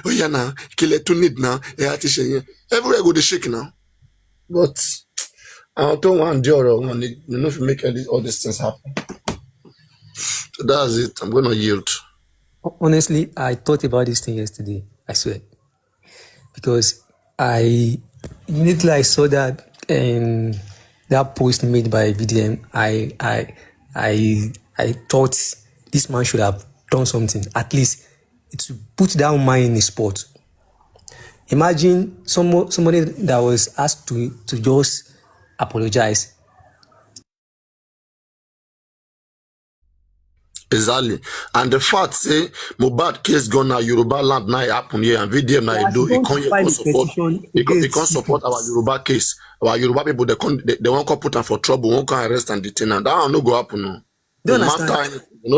Oh yeah, now kill it to need now. Everywhere go the shake now. But I don't want you know if you make all these things happen. So that's it. I'm gonna yield. Honestly, I thought about this thing yesterday. I swear, because I immediately I saw that post made by VDM. I thought this man should have done something, at least to put that man in a spot. Imagine somebody that was asked to just apologize. Exactly. And the fact say Mohbad case gone now Yoruba land now happen here and VDM now do it can't support it can't support our Yoruba case. Our Yoruba people they won't come put them for trouble, won't come arrest and detain them. That will not go happen no. Don't understand. We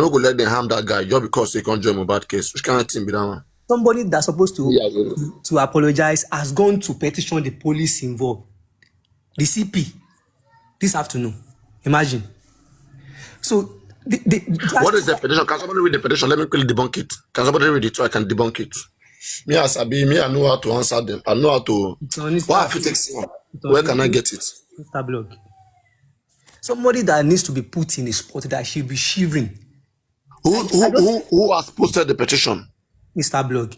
not go let them harm that guy just because they can't join Mohbad case. Which kind of thing be that one? Somebody that's supposed to apologize has gone to petition the police involved. The CP this afternoon. Imagine. So what is the petition? Can somebody read the petition? Let me quickly debunk it. Can somebody read it so I can debunk it? Me as Abi, I know how to answer them. I know how to. Why have you taken? Where can I get it? Insta blog. Somebody that needs to be put in a spot that she'll be shivering. Who has posted the petition? Insta blog.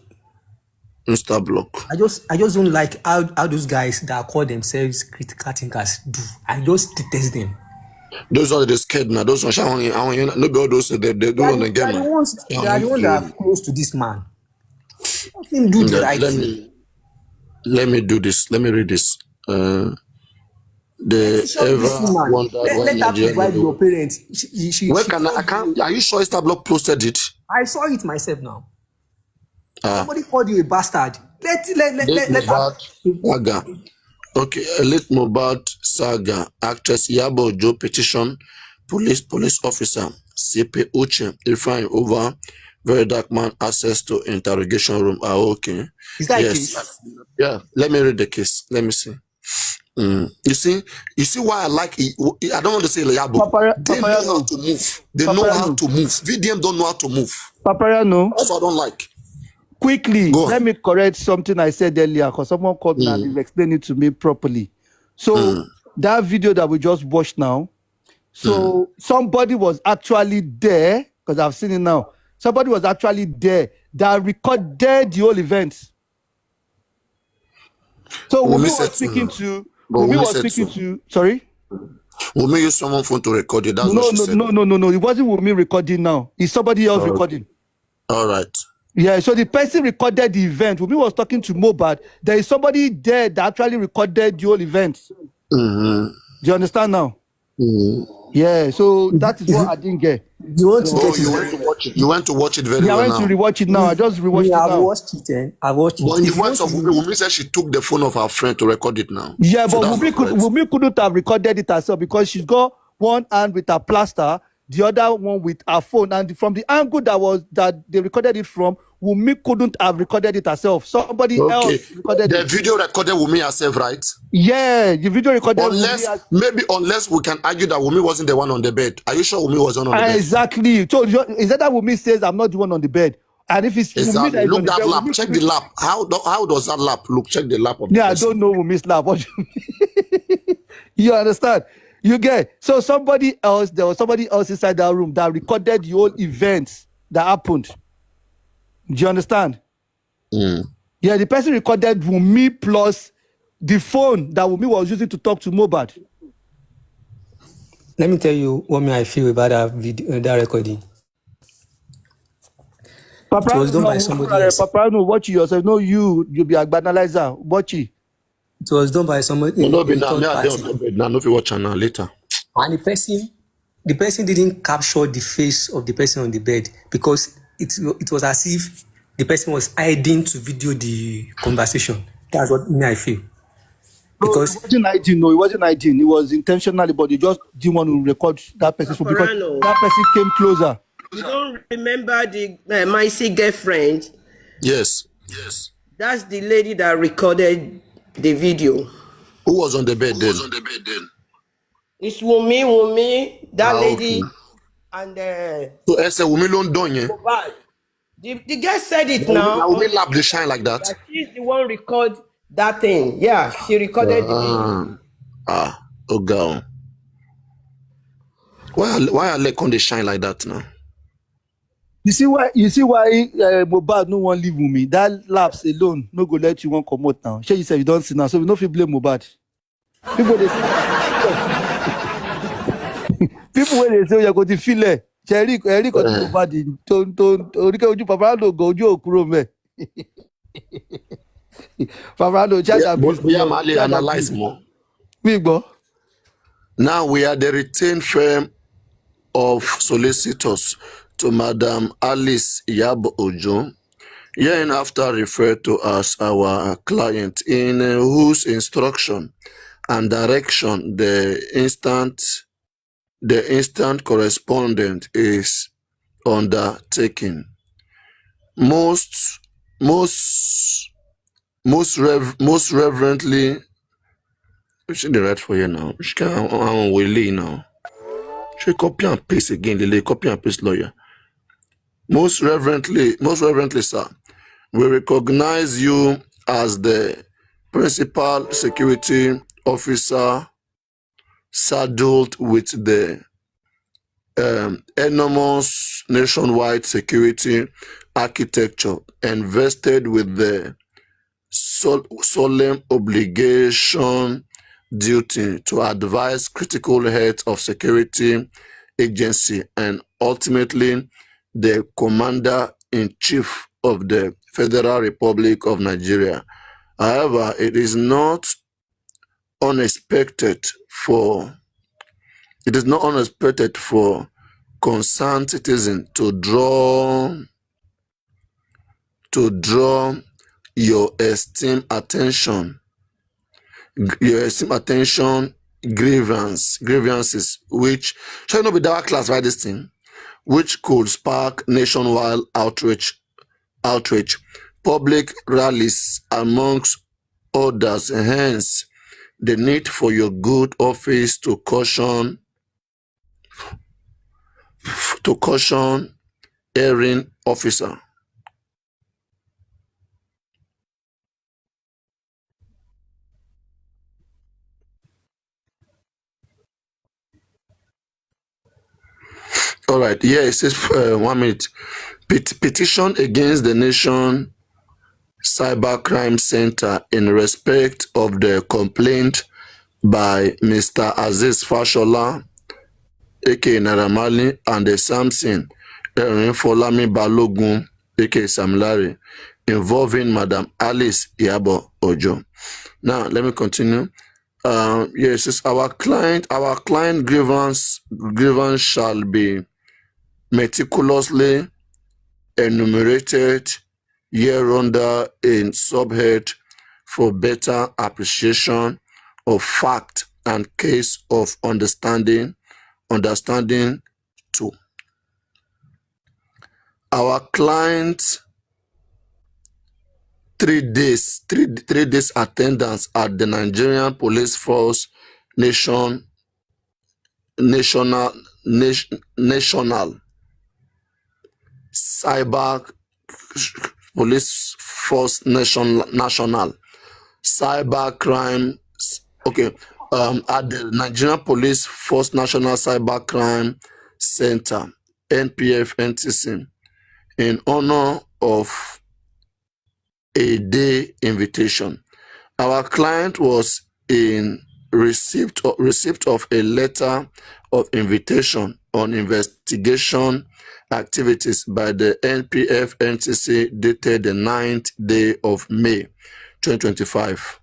Insta blog. I just don't like how those guys that call themselves critical thinkers do. I just detest them. Those are the scared now. Those ones, no be all those they do on the game. They are the ones that are close to this man. Let him do the right thing. Let me do this. Let me read this. The ever wonder let her provide your parents. Where can I can't? Are you sure Instablock posted it? I saw it myself now. Somebody called you a bastard. Let her. Saga. Okay, late Mohbad saga. Actress Iyabo Ojo petition police officer CP Uche define over very dark man access to interrogation room. Okay. Is that yes. A case? Yeah. Let me read the case. Let me see. You see why I like it. I don't want to say Iyabo. They know how to move. They know how to move. VDM don't know how to move. Papariano. That's what I don't like. Quickly, let me correct something I said earlier because someone called me and explained it to me properly. So that video that we just watched now, so somebody was actually there, because I've seen it now. Somebody was actually there that recorded the whole event. So Wumi was speaking to, sorry? Wumi use someone's phone to record it. That's what she said. No. It wasn't Wumi recording now. It's somebody else recording. All right. Yeah, so the person recorded the event. When we was talking to Mohbad, there is somebody there that actually recorded the whole event. Do you understand now? Yeah, so that is what I didn't get. You went to watch it. You went to watch it very well. I went to rewatch it now. I just rewatched it now. I watched it. I watched it. But in the words of Wumi said she took the phone of her friend to record it now. Yeah, so but Wumi couldn't have recorded it herself because she's got one hand with her plaster, the other one with her phone, and from the angle that they recorded it from, Wumi couldn't have recorded it herself. Somebody else recorded it. The video recorded Wumi herself, right? Yeah, the video recorded. Unless we can argue that Wumi wasn't the one on the bed. Are you sure Wumi wasn't on the bed? Exactly. So is that Wumi says I'm not the one on the bed? And if it's exactly. Wumi that look that lap, check the lap. How does that lap look? Check the lap of the person. I don't know Wumi's lap. What you understand? You get so there was somebody else inside that room that recorded the whole events that happened. Do you understand? Yeah, the person recorded Wumi plus the phone that Wumi was using to talk to Mohbad. Let me tell you what I feel about that video, that recording. Papa, it was done by somebody else. Papa, no, watch it yourself. No, you'll be a banalizer. Watch it. It was done by somebody. No, if you watch channel later. And the person didn't capture the face of the person on the bed because it was as if the person was hiding to video the conversation. That's what I feel. Because it wasn't hiding. No, it wasn't hiding. It was intentionally, but you just didn't want to record that person because that person came closer. You don't remember the Micey girlfriend? Yes. That's the lady that recorded the video. Who was on the bed then? It's Wumi, that lady, okay. and so I said Wumi don't done. The girl said it Now now. we lap the shine like that. That she's the one record that thing. Yeah, she recorded the video. Oh girl. Why are leg on the shine like that now? You see why Mohbad no wan leave Wunmi? That lapse alone no go let you wan comot now. Shey you say you don see now, so we no fit blame Mohbad. People dey people wey dey say oye kò ti filẹ̀ ṣe ẹ̀rí kan tí Mohbad tó oríkẹ́ ojú Paparano gan ojú òkúrò mẹ́. Paparano charge abuse. Bóyá máa lè analyse more. Mi gbọ́. Now we are the retained firm of solicitors to Madam Alice Iyabo Ojo, hereinafter referred to as our client, in whose instruction and direction the instant correspondent is undertaken. Most reverently, which is the right for you now? Which can will now? Should copy and paste again? The copy and paste lawyer. Most reverently, sir, we recognize you as the principal security officer saddled with the enormous nationwide security architecture and vested with the solemn obligation duty to advise critical heads of security agency and ultimately the commander-in-chief of the Federal Republic of Nigeria. However, it is not unexpected for concerned citizens to draw your esteemed attention grievances which shall not be that class by this thing, which could spark nationwide outrage, public rallies amongst others, hence the need for your good office to caution erring officer. All right, here it says 1 minute. Petition against the Nation Cybercrime Center in respect of the complaint by Mr. Aziz Fashola, aka Naramali, and the Samson Folami Balogun, aka Samlari, involving Madam Alice Iyabo Ojo. Now, let me continue. Yes, it's our client grievance shall be meticulously enumerated hereunder in subhead for better appreciation of fact and case of understanding too. Our client 3 days attendance at the Nigerian Police Force National Cyber Police Force National Cyber Crime. Okay, at the Nigerian Police Force National Cyber Crime Center, NPF NTC, in honor of a day invitation. Our client was in receipt of a letter of invitation on investigation activities by the NPF NTC dated the 9th day of May 2025.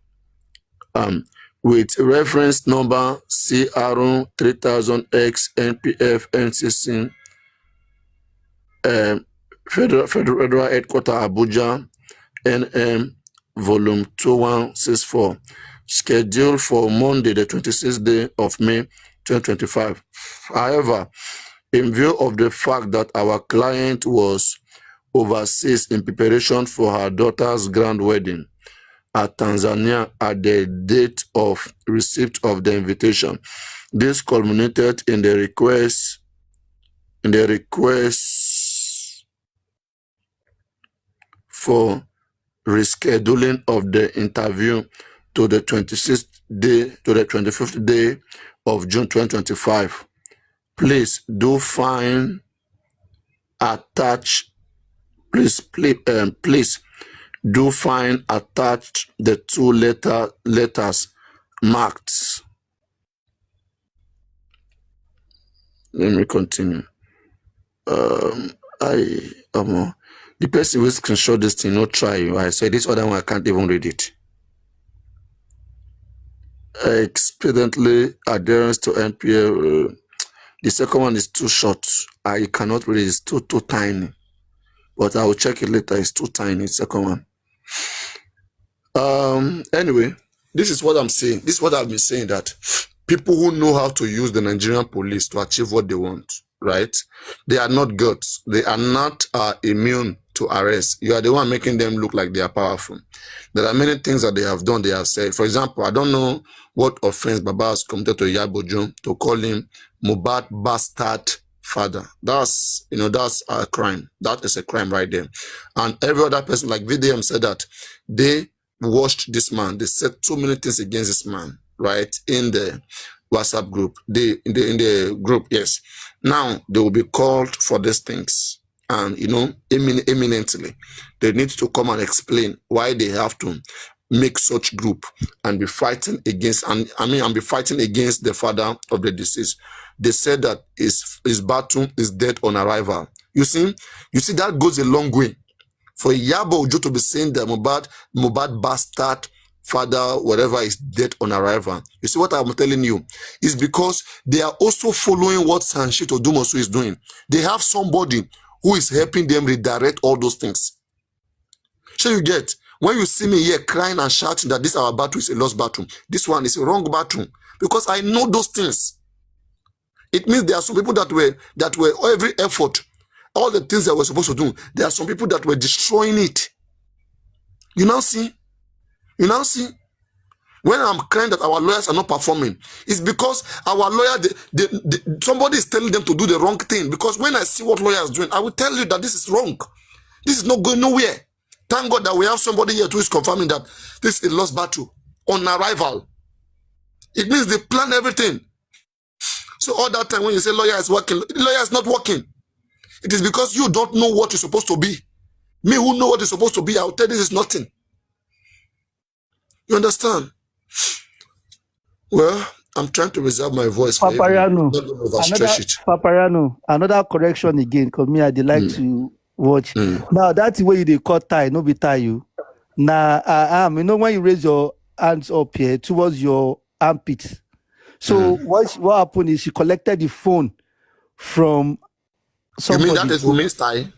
With reference number CR 3000X NPF NCC Federal Headquarters Abuja NM Volume 2164, scheduled for Monday, the 26th day of May 2025. However, in view of the fact that our client was overseas in preparation for her daughter's grand wedding at Tanzania at the date of receipt of the invitation, this culminated in the request for rescheduling of the interview to the 26th day to the 25th day of June 2025. Please do find attached. Please do find attached the two letters marked. Let me continue. The person who screenshot this thing, not try you. I said this other one, I can't even read it. Expediently adherence to NPA. The second one is too short. I cannot read it. It's too tiny. But I will check it later. It's too tiny. Second one. Anyway, this is what I'm saying. This is what I've been saying, that people who know how to use the Nigerian police to achieve what they want, right? They are not gods. They are not immune to arrest. You are the one making them look like they are powerful. There are many things that they have done, they have said. For example, I don't know what offense Baba has committed to Yabojo to call him Mohbad bastard father. That's a crime. That is a crime right there. And every other person, like VDM said, that they watched this man. They said too many things against this man, right? In the WhatsApp group, in the group, yes. Now they will be called for these things, and eminently, they need to come and explain why they have to make such group and be fighting against, and be fighting against the father of the deceased. They said that his battle is dead on arrival. You see that goes a long way. For Yabojo to be saying that Mohbad bastard father, whatever, is dead on arrival. You see what I'm telling you? Is because they are also following what Shamsoduim also is doing. They have somebody who is helping them redirect all those things. So you get, when you see me here crying and shouting that this our battle is a lost battle, this one is a wrong battle, because I know those things. It means there are some people that were every effort, all the things that we're supposed to do, there are some people that were destroying it. You now see? When I'm crying that our lawyers are not performing, it's because our lawyer, somebody is telling them to do the wrong thing. Because when I see what lawyers are doing, I will tell you that this is wrong. This is not going nowhere. Thank God that we have somebody here who is confirming that this is a lost battle on arrival. It means they plan everything. So all that time when you say lawyer is working, the lawyer is not working. It is because you don't know what you're supposed to be. Me who know what is supposed to be, I'll tell you this is nothing. You understand? Well, I'm trying to reserve my voice for Papariano, Papariano, another correction again, because me, I'd like to watch. Now, that's the way they cut tie, no be tie you. Now, when you raise your hands up here towards your armpits. So what happened is she collected the phone from somebody. You mean that is women's tie?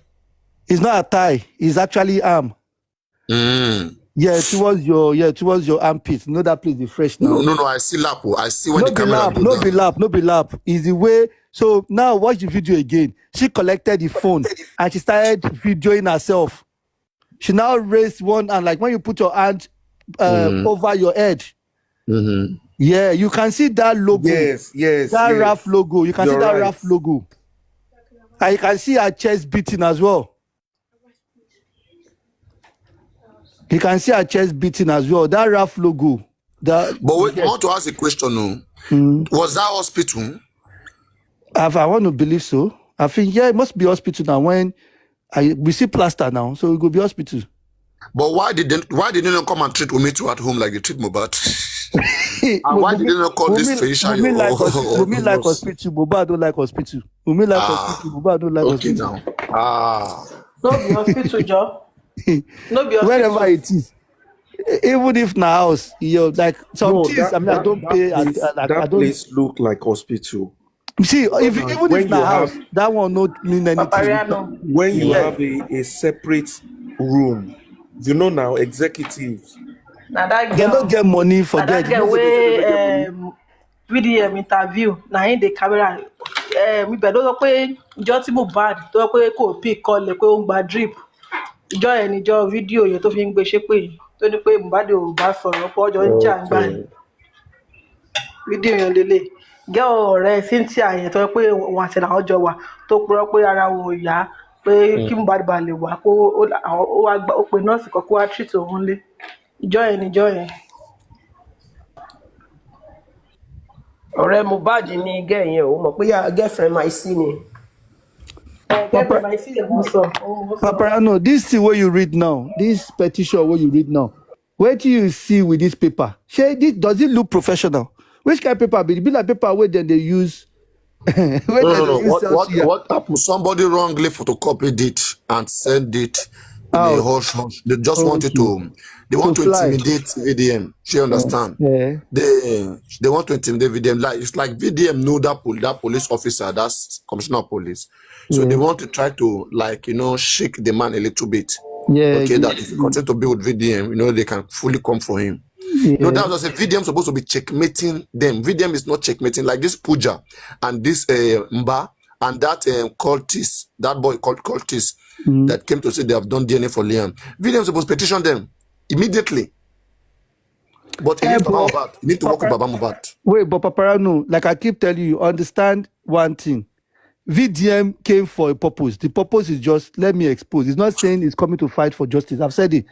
It's not a tie, it's actually arm. Yeah, towards your armpit. You know that place is fresh now. No, I see lap. I see when the camera no be lap. Is the way. So now watch the video again. She collected the phone and she started videoing herself. She now raised one hand, like when you put your hand over your head. Yeah, you can see that logo. Yes. That RAF logo. You can see that RAF logo. And you can see her chest beating as well. You can see her chest beating as well. That RAF logo. But wait, I want to ask a question. Was that hospital? I want to believe so. I think, it must be hospital now. When we see plaster now, so it could be hospital. But why did they not come and treat Umitu at home like they treat Mohbad? And why did they not call this Feisha? Wumi like hospital. Mohbad don't like hospital. Wumi like hospital. Mohbad don't like hospital. No be hospital job. No be hospital. Wherever it is. Even if na house, like some things, I don't pay. That place look like hospital. See, even if na house, that one not mean anything. When you have a separate room, now executives. Now that girl, they don't get money for that. VDM interview. Now in the camera, we better not pay. Just Mohbad, don't pay. Ko pick call le ko ngba drip. Ìjọ video yẹn tó fi ń gbé ṣépè tó ní pé Mohbad ò bá sọ̀rọ̀ pọ̀ ọjọ́ ń jà ń gbà ní fídíò yẹn lélẹ̀ gẹ́ ọ̀rẹ́ Cynthia yẹn tó pé wọn àti làwọn jọ wà tó purọ́ pé ara wọn ò yá pé kí Mohbad bá lè wá kó ó pe nọ́ọ̀sì kan kó wá treat òun lé ìjọ yẹn. ọ̀rẹ́ Mohbad ní gẹ̀yìn o mọ̀ pé girlfriend my see ni. Girlfriend my see mo sọ. Paparano, this thing where you read now, this petition where you read now, where do you see with this paper? Does it look professional? Which kind of paper be like paper where then they use? No. What happened? Somebody wrongly photocopied it and sent it in a hush. They just wanted to. They want to intimidate VDM. She understand? Yeah. They want to intimidate VDM. Like it's like VDM know that police officer, that's commissioner of police. So they want to try to shake the man a little bit. Yeah. Okay, that if you continue to be with VDM, they can fully come for him. Yeah. That was VDM supposed to be checkmating them. VDM is not checkmating like this Puja and this Mba and that cultist, that boy called cultist that came to say they have done DNA for Liam. VDM supposed to petition them immediately. But you need to work with Baba Mohbad. Wait, but Paparano, like I keep telling you, understand one thing. VDM came for a purpose. The purpose is just, let me expose. It's not saying it's coming to fight for justice. I've said it.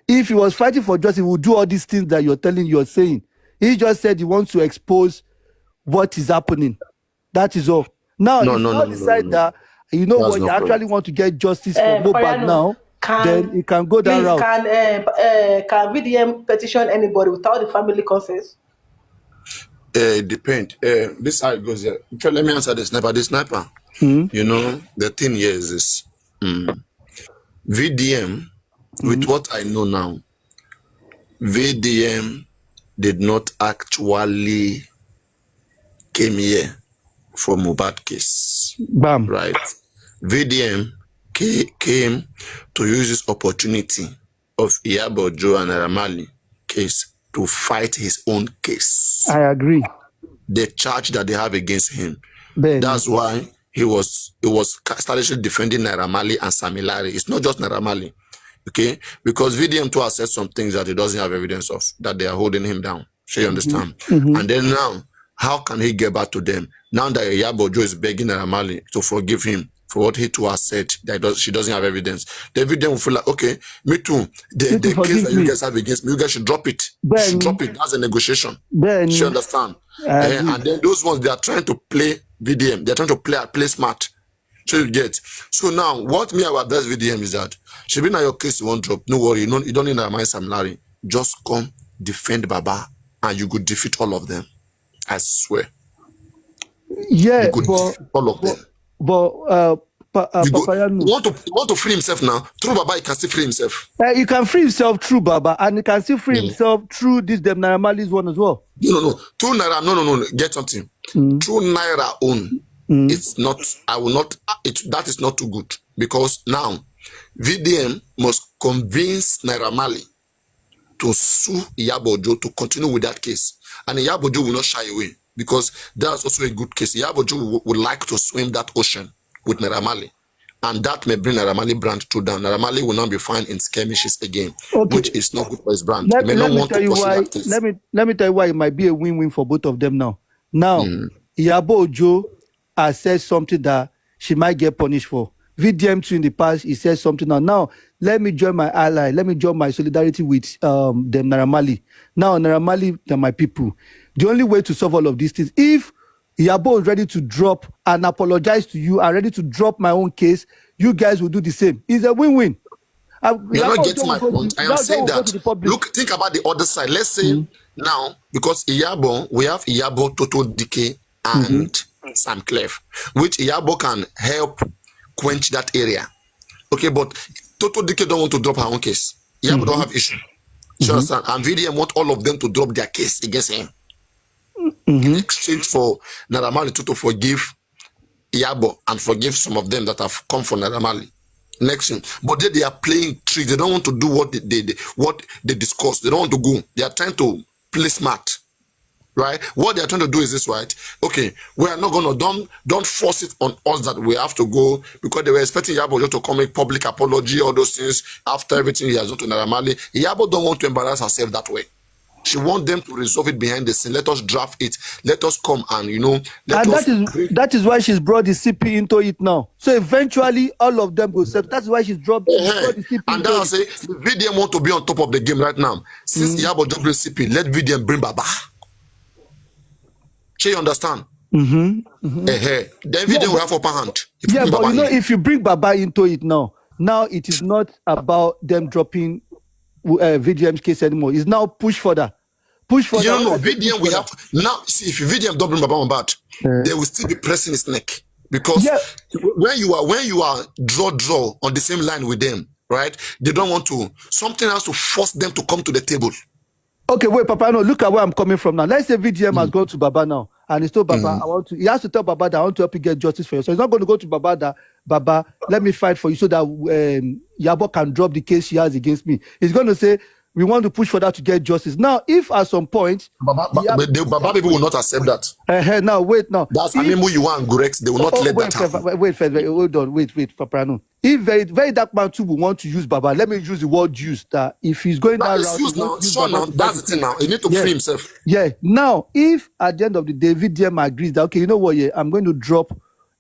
If he was fighting for justice, he would do all these things that you're saying. He just said he wants to expose what is happening. That is all. Now, if you decide that, you know what, you actually want to get justice for Mohbad now, then it can go that route. Can VDM petition anybody without the family consent? It depends. This is how it goes here. Let me answer the sniper. The sniper, the thing here is this. VDM, with what I know now, VDM did not actually came here for Mohbad case. Bam. Right? VDM came to use this opportunity of Iyabo Ojo and Naira Marley case to fight his own case. I agree. The charge that they have against him. Ben. That's why he was stylishly defending Naira Marley and Sami Larry. It's not just Naira Marley, okay? Because VDM too has said some things that he doesn't have evidence of, that they are holding him down. So you understand? And then now, how can he get back to them? Now that Iyabo Ojo is begging Naira Marley to forgive him for what he too has said, that she doesn't have evidence. The VDM will feel like, okay, me too. The case that you guys have against me, you guys should drop it. Ben. Should drop it. That's a negotiation. Ben. You understand? And then those ones, they are trying to play VDM. They're trying to play smart. So you get. So now, what me I would advise VDM is that, should be now your case, you won't drop. No worry, you don't need to mind Sam Larry. Just come, defend Baba, and you could defeat all of them. I swear. Yeah, you could defeat all of them. But He want to free himself now. Through Baba, he can still free himself. He can free himself through Baba, and he can still free himself through this Naira Marley's one as well. No. Through Naira, no. Get something. Through Naira own, it's not. I will not. That is not too good, because now VDM must convince Naira Marley to sue Iyabo Ojo to continue with that case, and Iyabo Ojo will not shy away, because that's also a good case. Iyabo Ojo would like to swim that ocean with Naira Marley, and that may bring Naira Marley brand too down. Naira Marley will not be found in skirmishes again, which is not good for his brand. Let me tell you why it might be a win-win for both of them now. Now, Iyabo Ojo has said something that she might get punished for. VDM too in the past, he said something now. Now, let me join my ally. Let me join my solidarity with them Naira Marley. Now, Naira Marley, they're my people. The only way to solve all of these things, if Iyabo is ready to drop and apologize to you, I'm ready to drop my own case, you guys will do the same. It's a win-win. You're not getting my point. I am saying that, look, think about the other side. Let's say now, because Iyabo, we have Iyabo, Toto Dike, and Sam Clef, which Iyabo can help quench that area. Okay, but Toto Dike don't want to drop her own case. Iyabo don't have issue. You understand? And VDM want all of them to drop their case against him. In exchange for Naira Marley to forgive Iyabo and forgive some of them that have come for Naira Marley. Next thing, but they are playing tricks. They don't want to do what they discuss. They don't want to go. They are trying to play smart, right? What they are trying to do is this, right? Okay, we are not gonna don't force it on us that we have to go, because they were expecting Iyabo Ojo to come make public apology, all those things after everything he has done to Naira Marley. Iyabo don't want to embarrass herself that way. She wants them to resolve it behind the scene. Let us draft it. Let us come and that is why she's brought the CP into it now. So eventually, all of them will settle. That's why she's brought the CP. And then I say, VDM want to be on top of the game right now. Since Iyabo don't bring CP, let VDM bring Baba. You understand? Then VDM will have upper hand. Yeah, but you know, if you bring Baba into it now it is not about them dropping VDM's case anymore. It's now push further. VDM we have now. See, if VDM don't bring Baba on bad, they will still be pressing his neck, because when you are draw on the same line with them, right? They don't want to. Something has to force them to come to the table. Okay, wait, Papa. No, look at where I'm coming from now. Let's say VDM has gone to Baba now, and he's told Baba, he has to tell Baba that I want to help you get justice for you. So he's not going to go to Baba that, Baba, let me fight for you so that Iyabo can drop the case she has against me. He's going to say, we want to push for that to get justice. Now, if at some point the Baba people will not accept that. Now wait, now that's Animu you want Gurex, they will not let that happen. Hold on, wait, Papa. No. If very dark man too will want to use Baba, let me use the word use that if he's going that route, now that's the thing now. He need to free himself. Yeah. Now, if at the end of the day VDM agrees that okay, you know what, I'm going to drop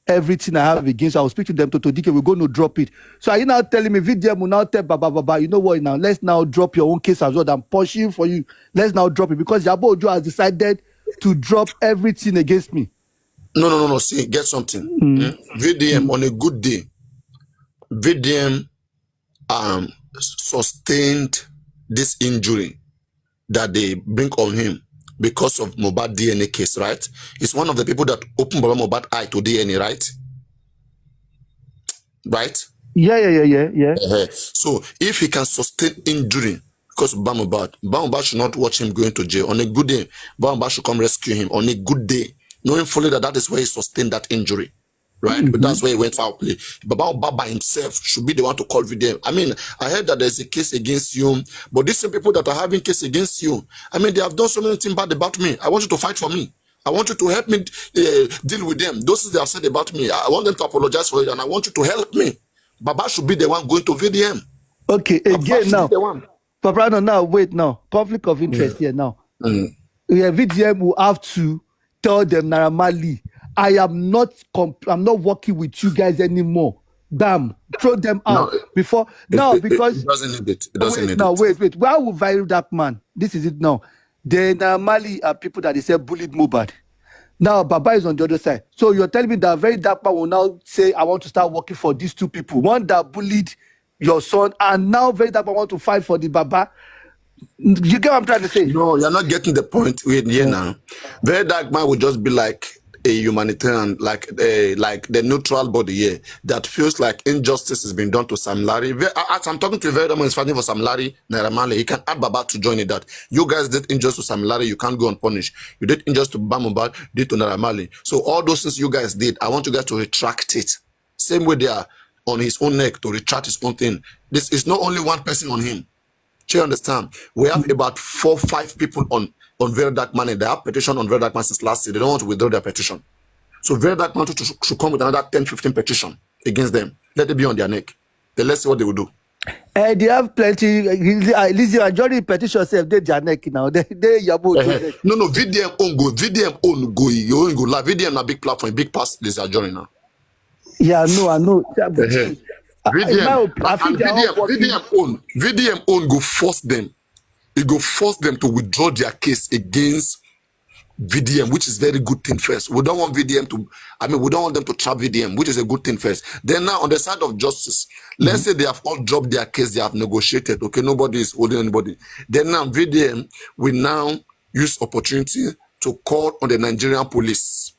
everything I have against, I will speak to them to DK, we're going to drop it. So are you now telling me VDM will now tell Baba, you know what now, let's now drop your own case as well. I'm pushing for you. Let's now drop it because Iyabo Ojo has decided to drop everything against me. No. See, get something. VDM on a good day, VDM sustained this injury that they bring on him because of Mohbad DNA case, right? He's one of the people that opened Baba Mohbad eye to DNA, right? Right? Yeah. So if he can sustain injury because of Baba Mohbad should not watch him going to jail. On a good day, Baba Mohbad should come rescue him. On a good day, knowing fully that is where he sustained that injury. Right, but that's where he went foul play. Baba himself should be the one to call VDM. I mean, I heard that there's a case against you, but these same people that are having case against you, I mean, they have done so many things bad about me. I want you to fight for me. I want you to help me deal with them. Those things they have said about me, I want them to apologize for it, and I want you to help me. Baba should be the one going to VDM. Okay, again now, Papa, now wait now, conflict of interest here now. VDM will have to tell them Naira Marley, I'm not working with you guys anymore. Bam, throw them out because it doesn't need it. It doesn't need it. Wait. Why would Viral Dark Man? This is it now. They normally are people that they say bullied Mohbad. Now Baba is on the other side. So you're telling me that Very Dark Man will now say, I want to start working for these two people. One that bullied your son, and now Very Dark Man want to fight for the Baba. You get what I'm trying to say? No, you're not getting the point. Now. Very Dark Man will just be like a humanitarian, like the neutral body here that feels like injustice is being done to Sam Larry. As I'm talking to a Very Dark Man is fighting for Sam Larry, Naira Marley. He can add Baba to join it. That you guys did injustice to Sam Larry, you can't go unpunished. You did injustice to Baba Mohbad, did to Naira Marley. So all those things you guys did, I want you guys to retract it. Same way they are on his own neck to retract his own thing. This is not only one person on him. Do you understand? We have about 4 or 5 people on Very Dark Man. They have petition on Very Dark Man since last year. They don't want to withdraw their petition. So Very Dark Man should come with another 10-15 petition against them. Let it be on their neck. Then let's see what they will do. They have plenty. Lizzie majority petition say they their neck now. They Iyabo. No. VDM own go. VDM own go. You own go. Like VDM a big platform, big pass. Lizzie Ajori now. Yeah, I know. VDM own go force them. It go force them to withdraw their case against VDM, which is very good thing first. We don't want VDM to, we don't want them to trap VDM, which is a good thing first. Then now on the side of justice, let's say they have all dropped their case, they have negotiated, okay, nobody is holding anybody. Then now VDM will now use opportunity to call on the Nigerian police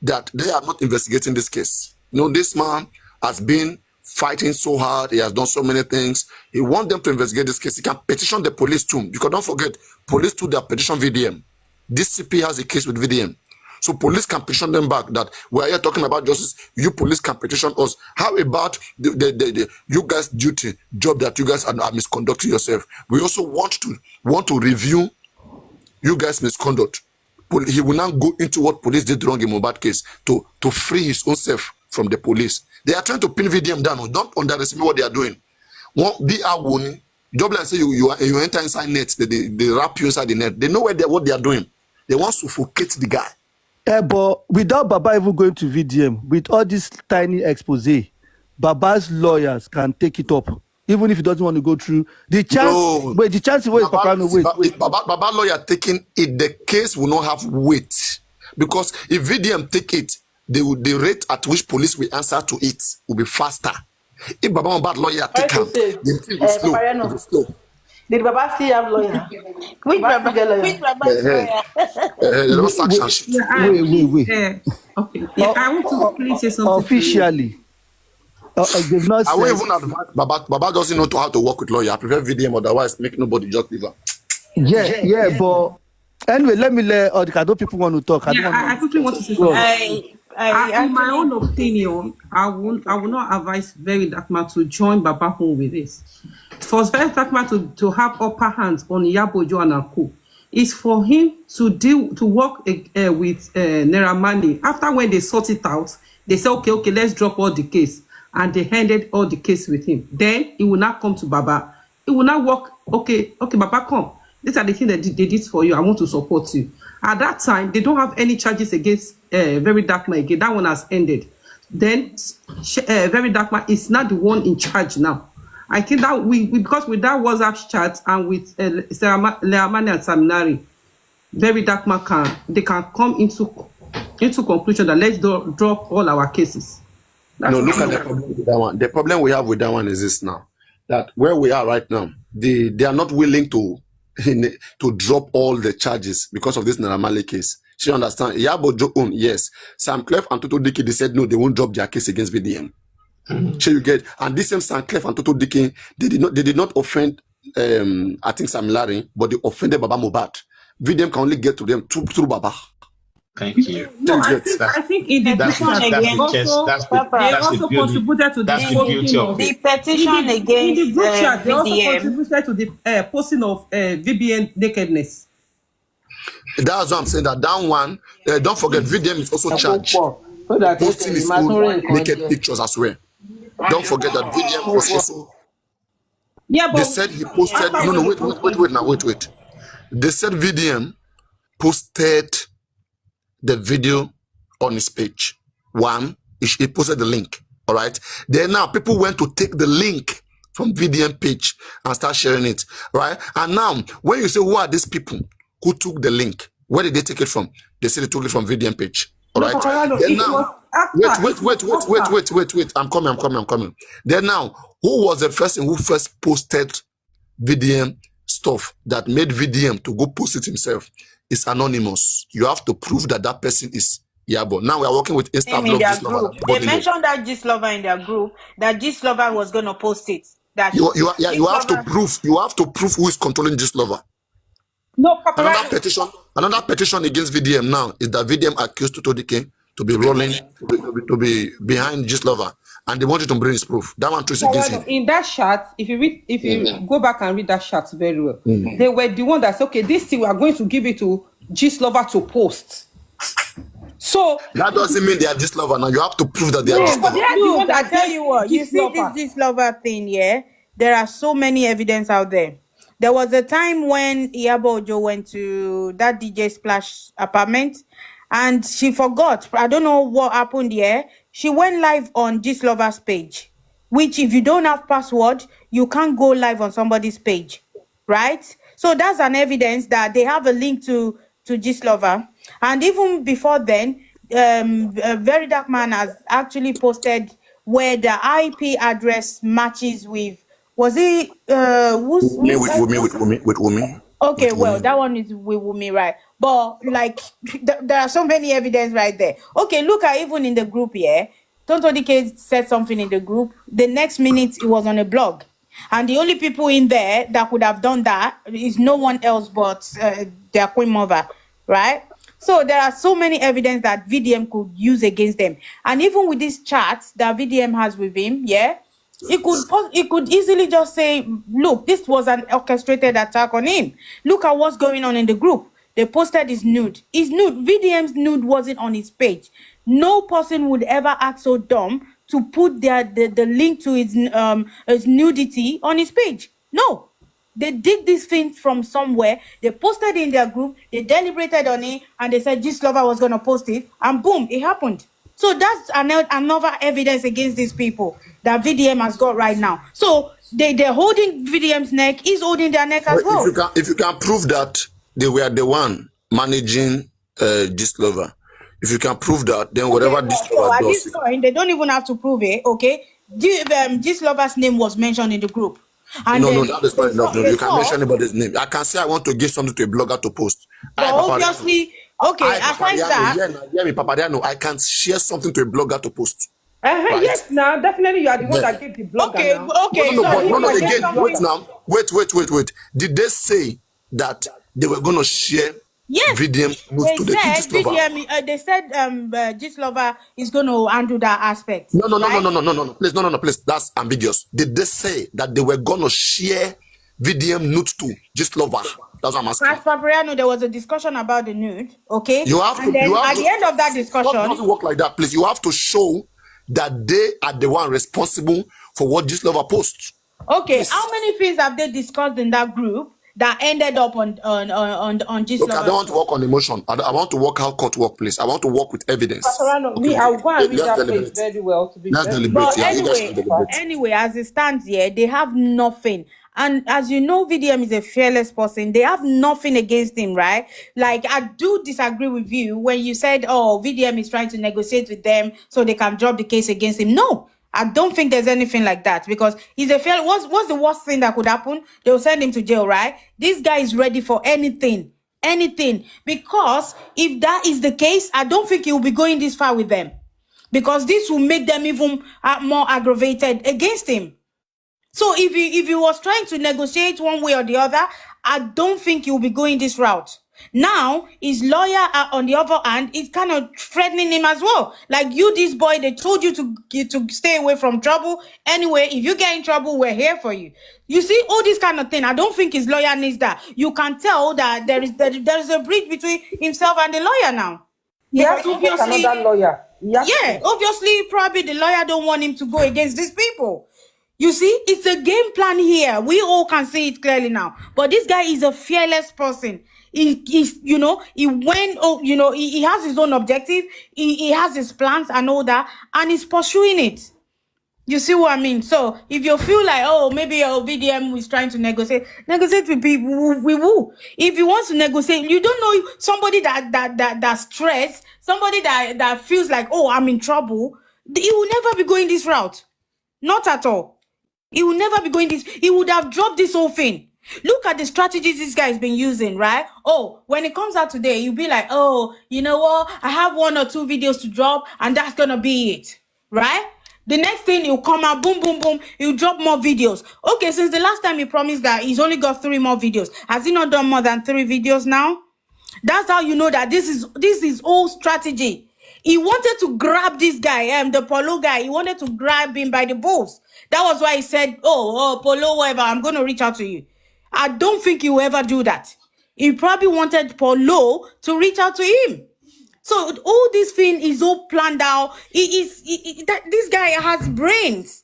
that they are not investigating this case. This man has been fighting so hard. He has done so many things. He wants them to investigate this case. He can petition the police too. Because don't forget, police too, they petition VDM. This CP has a case with VDM. So police can petition them back that we are here talking about justice. You police can petition us. How about the you guys' duty, job that you guys are misconducting yourself? We also want to review you guys' misconduct. He will now go into what police did wrong in Mohbad case to free his own self from the police. They are trying to pin VDM down. Don't underestimate what they are doing. One be a warning. Job like say you enter inside net, they wrap you inside the net. They know what they are doing. They want to suffocate the guy. But without Baba even going to VDM, with all this tiny expose, Baba's lawyers can take it up, even if he doesn't want to go through the chance. No. Wait, the chance wait, Papa, no, wait. Baba lawyer taking it, the case will not have weight, because if VDM take it, the rate at which police will answer to it will be faster. If Baba Mohbad lawyer take him, the thing will slow. It will slow. Did Baba still have lawyer? Which Baba? Which Baba is lawyer? Wait. Okay. Yeah, I want to quickly say something. Officially, they've not I said. won't even advise Baba doesn't know how to work with lawyer. I prefer VDM, otherwise make nobody just leave her. Yeah, but anyway, let me let the Kado people want to talk. I quickly want to say something. In my own opinion, I will not advise Very Dark Man to join Baba home with this. For Very Dark Man to have upper hands on Yabojo and Aku, is for him to work with Naira Marley. After when they sort it out, they say, okay, let's drop all the case. And they handed all the case with him. Then he will not come to Baba. He will not work, okay, Baba, come. These are the things that they did for you. I want to support you. At that time, they don't have any charges against Very Dark Man again. That one has ended. Then Very Dark Man is not the one in charge now. I think that because with that WhatsApp chat and with Leamani and Saminari, Very Dark Man can come into conclusion that let's drop all our cases. That's look at the problem with that one. The problem we have with that one is this now, that where we are right now, they are not willing to drop all the charges because of this Naira Marley case. She understand? Yabojo own, yes. Sam Clef and Toto Diki, they said no, they won't drop their case against VDM. So you get, and this same Sam Clef and Toto Diki, they did not offend I think Sam Larry, but they offended Baba Mohbad. VDM can only get to them through Baba. Thank you. No, I think in the that's the beauty of the petition against in the group chat. They also VDM. contributed to the posting of VBN nakedness. That's what I'm saying. That one, don't forget, VDM is also charged posting his own naked pictures as well. Don't forget that VDM was also. Yeah, but they said he posted. No, wait. They said VDM posted the video on his page. One, he posted the link. All right. Then now people went to take the link from VDM page and start sharing it. Right. And now when you say who are these people who took the link, where did they take it from? They say they took it from VDM page. All right. Then now, wait. I'm coming. Then now, who was the person who first posted VDM stuff that made VDM to go post it himself? Is anonymous. You have to prove that person is Yabo. Now we are working with Instablog. They mentioned that Gistlover in their group, that Gistlover was going to post it. That you have to prove. You have to prove who is controlling Gistlover. No, another petition against VDM now is that VDM accused Toto Dike to be rolling, to be behind Gistlover, and they wanted to bring his proof. That one traces against him. In that chat, if you go back and read that chat very well, they were the one that said, okay, this thing we are going to give it to Gistlover to post. So that doesn't mean they are Gistlover. Now you have to prove that they are Gistlover. I tell you what, you see this Gistlover thing, yeah? There are so many evidence out there. There was a time when Iyabo Ojo went to that DJ Splash apartment and she forgot. I don't know what happened here. She went live on Gistlover's page, which if you don't have password, you can't go live on somebody's page, right? So that's an evidence that they have a link to Gistlover. And even before then, Very Dark Man has actually posted where the IP address matches with, was it with Wumi? Okay, well, that one is with Wumi, right? But like, there are so many evidence right there. Okay, look at even in the group here. Tonto DK said something in the group. The next minute, it was on a blog, and the only people in there that could have done that is no one else but their queen mother, right? So there are so many evidence that VDM could use against them, and even with this chat that VDM has with him, yeah. It could easily just say, look, this was an orchestrated attack on him. Look at what's going on in the group. They posted his nude. His nude, VDM's nude wasn't on his page. No person would ever act so dumb to put the link to his nudity on his page. No. They dig this thing from somewhere, they posted in their group, they deliberated on it, and they said this lover was going to post it, and boom, it happened. So that's another evidence against these people that VDM has got right now. So they're holding VDM's neck, he's holding their neck as well. If you can prove that they were the one managing this lover, if you can prove that, then whatever this lover at does, this point, they don't even have to prove it, okay? This lover's name was mentioned in the group. And no, that is not enough. No, you can mention anybody's name. I can say I want to give something to a blogger to post. But obviously, okay, aside that, Papadiano, I can share something to a blogger to post. Right? Yes, now definitely you are the one that gave the blogger. Wait. Did they say that they were going to share? Yes, VDM to the VDM, they said this lover is going to handle that aspect. No, please, that's ambiguous. Did they say that they were going to share VDM nude to this lover? That's what I'm asking. As Papriano, there was a discussion about the nude, okay? You have to, at the end of that discussion, it doesn't work like that, please. You have to show that they are the one responsible for what this lover posts. Okay, please. How many things have they discussed in that group that ended up on this lover? I don't want to work on emotion. I want to work how court work, please. I want to work with evidence. Me, I'll go and read that place very well to be fair. But anyway, as it stands here, they have nothing. And as you know, VDM is a fearless person. They have nothing against him, right? Like, I do disagree with you when you said, oh, VDM is trying to negotiate with them so they can drop the case against him. No, I don't think there's anything like that, because he's a fair. What's the worst thing that could happen? They'll send him to jail, right? This guy is ready for anything. Because if that is the case, I don't think he will be going this far with them, because this will make them even more aggravated against him. So if he was trying to negotiate one way or the other, I don't think he will be going this route. Now, his lawyer, on the other hand, is kind of threatening him as well. Like, you, this boy, they told you to stay away from trouble. Anyway, if you get in trouble, we're here for you. You see, all this kind of thing. I don't think his lawyer needs that. You can tell that there is a bridge between himself and the lawyer now. Yes, obviously, another lawyer. Obviously, probably the lawyer don't want him to go against these people. You see, it's a game plan here. We all can see it clearly now. But this guy is a fearless person. He has his own objective. He has his plans and all that, and he's pursuing it. You see what I mean? So if you feel like, oh, maybe VDM is trying to negotiate with people, we will. If he wants to negotiate, you don't know somebody that's stressed, somebody that feels like, oh, I'm in trouble. He will never be going this route. Not at all. He will never be going this. He would have dropped this whole thing. Look at the strategies this guy has been using, right? Oh, when it comes out today, you'll be like, oh, you know what? I have 1 or 2 videos to drop, and that's going to be it, right? The next thing, he'll come out, boom, boom, boom. He'll drop more videos. Okay, since the last time he promised that he's only got 3 more videos. Has he not done more than 3 videos now? That's how you know that this is all strategy. He wanted to grab this guy, the Polo guy. He wanted to grab him by the balls. That was why he said, oh, Polo, whatever, I'm going to reach out to you. I don't think he will ever do that. He probably wanted Polo to reach out to him. So all this thing is all planned out. This guy has brains.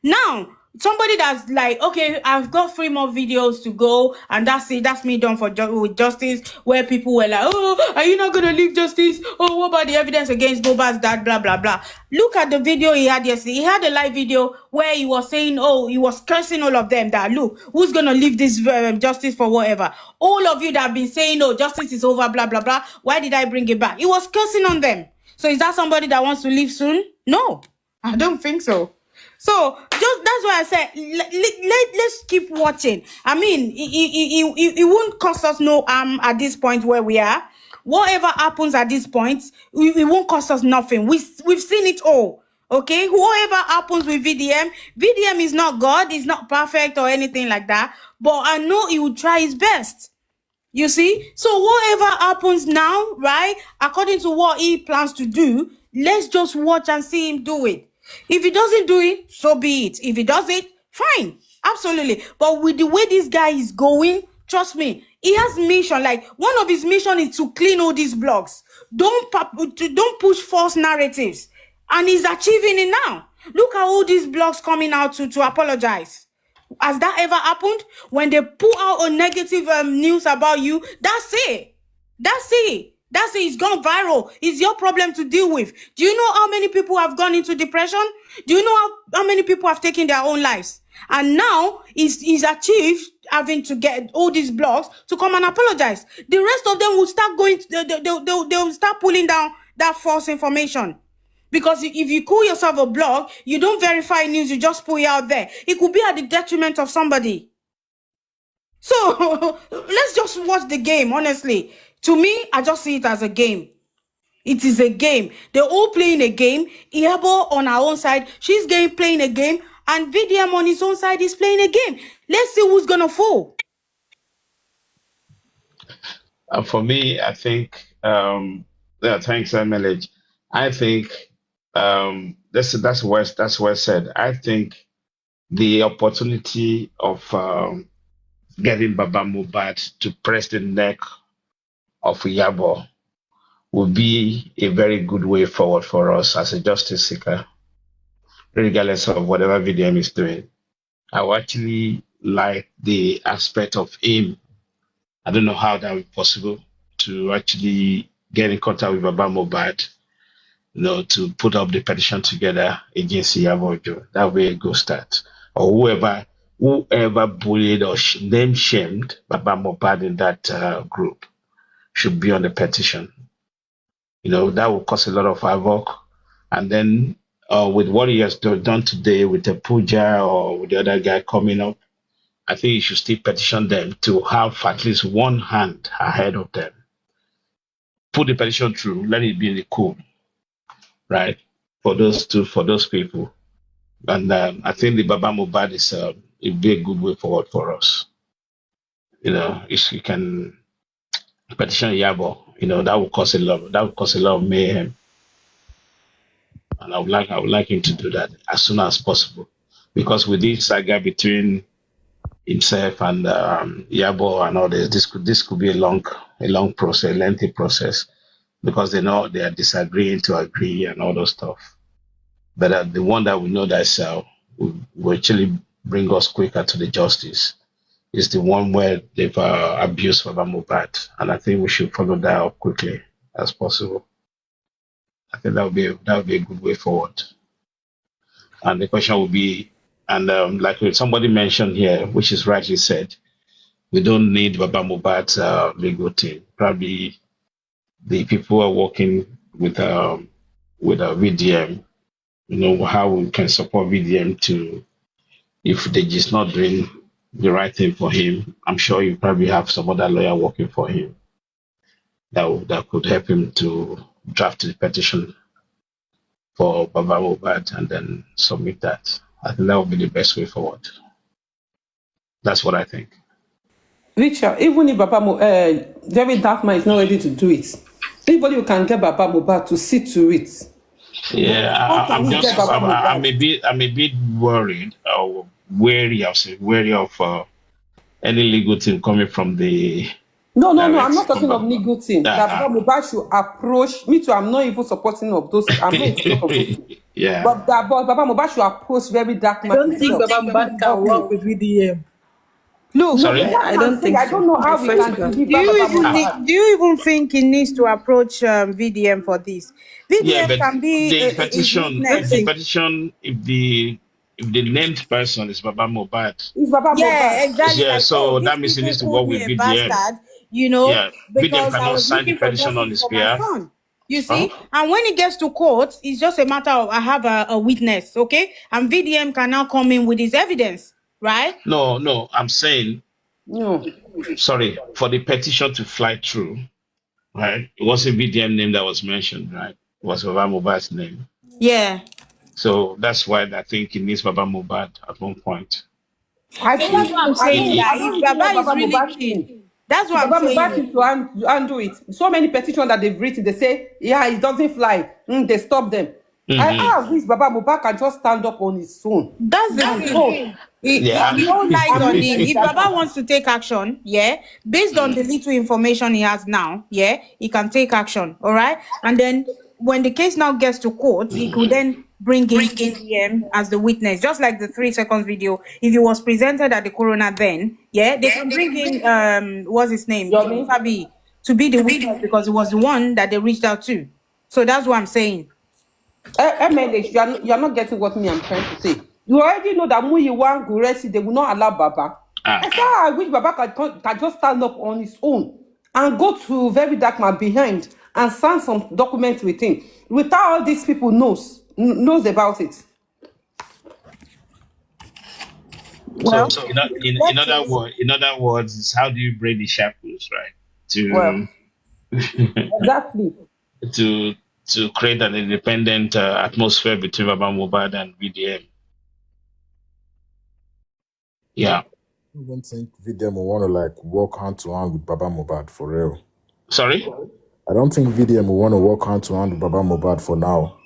Now, somebody that's like, okay, I've got 3 more videos to go, and that's it. That's me done with justice, where people were like, oh, are you not going to leave justice? Oh, what about the evidence against Mohbad's dad, blah, blah, blah. Look at the video he had yesterday. He had a live video where he was saying, oh, he was cursing all of them that, look, who's going to leave this justice for whatever? All of you that have been saying, oh, justice is over, blah, blah, blah. Why did I bring it back? He was cursing on them. So is that somebody that wants to leave soon? No, I don't think so. So just that's why I said let's keep watching. I mean, it won't cost us no harm at this point where we are. Whatever happens at this point, it won't cost us nothing. We've seen it all. Okay, whatever happens with VDM is not God, it's not perfect or anything like that. But I know he will try his best. You see, so whatever happens now, right? According to what he plans to do, let's just watch and see him do it. If he doesn't do it, so be it. If he does it, fine. Absolutely. But with the way this guy is going, trust me, he has mission. Like, one of his mission is to clean all these blogs. Don't push false narratives. And he's achieving it now. Look at all these blogs coming out to apologize. Has that ever happened? When they pull out a negative news about you, that's it. That's it. That's it. It's gone viral. It's your problem to deal with. Do you know how many people have gone into depression? Do you know how many people have taken their own lives? And now he's achieved having to get all these blogs to come and apologize. The rest of them will start going, they'll start pulling down that false information. Because if you call yourself a blog, you don't verify news, you just put it out there. It could be at the detriment of somebody. So let's just watch the game, honestly. To me, I just see it as a game. It is a game. They're all playing a game. Iyabo on our own side, she's playing a game. And VDM on his own side is playing a game. Let's see who's going to fall. For me, I think, thanks, MLH. I think that's well said. I think the opportunity of getting Baba Mohbad to press the neck of Iyabo would be a very good way forward for us as a justice seeker, regardless of whatever VDM is doing. I would actually like the aspect of him. I don't know how that would be possible to actually get in contact with Baba Mohbad, to put up the petition together against Iyabo. That would be a good start. Or whoever bullied or name-shamed Baba Mohbad in that group should be on the petition. That will cause a lot of havoc. And then with what he has done today with the Puja or with the other guy coming up, I think you should still petition them to have at least one hand ahead of them. Put the petition through, let it be in the cool, right? For those people. And I think the Baba Mohbad is it'd be a good way forward for us. If you can petition Iyabo, that will cause a lot of mayhem. And I would like him to do that as soon as possible. Because with this saga between himself and Iyabo and all this could be a long process, lengthy process, because they know they are disagreeing to agree and all those stuff. But the one that we know that will actually bring us quicker to the justice is the one where they've abused Baba Mohbad, and I think we should follow that up quickly as possible. I think that would be a good way forward. And the question will be, and like somebody mentioned here, which is rightly said, we don't need Baba Mohbad's legal team. Probably the people who are working with VDM, how we can support VDM to, if they're just not doing the right thing for him, I'm sure you probably have some other lawyer working for him that could help him to draft the petition for Baba Mohbad and then submit that. I think that would be the best way forward. That's what I think. Richard, even if David Darkman is not ready to do it, anybody who can get Baba Mohbad to see to it. Yeah, I'm a bit worried or wary of any legal team coming from the. No, I'm not talking of legal team. That Baba Mohbad should approach me too. I'm not even supporting of those. I'm not in support of those. Yeah. But Baba Mohbad should approach very Darkman. I don't think Baba Mohbad can work with VDM. Look, sorry? I don't know how we can. Do you even think he needs to approach VDM for this? VDM can be the petition. The petition, if the named person is Baba Mohbad. It's Baba Mohbad. Yeah, exactly. Yeah, so that means he needs to work with VDM. Bastard, VDM cannot sign the petition on his behalf. You see, and when it gets to court, it's just a matter of I have a witness, okay, and VDM can now come in with his evidence. Right? No, I'm saying, sorry, for the petition to fly through, right? It wasn't VDM name that was mentioned, right? It was Baba Mohbad's name. Yeah. So that's why I think he needs Baba Mohbad at one point. That's what I'm saying. If Baba is really keen, that's what I'm saying. To undo it. So many petitions that they've written, they say, it doesn't fly. They stop them. I wish Baba Mohbad can just stand up on his own. That's the thing. No light on him. If Baba wants to take action, based on the little information he has now, he can take action. All right. And then when the case now gets to court, he could then bringing VDM as the witness, just like the 3 seconds video. If it was presented at the coroner, then they can bring in what's his name, Fabi, to be the witness because it was the one that they reached out to. So that's what I'm saying. MLH, you are not getting what I'm trying to say. You already know that Muyiwa Guresi, they will not allow Baba. I wish Baba can just stand up on his own and go to very dark man behind and sign some documents with him. Without all these people knows about it. Well, so in other words, is how do you break the shackles, right? Exactly. to create an independent atmosphere between Baba Mohbad and VDM. Yeah. I don't think VDM will want to work hand to hand with Baba Mohbad for real. Sorry? I don't think VDM will want to work hand to hand with Baba Mohbad for now.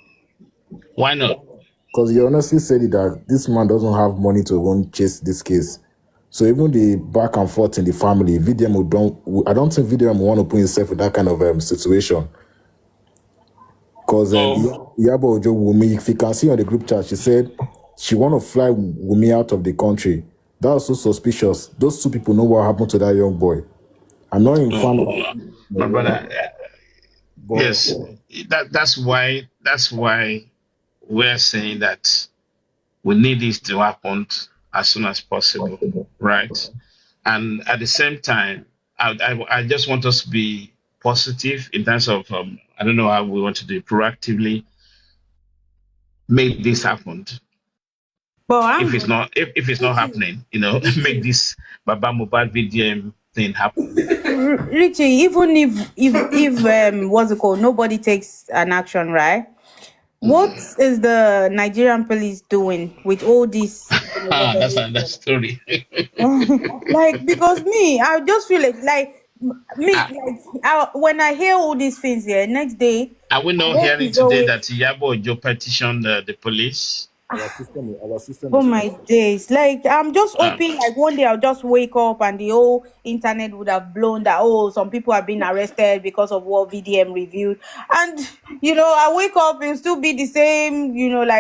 Why not? Because he honestly said that this man doesn't have money to even chase this case. So even the back and forth in the family, I don't think VDM will want to put himself in that kind of situation. Because Yabo Ojo Wumi, if you can see on the group chat, she said she want to fly Wumi out of the country. That was so suspicious. Those two people know what happened to that young boy. I'm not in fan of my brother. Yes, that's why we're saying that we need this to happen as soon as possible, right? And at the same time, I just want us to be positive in terms of I don't know how we want to do it, proactively make this happen. But if it's not happening, make this Baba Mohbad VDM thing happen. Richie, even if what's it called, nobody takes an action, right? What is the Nigerian police doing with all this? That's another story. Because I just feel when I hear all these things here, next day. Are we not hearing today that Yabo Ojo petitioned the police? Our system oh my days. I'm just hoping one day I'll just wake up and the whole internet would have blown that some people have been arrested because of what VDM reviewed. And I wake up and still be the same,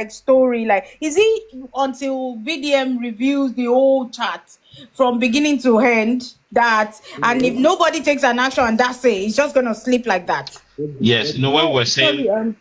story. Is it until VDM reviews the whole chat from beginning to end and if nobody takes an action and that's it, it's just gonna slip like that? Yes, when we're saying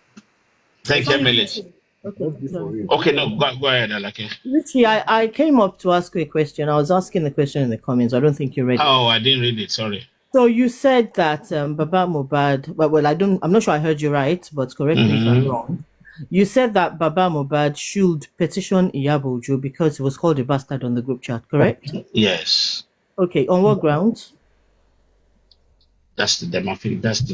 thank you, MLH. Okay, no, go ahead, Alake. Richie, I came up to ask you a question. I was asking the question in the comments. I don't think you read it. Oh, I didn't read it. Sorry. So you said that Baba Mohbad. Well, I'm not sure I heard you right, but correct me if I'm wrong. You said that Baba Mohbad should petition Iyabo Ojo because he was called a bastard on the group chat. Correct? Yes. Okay. On what grounds? That's the defamation.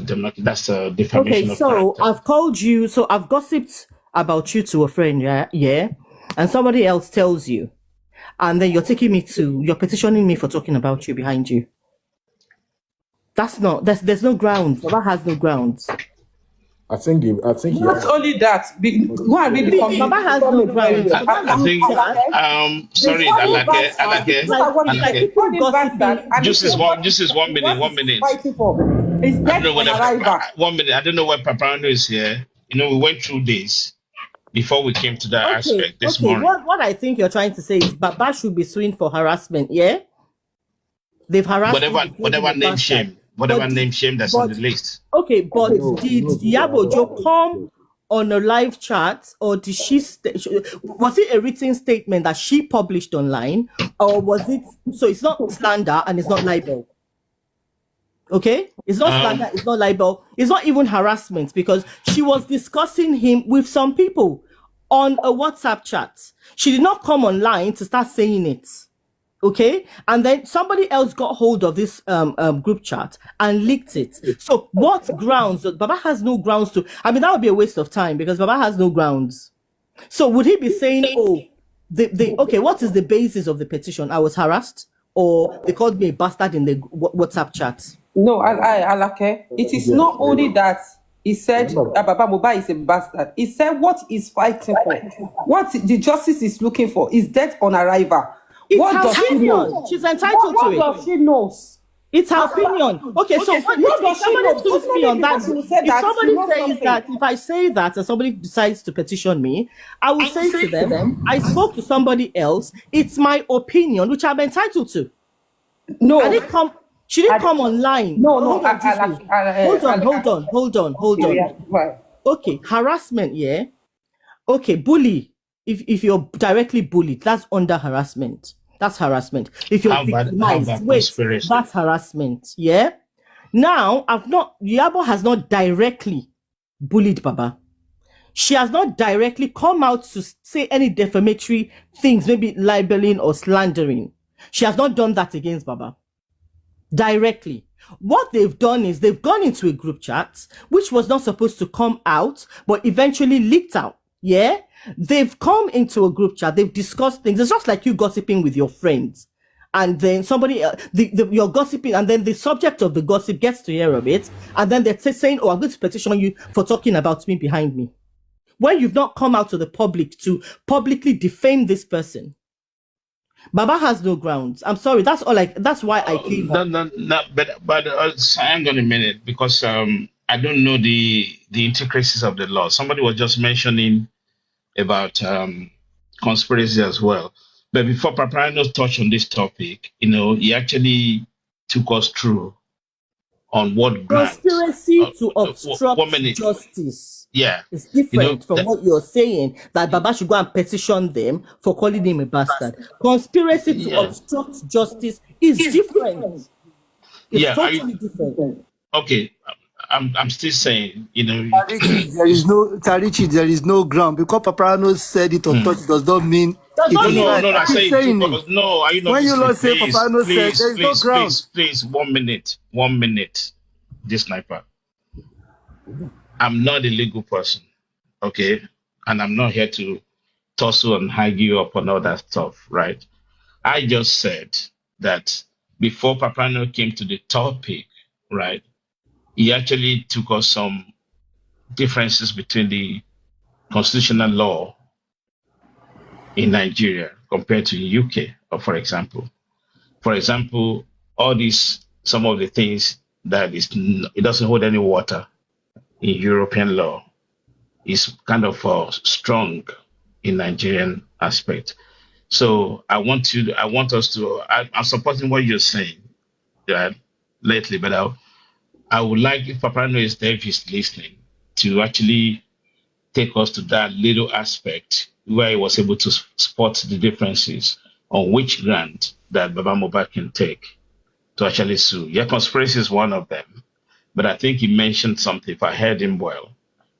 Okay, so I've called you. So I've gossiped about you to a friend, yeah, and somebody else tells you, and then you're petitioning me for talking about you behind you. There's no grounds. Baba has no grounds. I think not only that. Go and read the comment. Baba has no grounds. I think sorry, Alake. Just is 1 minute. 1 minute. I don't know whether 1 minute. I don't know why Paparano is here. We went through this before we came to that aspect this morning. What I think you're trying to say is Baba should be suing for harassment, yeah? They've harassed whatever name shame that's on the list. Okay, but did Iyabo Ojo come on a live chat, or did was it a written statement that she published online, or was it? So it's not slander and it's not libel. Okay, it's not slander, it's not libel, it's not even harassment, because she was discussing him with some people on a WhatsApp chat. She did not come online to start saying it. Okay, and then somebody else got hold of this group chat and leaked it. So what grounds? Baba has no grounds to. I mean, that would be a waste of time because Baba has no grounds. So would he be saying, okay, what is the basis of the petition? I was harassed, or they called me a bastard in the WhatsApp chat? No, Alake. It is not only that he said that Baba Mohbad is a bastard. He said what he's fighting for, what the justice is looking for, is death on arrival. What does she know? She's entitled to it. What does she know? It's her opinion. Okay, so if somebody sues me on that, if somebody says that, if I say that and somebody decides to petition me, I will say to them, I spoke to somebody else. It's my opinion, which I'm entitled to. No, she didn't come online. No, Hold on. Okay, harassment, yeah. Okay, bully. If you're directly bullied, that's under harassment. That's harassment. If you're victimized, that's harassment. Yeah. Now, Yabo has not directly bullied Baba. She has not directly come out to say any defamatory things, maybe libeling or slandering. She has not done that against Baba directly. What they've done is they've gone into a group chat, which was not supposed to come out, but eventually leaked out. Yeah. They've come into a group chat. They've discussed things. It's just like you gossiping with your friends. And then somebody, you're gossiping, and then the subject of the gossip gets to hear of it. And then they're saying, oh, I'm going to petition you for talking about me behind me. When you've not come out to the public to publicly defame this person. Baba has no grounds. I'm sorry. That's why I came. No. But hang on a minute, because I don't know the intricacies of the law. Somebody was just mentioning about conspiracy as well. But before Paparino touched on this topic, he actually took us through on what grounds. Conspiracy to obstruct justice. Yeah. It's different from what you're saying, that Baba should go and petition them for calling him a bastard. Conspiracy to obstruct justice is different. It's totally different. Okay. I'm still saying, Tarichi, there is no ground, because Paparano said it on touch does not mean. No, I'm saying no. Are you not? When you not say Paparano said there is no ground. Please, 1 minute, this sniper. I'm not a legal person, okay, and I'm not here to tussle and argue upon all that stuff, right? I just said that before Paparano came to the topic, right? He actually took us some differences between the constitutional law in Nigeria compared to the UK, or for example, some of the things that it doesn't hold any water in European law is kind of strong in Nigerian aspect. So I'm supporting what you're saying lately, but I would like, if Paparino is there, if he's listening, to actually take us to that little aspect where he was able to spot the differences on which grant that Baba Mohbad can take to actually sue. Yeah, conspiracy is one of them. But I think he mentioned something, if I heard him well.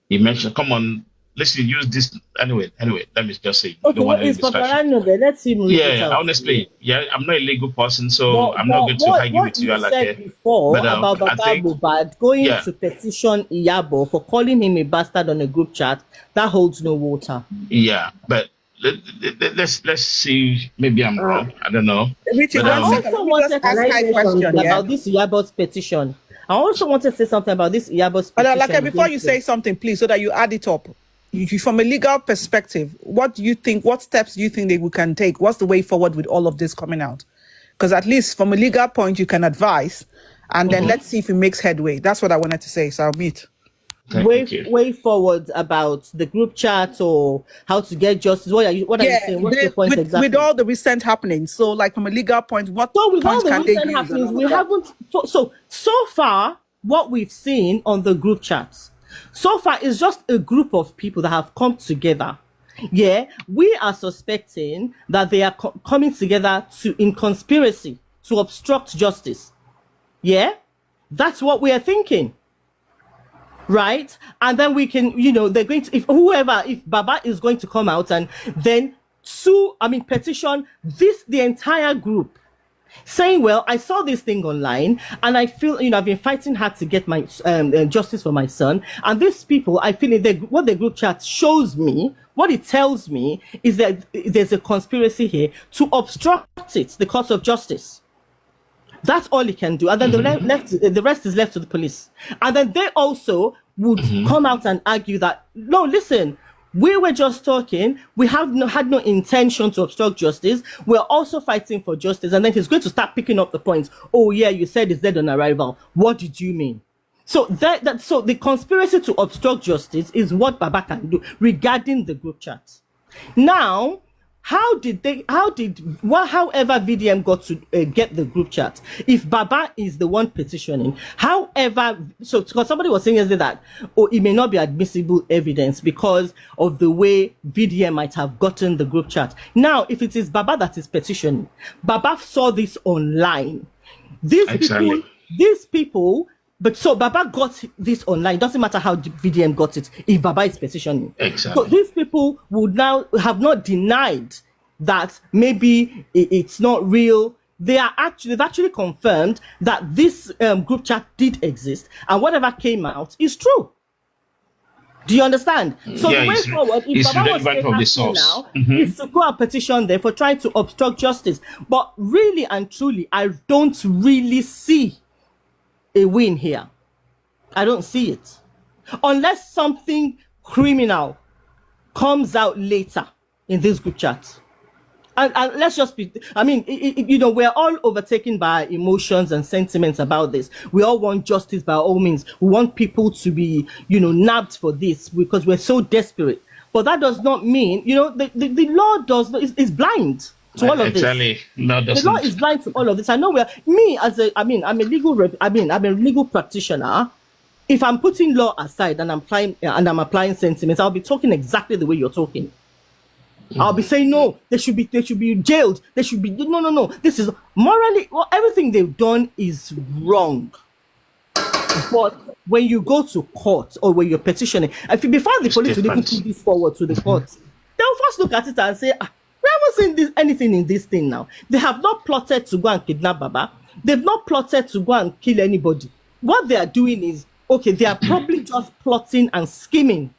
He mentioned, come on, let's use this. Anyway, let me just say. Okay, what is Paparino there? Let's see. Honestly, I'm not a legal person, so I'm not going to argue with you. What you said before about Baba Mohbad going to petition Iyabo for calling him a bastard on a group chat, that holds no water. Yeah, but let's see. Maybe I'm wrong. I don't know. Richard, I also wanted to say something about this Iyabo's petition. I also wanted to say something about this Iyabo's petition. But before you say something, please, so that you add it up. From a legal perspective, what do you think? What steps do you think that we can take? What's the way forward with all of this coming out? Because at least from a legal point, you can advise, and then let's see if it makes headway. That's what I wanted to say. So I'll meet. Way forward about the group chat or how to get justice. What are you saying? What's the point exactly? With all the recent happenings, so like from a legal point, what points can they use? We haven't. So far, what we've seen on the group chats, so far is just a group of people that have come together. Yeah, we are suspecting that they are coming together in conspiracy to obstruct justice. Yeah, that's what we are thinking. Right? And then we can, they're going to, if Baba is going to come out and then petition the entire group, saying, well, I saw this thing online and I feel, I've been fighting hard to get my justice for my son. And these people, I feel what the group chat shows me, what it tells me is that there's a conspiracy here to obstruct the course of justice. That's all he can do. And then the rest is left to the police. And then they also would come out and argue that, no, listen, We were just talking. We had no intention to obstruct justice. We're also fighting for justice. And then he's going to start picking up the points. Oh, yeah, you said it's dead on arrival. What did you mean? So so the conspiracy to obstruct justice is what Baba can do regarding the group chat. Now, however VDM got to get the group chat, if Baba is the one petitioning, so because somebody was saying yesterday that, it may not be admissible evidence because of the way VDM might have gotten the group chat. Now, if it is Baba that is petitioning, Baba saw this online. These people, but so Baba got this online. Doesn't matter how VDM got it if Baba is petitioning. Exactly. So these people would now have not denied that maybe it's not real. They've actually confirmed that this group chat did exist, and whatever came out is true. Do you understand? So the way forward, if Baba was asking now, is to go and petition there for trying to obstruct justice. But really and truly, I don't really see a win here. I don't see it. Unless something criminal comes out later in this group chat. And let's just be, I mean, we're all overtaken by emotions and sentiments about this. We all want justice by all means. We want people to be, nabbed for this because we're so desperate. But that does not mean, the law is blind to all of this. No, the law is blind to all of this. I know I'm a legal practitioner. If I'm putting law aside and I'm applying sentiments, I'll be talking exactly the way you're talking. I'll be saying no, they should be jailed. They should be no. This is morally, everything they've done is wrong. But when you go to court or when you're petitioning, before the police will even put this forward to the court, they'll first look at it and say, we haven't seen anything in this thing now. They have not plotted to go and kidnap Baba. They've not plotted to go and kill anybody. What they are doing is, they are probably just plotting and scheming.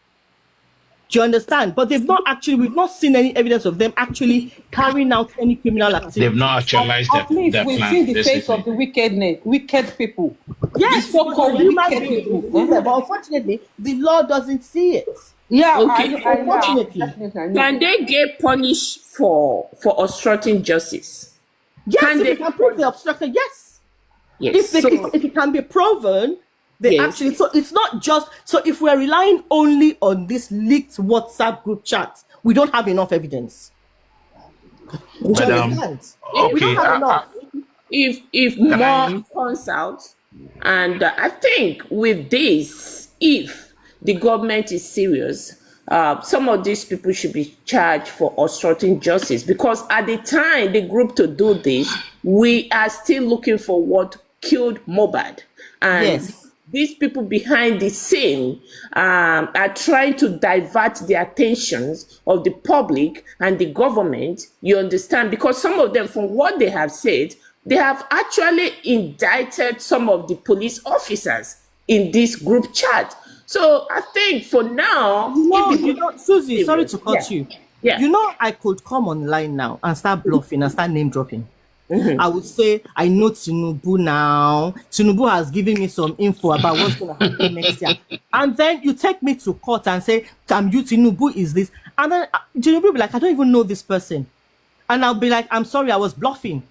Do you understand? But we've not seen any evidence of them actually carrying out any criminal activity. They've not actualized their plan. We've seen the face of the wicked people. Yes, so-called wicked people. But unfortunately, the law doesn't see it. Yeah, okay. Unfortunately. Can they get punished for obstructing justice? Yes, if they can prove the obstruction, yes. Yes. If it can be proven, actually, so it's not just, so if we're relying only on this leaked WhatsApp group chat, we don't have enough evidence. We don't have enough. If more comes out, and I think with this, if the government is serious, some of these people should be charged for obstructing justice, because at the time the group to do this, we are still looking for what killed Mohbad. And these people behind the scene are trying to divert the attentions of the public and the government, you understand? Because some of them, from what they have said, they have actually indicted some of the police officers in this group chat. So I think for now... Susie, sorry to cut you. Yeah. I could come online now and start bluffing and start name dropping. I would say, I know Tinubu now. Tinubu has given me some info about what's going to happen next year. And then you take me to court and say, Tinubu is this. And then Tinubu will be like, I don't even know this person. And I'll be like, I'm sorry, I was bluffing.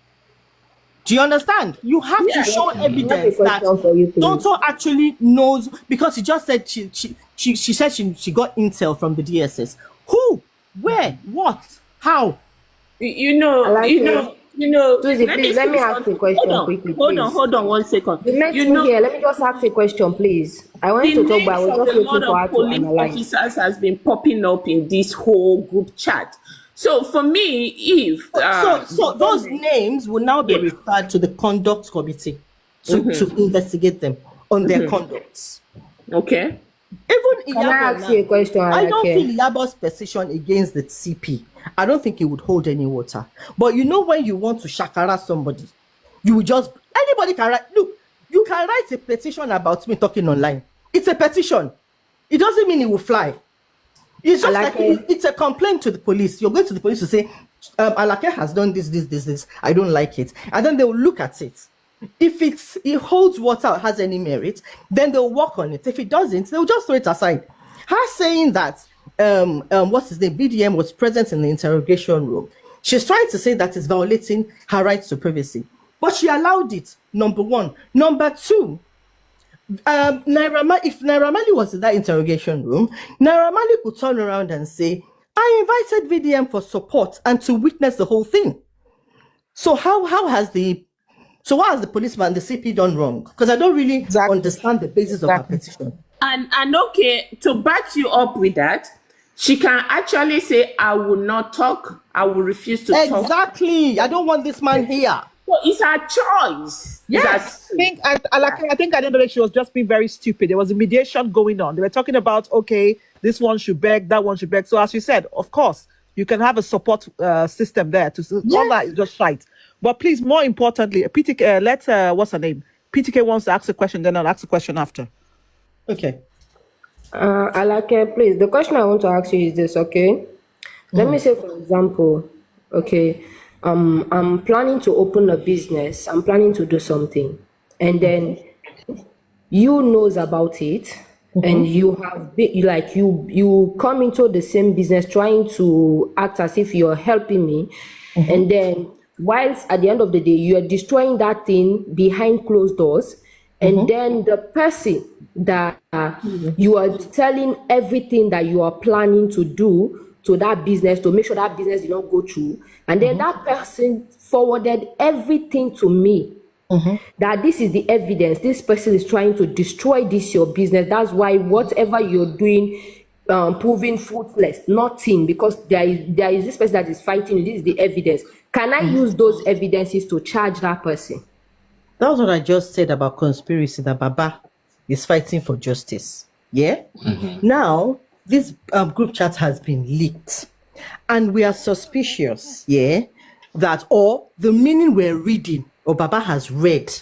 Do you understand? You have to show evidence that Tonto actually knows, because she just said she said she got intel from the DSS. Who? Where? What? How? Susie, please, let me ask a question quickly. Hold on 1 second. The next here, let me just ask a question, please. I want to talk, but I was just waiting for her to analyze. Police officers has been popping up in this whole group chat. So for me, if so those names will now be referred to the conduct committee to investigate them on their conducts. Okay. Even Can I ask you a question? I don't feel Yabo's position against the CP. I don't think it would hold any water. But when you want to shakara somebody, you will just, anybody can write. Look, you can write a petition about me talking online. It's a petition. It doesn't mean it will fly. It's just it's a complaint to the police. You're going to the police to say, Alake has done this. I don't like it. And then they will look at it. If it holds water or has any merit, then they'll work on it. If it doesn't, they'll just throw it aside. Her saying that what's his name, BDM was present in the interrogation room. She's trying to say that it's violating her rights to privacy, but she allowed it. Number one. Number two, if Naira Marley was in that interrogation room, Naira Marley could turn around and say, I invited VDM for support and to witness the whole thing. So what has the policeman, the CP, done wrong? Because I don't really understand the basis of her petition. And okay, to back you up with that, she can actually say, I will not talk, I will refuse to talk. Exactly. I don't want this man here. So it's her choice. Yes. I think at the end of the day, she was just being very stupid. There was a mediation going on. They were talking about, okay, this one should beg, that one should beg. So as you said, of course, you can have a support system there to all that is just right. But please, more importantly, PTK, what's her name? PTK wants to ask a question, then I'll ask a question after. Okay. Alake, please, the question I want to ask you is this, okay? Let me say, for example, okay, I'm planning to open a business, I'm planning to do something, and then you knows about it, and you have been, like, you come into the same business trying to act as if you're helping me, and then whilst at the end of the day, you are destroying that thing behind closed doors, and then the person that you are telling everything that you are planning to do to that business to make sure that business did not go through, and then that person forwarded everything to me, that this is the evidence, this person is trying to destroy this your business, that's why whatever you're doing proving fruitless, nothing, because there is this person that is fighting, this is the evidence. Can I use those evidences to charge that person? That was what I just said about conspiracy, that Baba is fighting for justice. Yeah? Now, this group chat has been leaked, and we are suspicious, that or the meaning we're reading, or Baba has read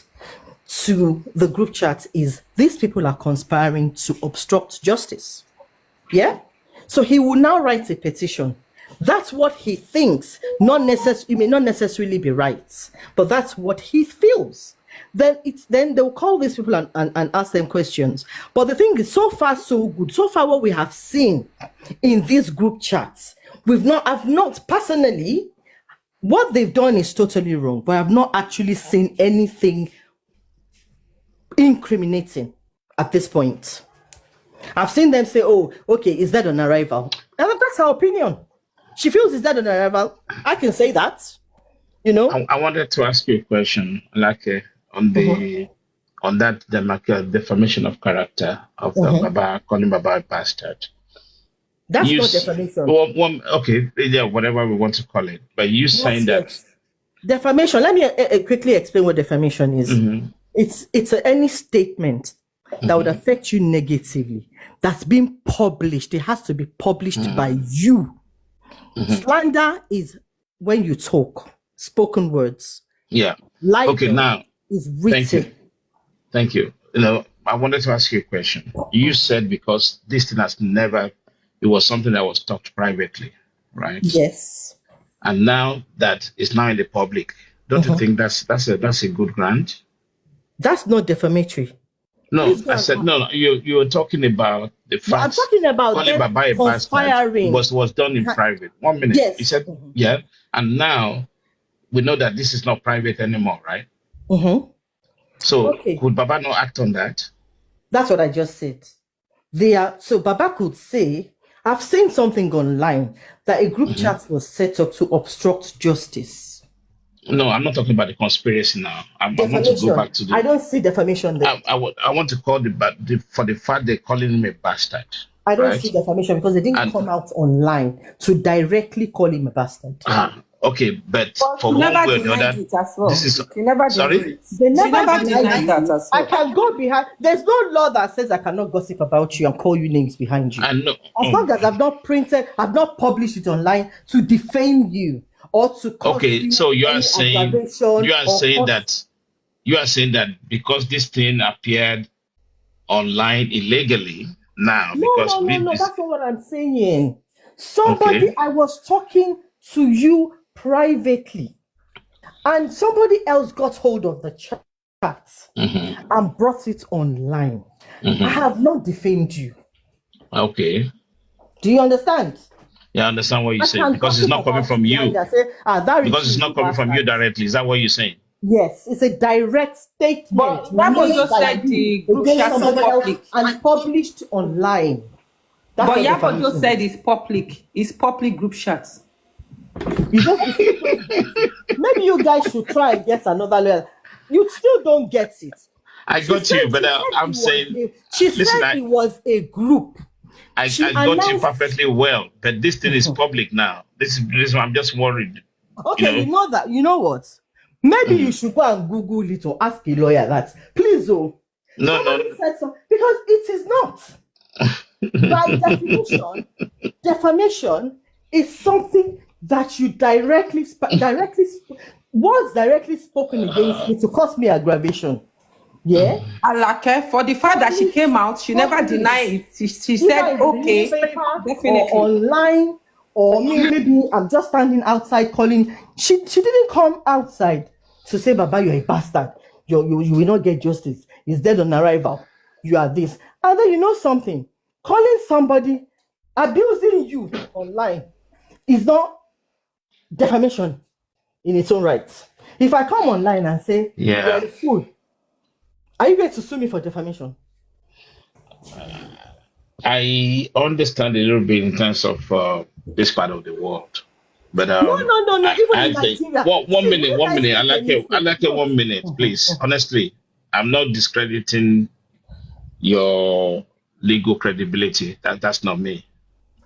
to the group chat is these people are conspiring to obstruct justice. Yeah? So he will now write a petition. That's what he thinks. It may not necessarily be right, but that's what he feels. Then they'll call these people and ask them questions. But the thing is, so far so good. So far what we have seen in these group chats, I've not personally, what they've done is totally wrong, but I've not actually seen anything incriminating at this point. I've seen them say, oh, okay, is that on arrival? And that's her opinion. She feels is that on arrival. I can say that, you know. I wanted to ask you a question, like on that defamation of character of Baba, calling Baba a bastard. That's not defamation. Okay, yeah, whatever we want to call it. But you saying that defamation. Let me quickly explain what defamation is. It's any statement that would affect you negatively that's been published. It has to be published by you. Slander is when you talk, spoken words. Yeah. Libel okay, now is written. Thank you. You know, I wanted to ask you a question. You said because this thing has never, it was something that was talked privately, right? Yes. And now that it's now in the public, don't you think that's a good grant? That's not defamatory. No, I said no. You were talking about the fact. I'm talking about them conspiring. Was done in private. 1 minute. Yes. You said yeah, and now we know that this is not private anymore, right? So could Baba not act on that? That's what I just said. So Baba could say, I've seen something online that a group chat was set up to obstruct justice. No, I'm not talking about the conspiracy now. I want to go back to I don't see defamation there. I want to call for the fact they're calling him a bastard. I don't see defamation because they didn't come out online to directly call him a bastard. Okay, but for one way or the other, this is sorry. They never denied that as well. I can go behind. There's no law that says I cannot gossip about you and call you names behind you. I know. As long as I've not published it online to defame you or to cause so you are saying that because this thing appeared online illegally now no, that's not what I'm saying. Somebody I was talking to you privately, and somebody else got hold of the chat and brought it online. I have not defamed you. Okay. Do you understand? Yeah, I understand what you're saying because it's not coming from you. Because it's not coming from you directly. Is that what you're saying? Yes, it's a direct statement. But Yabo just said the group chat is public and published online. But Yabo just said it's public. It's public group chats. Maybe you guys should try and get another lawyer. You still don't get it. I got you, but I'm saying she said it was a group. I got you perfectly well, but this thing is public now. This is I'm just worried. Okay, you know that. You know what? Maybe you should go and Google it or ask a lawyer that. Please, no. Because it is not. By definition, defamation is something that you words directly spoken against me to cause me aggravation. Yeah. Alake, for the fact that she came out, she never denied it. She said, okay, definitely. Or online, or maybe I'm just standing outside calling. She didn't come outside to say, Baba, you're a bastard. You will not get justice. He's dead on arrival. You are this. And then you know something. Calling somebody, abusing you online is not defamation in its own right. If I come online and say, you're a fool, are you going to sue me for defamation? I understand a little bit in terms of this part of the world. But no. Even in Nigeria. One minute. I like it 1 minute, please. Honestly, I'm not discrediting your legal credibility. That's not me,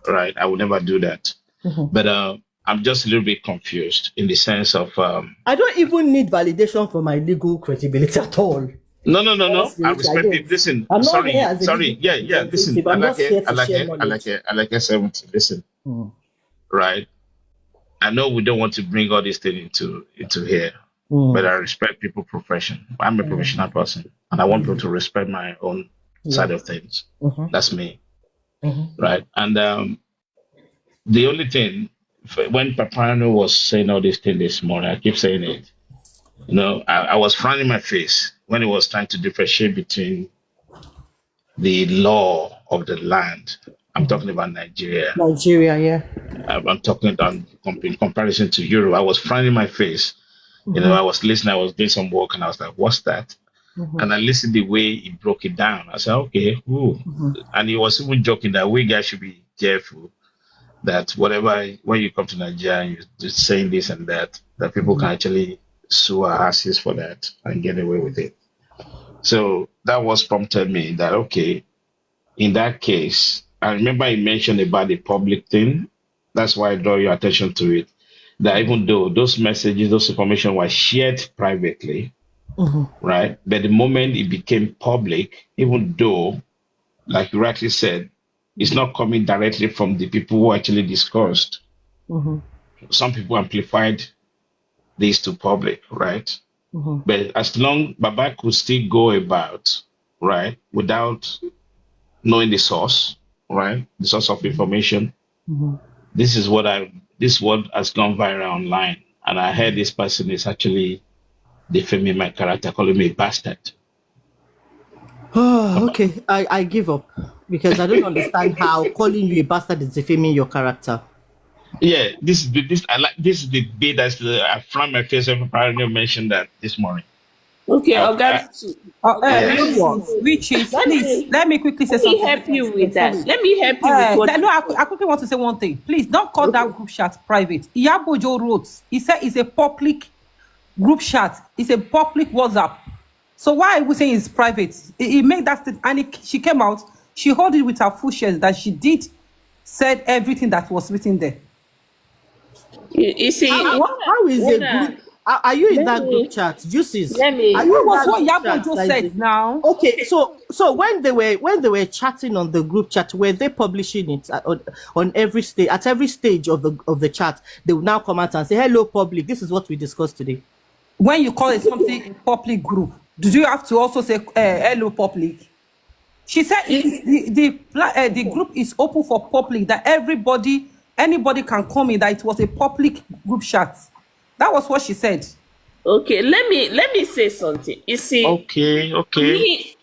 right? I would never do that. But I'm just a little bit confused in the sense of I don't even need validation for my legal credibility at all. No. I respect it. Listen, sorry. Yeah. Listen, I like it 70. Listen, right? I know we don't want to bring all this thing into here, but I respect people's profession. I'm a professional person, and I want people to respect my own side of things. That's me, right? And the only thing, when Papano was saying all this thing this morning, I keep saying it. You know, I was frowning my face when he was trying to differentiate between the law of the land. I'm talking about Nigeria. Yeah. I'm talking about in comparison to Europe. I was frowning my face. You know, I was listening, I was doing some work, and I was like, what's that? And I listened the way he broke it down. I said, okay, And he was even joking that we guys should be careful that when you come to Nigeria and you're just saying this and that people can actually sue our asses for that and get away with it. So that was prompted me that, okay, in that case, I remember he mentioned about the public thing. That's why I draw your attention to it. That even though those messages, those information were shared privately, right? But the moment it became public, even though, like you rightly said, it's not coming directly from the people who actually discussed. Some people amplified this to public, right? But as long Baba could still go about, right, without knowing the source, right, the source of information, this is what has gone viral online. And I heard this person is actually defaming my character, calling me a bastard. Oh, okay. I give up because I don't understand how calling you a bastard is defaming your character. Yeah, this is the bit that's I found my face every party mentioned that this morning. Okay, Richie, please let me quickly say something. Let me help you with that. Let me help you with what. No, I quickly want to say one thing. Please don't call that group chat private. Iyabojo wrote. He said it's a public group chat. It's a public WhatsApp. So why are we saying it's private? He made that statement, and she came out. She held it with her full chest that she said everything that was written there. You see, how is a group? Are you in that group chat? Juices. What was what Yabojo said now? Okay, so when they were chatting on the group chat, were they publishing it on every stage? At every stage of the chat, they will now come out and say, "Hello, public. This is what we discussed today." When you call it something a public group, do you have to also say hello, public? She said the group is open for public, that anybody can come in, that it was a public group chat. That was what she said. Okay, let me say something. You see. Okay.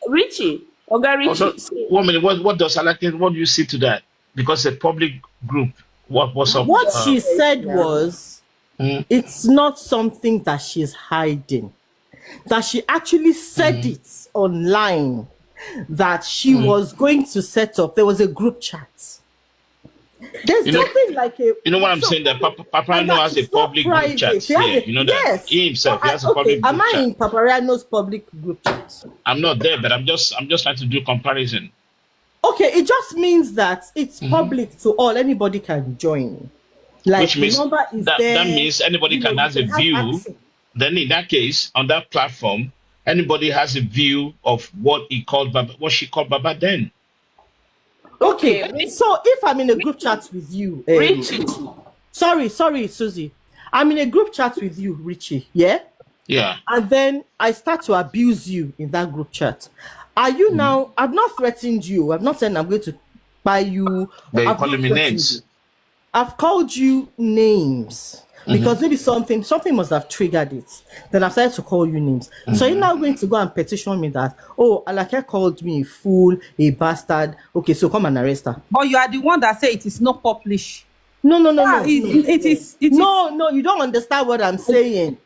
Richie. 1 minute. What does Alake? What do you see to that? because a public group. What's up? What she said was, it's not something that she's hiding. That she actually said it online. That she was going to set up. There was a group chat. There's nothing like a. You know what I'm saying? That Paparano has a public group chat here. You know that he himself has a public group chat. Am I in Paparano's public group chat? I'm not there, but I'm just trying to do comparison. Okay, it just means that it's public to all. Anybody can join. Like, which means the number is that there, means anybody can have a view. Then in that case, on that platform, anybody has a view of what she called Baba then. Okay, so if I'm in a group chat with you, Richie. Sorry, Susie. I'm in a group chat with you, Richie. Yeah. Yeah. And then I start to abuse you in that group chat. Are you now? I've not threatened you. I've not said I'm going to buy you. They're calling me names. I've called you names because maybe something must have triggered it. Then I started to call you names. So you're now going to go and petition me that, oh, Alake called me a fool, a bastard. Okay, so come and arrest her. But you are the one that say it is not published. No. It is. No, you don't understand what I'm saying.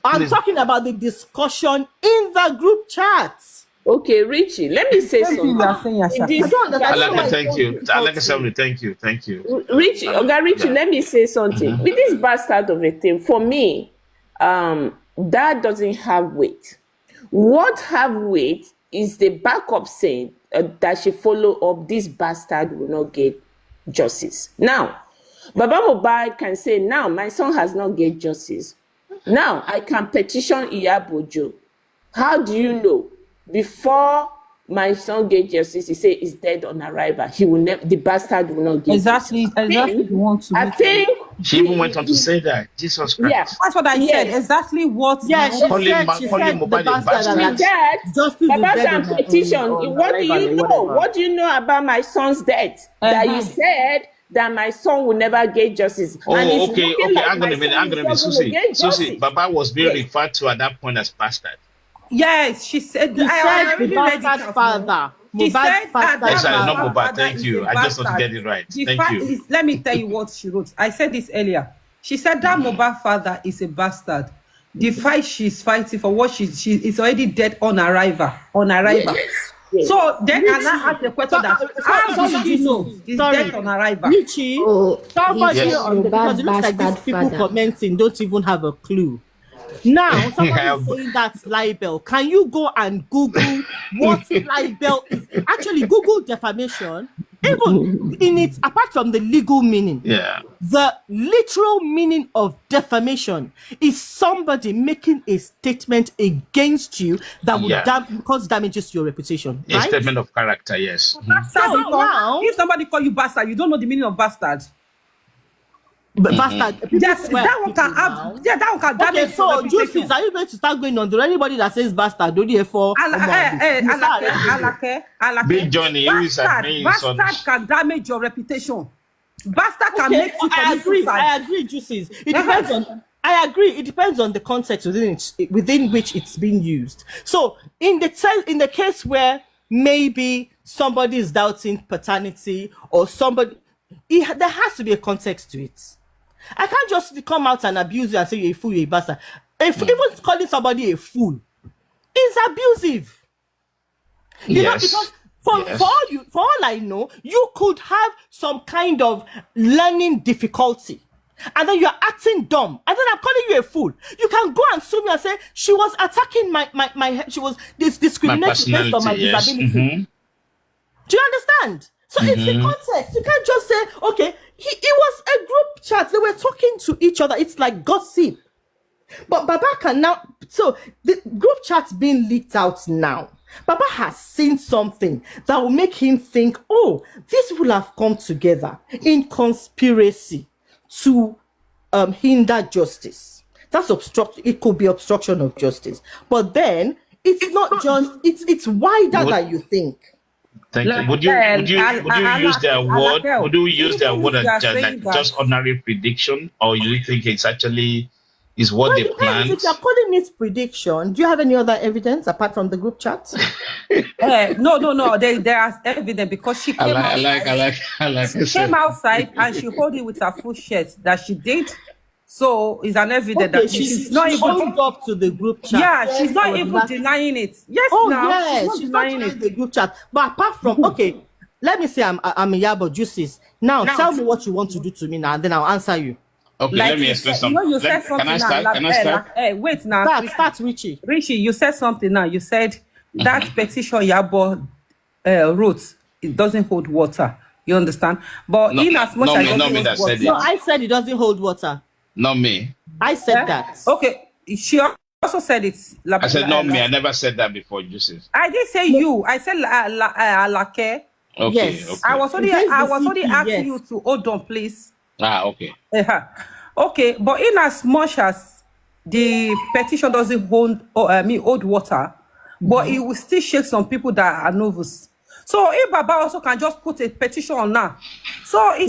I'm talking about the discussion in the group chat. Okay, Richie, let me say something. Alake, thank you. Alake, thank you. Richie, let me say something. With this bastard of a thing, for me, that doesn't have weight. What have weight is the backup saying that she follow up, this bastard will not get justice. Now, Baba Mohbad can say, now my son has not get justice. Now I can petition Iyabojo. How do you know? Before my son get justice, he say he's dead on arrival. He will never. The bastard will not get exactly. Justice. I think she even went on to say that. Jesus Christ. Yeah, that's what I said. Exactly what. Yeah, she said the bastard. Baba can petition. What do you know? What do you know about my son's death? That you said that my son will never get justice. Oh, okay. Like I'm gonna be Susie. Baba was being referred to at that point as bastard. Yes, she said. The bastard father. She said not Mohbad. Thank you. I just want to get it right. Thank you. Let me tell you what she wrote. I said this earlier. She said that Mohbad father is a bastard. The fight she's fighting for, what she is already dead on arrival. Yes. So then I ask the question that how do you know he's dead on arrival? Richie, somebody on the, because it looks like these people commenting don't even have a clue. Now, somebody saying that's libel. Can you go and Google what libel is? Actually, Google defamation. Even in its, apart from the legal meaning, the literal meaning of defamation is somebody making a statement against you that would cause damages to your reputation. A statement of character, yes. So now, if somebody call you bastard, you don't know the meaning of bastard. But bastard, yes, that one can have. Yeah, that one can damage. Okay, so Juices, are you going to start going on? There anybody that says bastard? Do you for Alake? Big Johnny, bastard can damage your reputation. Bastard can make you commit suicide. I agree, Juices. It depends on. I agree. It depends on the context within which it's being used. So, in the case where maybe somebody is doubting paternity or somebody, there has to be a context to it. I can't just come out and abuse you and say you're a fool, you're a bastard. Even calling somebody a fool is abusive. You know, because for all I know, you could have some kind of learning difficulty. And then you're acting dumb. And then I'm calling you a fool. You can go and sue me and say she was attacking my she was discriminating based on my disability. Mm-hmm. Do you understand? So it's the context. You can't just say, okay, it was a group chat. They were talking to each other. It's like gossip. But Baba can now, so the group chat's being leaked out now. Baba has seen something that will make him think, oh, these people have come together in conspiracy to hinder justice. That's it could be obstruction of justice. But then it's not just, it's wider than you think. Thank you. Would you use their word? Would you use their word as just ordinary prediction, or you think it's actually is what Well, they depends. planned. If you're calling it prediction, do you have any other evidence apart from the group chat? No. There is evidence because she came outside. She came outside and she hold it with her full chest that she did. So it's an evidence that she's not even owned up to the group chat. Yeah, Yes, she's I not was even like- denying it. Yes, Oh now yes, she's not denying the group chat. But apart from okay, let me say I'm Iyabo Juices. Now tell me what you want to do to me now, and then I'll answer you. Okay, let me explain something. You know, you said something Can I start? now. Can I start? Wait now. Start, Richie. Richie, you said something now. You said that petition Yabo wrote, it doesn't hold water. You understand? But in as much as not me that said it. No, I said it doesn't hold water. Not me. I said that. Okay, she also said it. I said not me. I never said that before, Joseph. I didn't say you. I said Alake. Okay. Yes. Okay. I was only asking you to hold on, please. Okay. Okay, but in as much as the petition doesn't hold water, but it will still shake some people that are novice. So if Baba also can just put a petition on now, so let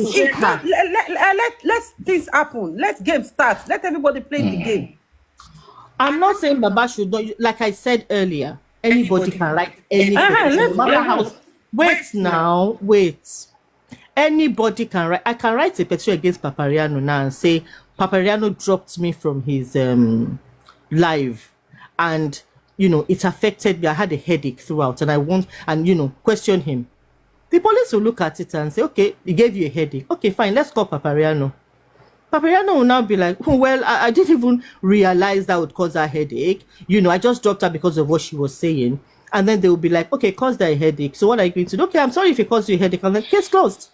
things happen. Let game start. Let everybody play the game. I'm not saying Baba should not. Like I said earlier, anybody can write anything. Wait. Anybody can write. I can write a petition against Papariano now and say Papariano dropped me from his live, and it affected me. I had a headache throughout, and I want question him. The police will look at it and say, okay, he gave you a headache. Okay, fine, let's call Papariano. Papariano will now be like, well, I didn't even realize that would cause her headache. I just dropped her because of what she was saying. And then they will be like, okay, caused her a headache. So what are you going to do? Okay, I'm sorry if it caused you a headache. And then case closed.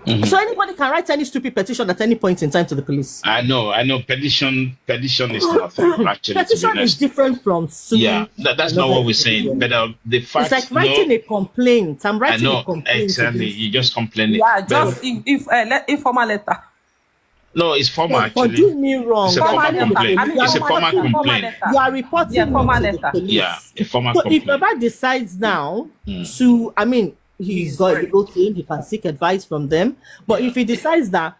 So anybody can write any stupid petition at any point in time to the police. I know. Petition is nothing, actually. Petition is different from suing. Yeah, that's not what we're saying. But the fact, it's like writing a complaint. I'm writing a complaint. Exactly. You just complain. Yeah, just informal letter. No, it's formal actually. Do me wrong. It's a formal complaint. It's a formal complaint. You are reporting formal to letter. the police. Yeah, a formal so complaint. if Baba decides now to, he's got a good team, he can seek advice from them. But if he decides that,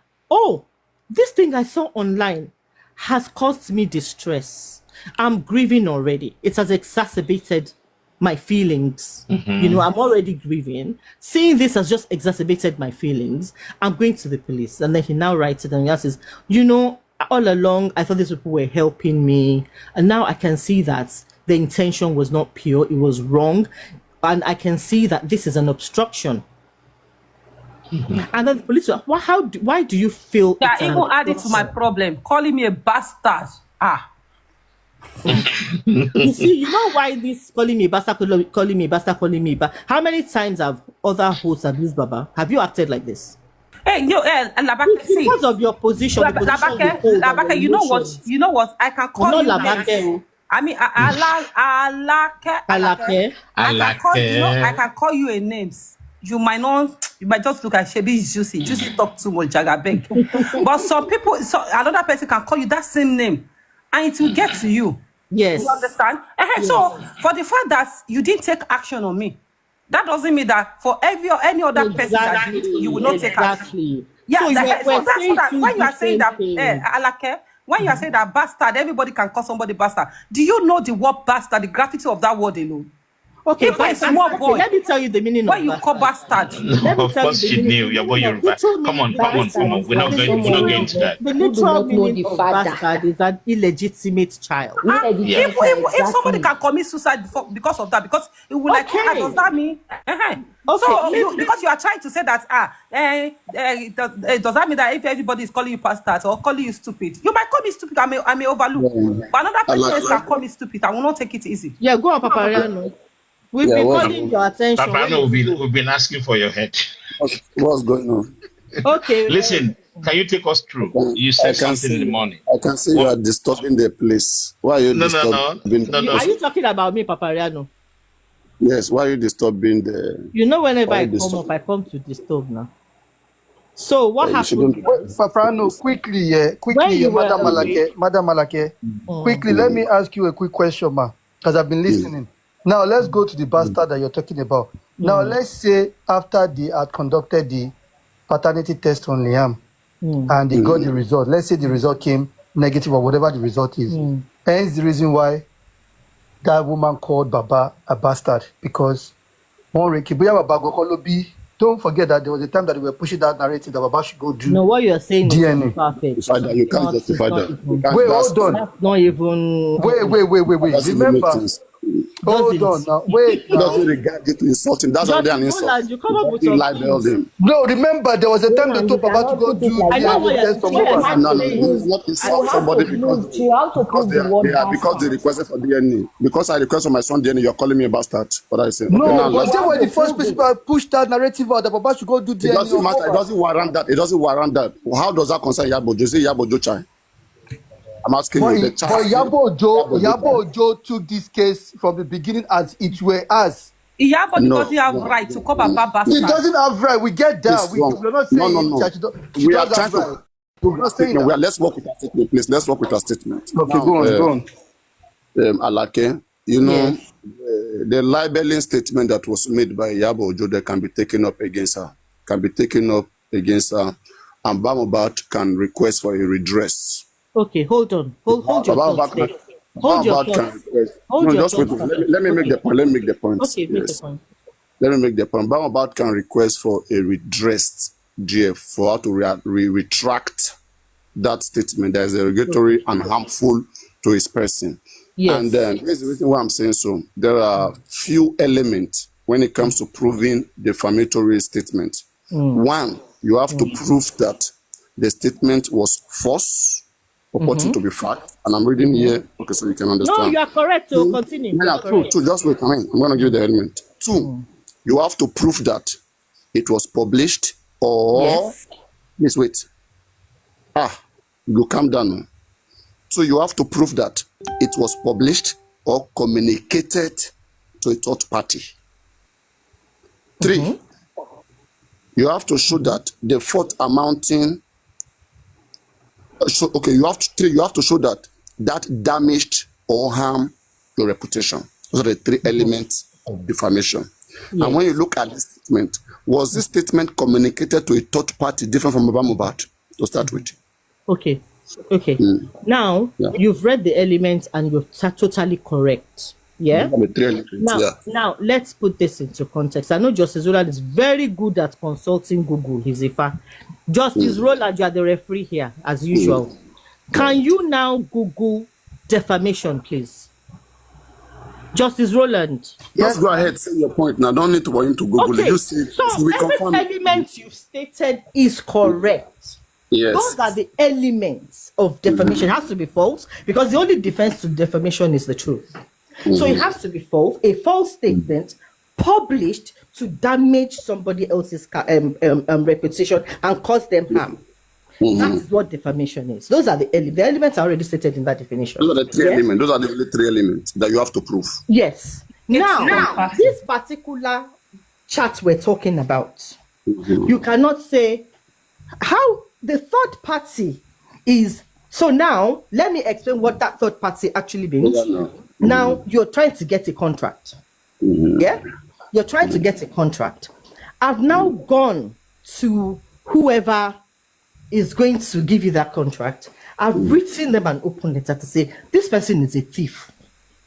this thing I saw online has caused me distress, I'm grieving already. It has exacerbated my feelings. I'm already grieving. Seeing this has just exacerbated my feelings. I'm going to the police. And then he now writes it and he says, all along, I thought these people were helping me. And now I can see that the intention was not pure. It was wrong. And I can see that this is an obstruction. And then the police will, why do you feel? Yeah, even add it to my problem. Calling me a bastard. You see, why this calling me bastard, calling me bastard, calling me bastard? How many times have other hosts abused Baba? Have you acted like this? Hey, Labake, because of your position. Labake, you know what? I can call you names. I mean, Alake. I can call you a names. You might just look at Shebi Juicy. Juicy talk too much, Jagabeg. But some people, another person can call you that same name, and it will get to you. Yes. You understand? Yes. So for the fact that you didn't take action on me, that doesn't mean that for any other person that you will not take action. Yeah, so that's that. When you are saying that, Alake. When you are saying that bastard, everybody can call somebody bastard. Do you know the word bastard, the gravity of that word alone? Okay, but small boy. Let me tell you the meaning of you call bastard. Of course you knew. You're boy Yoruba. Come on. We're not going to that. The literal meaning of bastard is an illegitimate child. If somebody can commit suicide because of that, because it will does that mean? So because you are trying to say that does that mean that if everybody is calling you bastard or calling you stupid, you might call me stupid. I may overlook, but another person can call me stupid. I will not take it easy. Yeah, go on, Papariano. We've been calling your attention. Papariano, we've been asking for your head. What's going on? Okay. Listen, can you take us through? You said something in the morning. I can see you are disturbing the place. Why are you disturbing? No. Are you talking about me, Papariano? Yes, why are you disturbing the... whenever I come up, I come to disturb now. So what happened? Papariano, quickly, Madam Malake, quickly, let me ask you a quick question, ma, because I've been listening. Now, let's go to the bastard that you're talking about. Now, let's say after they had conducted the paternity test on Liam and they got the result. Let's say the result came negative or whatever the result is. Hence the reason why that woman called Baba a bastard, because don't forget that there was a time that they were pushing that narrative that Baba should go do. No, what you're saying DNA. is perfect. You can't justify that. Wait, hold on. That's not even. Wait. Remember. Hold on now. Wait. It doesn't regard it to insult him. That's already an insult. You come up with him. No, remember there was a time they told Baba to go do DNA test on Mohbad. No, it's not insult somebody because they requested for DNA. Because I request for my son DNA, you're calling me a bastard. What I say? No, but they were the first people that pushed that narrative out that Baba should go do DNA. It doesn't matter. It doesn't warrant that. It doesn't warrant that. How does that concern Yabo? You say Yabo Jochai. I'm asking you. But Yabo Ojo took this case from the beginning as it were as. Yabo doesn't have right to call Baba bastard. He doesn't have right. We get that. We're not saying we are trying to. Let's work with our statement, please. Let's work with our statement. Okay, go on. Alake, you know, the libeling statement that was made by Yabo Ojo that can be taken up against her. And Mohbad can request for a redress. Okay, hold on. Hold your thoughts. Hold your thoughts. Let me make the point. Okay, make the point. Let me make the point. Mohbad can request for a redressed GF for her to retract that statement that is derogatory and harmful to his person. Yes. And here's the reason why I'm saying so. There are few elements when it comes to proving defamatory statement. One, you have to prove that the statement was false, purporting to be fact. And I'm reading here, okay, so you can understand. No, you are correct. So continue. Two, just wait. I'm going to give the element. Two, you have to prove that it was published or... Yes, wait. You calm down. So you have to prove that it was published or communicated to a third party. Three, you have to show that the fault amounting... you have to show that damaged or harmed your reputation. Those are the three elements of defamation. Yes. And when you look at this statement, was this statement communicated to a third party different from Mohbad to start with? Okay. Now, you've read the elements and you're totally correct. Yeah? Now, let's put this into context. I know Justice Roland is very good at consulting Google, Hizifa. Justice Roland, you are the referee here, as usual. Can you now Google defamation, please? Justice Roland. Just go ahead, say your point now. Don't need for him to Google it. So every element you've stated is correct. Yes. Those are the elements of defamation. It has to be false because the only defense to defamation is the truth. So it has to be false, a false statement published to damage somebody else's reputation and cause them harm. That's what defamation is. Those are the elements are already stated in that definition. Those are the three elements. Those are the only three elements that you have to prove. Yes. Now this particular chat we're talking about, you cannot say how the third party is. So now let me explain what that third party actually means. Now you're trying to get a contract. Yeah? You're trying to get a contract. I've now gone to whoever is going to give you that contract. I've written them an open letter to say, this person is a thief.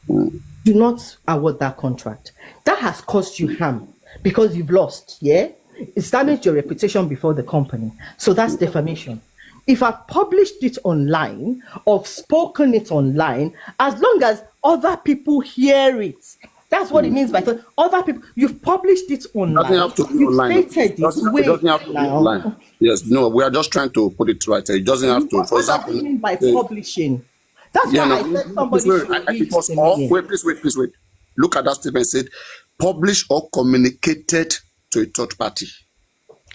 Do not award that contract. That has caused you harm because you've lost, yeah? It's damaged your reputation before the company. So that's defamation. If I've published it online or spoken it online, as long as other people hear it, that's what it means by other people. You've published it online. It doesn't have to be online. It doesn't have to be online. Yes, no, we are just trying to put it right. It doesn't have to. For example, what do you mean by publishing? That's why I said somebody please wait. Look at that statement. Said publish or communicated to a third party.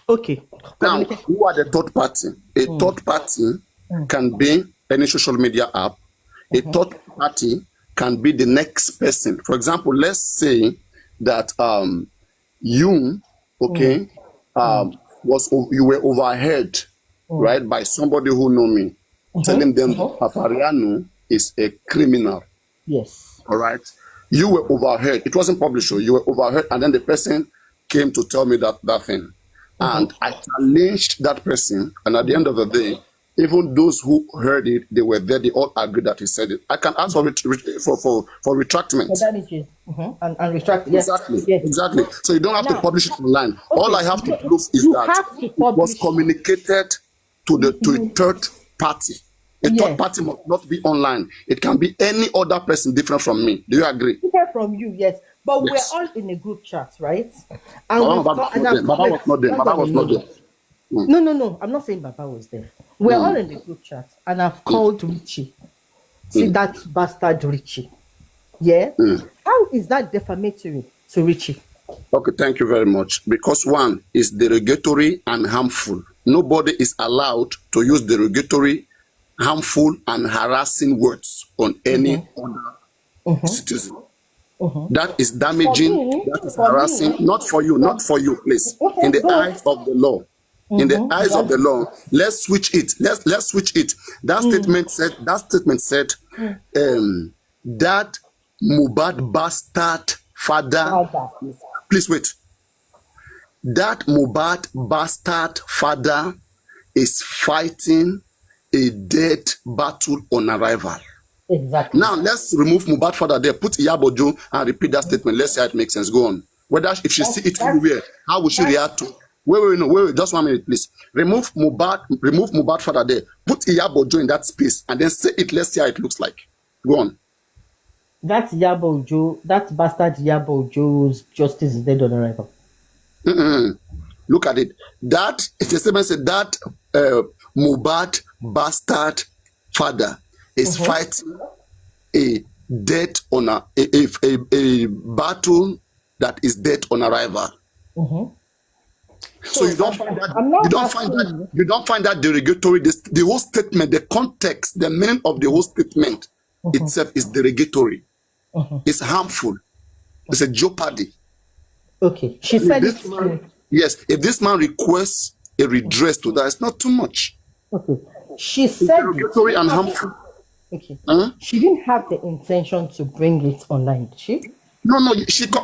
Okay. Now, who are the third party? A third party can be any social media app. A third party can be the next person. For example, let's say that you were overheard, right, by somebody who know me, telling them Papariano is a criminal. Yes. All right. You were overheard. It wasn't published. You were overheard, and then the person came to tell me that thing. And I challenged that person, and at the end of the day, Even those who heard it, they were there. They all agreed that he said it. I can ask for retractment. For damages and retract. Yes. Exactly. Yes. Exactly. So you don't have to publish it online. Okay. All I have to prove is that it was communicated to a third party. A third party must not be online. It can be any other person different from me. Do you agree? Different from you, yes. But yes. We're all in a group chat, right? And Baba was not there. Baba was not there. No. I'm not saying Baba was there. We're all in the group chat, and I've called Richie. See that bastard Richie. Yeah? How is that defamatory to Richie? Okay, thank you very much. Because one is derogatory and harmful. Nobody is allowed to use derogatory, harmful, and harassing words on any other citizen. That is damaging, that is harassing, not for you, please. In the eyes of the law. In the eyes of the law, let's switch it. Let's switch it. That statement said that Mohbad bastard father. Please wait. That Mohbad bastard father is fighting a death battle on arrival. Exactly. Now let's remove Mohbad father there. Put Iyabojo and repeat that statement. Let's see how it makes sense. Go on. Whether if she see it everywhere, how would she react to? Wait, just 1 minute, please. Remove Mohbad father there. Put Iyabojo in that space and then say it. Let's see how it looks like. Go on. That's Iyabojo. That bastard Iyabojo's justice is dead on arrival. Look at it. That it's a statement said that Mohbad bastard father is fighting a death on a battle that is dead on arrival. So you don't find that you don't find that derogatory. The whole statement, the context, the meaning of the whole statement itself is derogatory. It's harmful. It's a jeopardy. Okay, she said it. Yes, if this man requests a redress to that, it's not too much. Okay, she said derogatory and harmful. Okay, she didn't have the intention to bring it online, did she? No, she got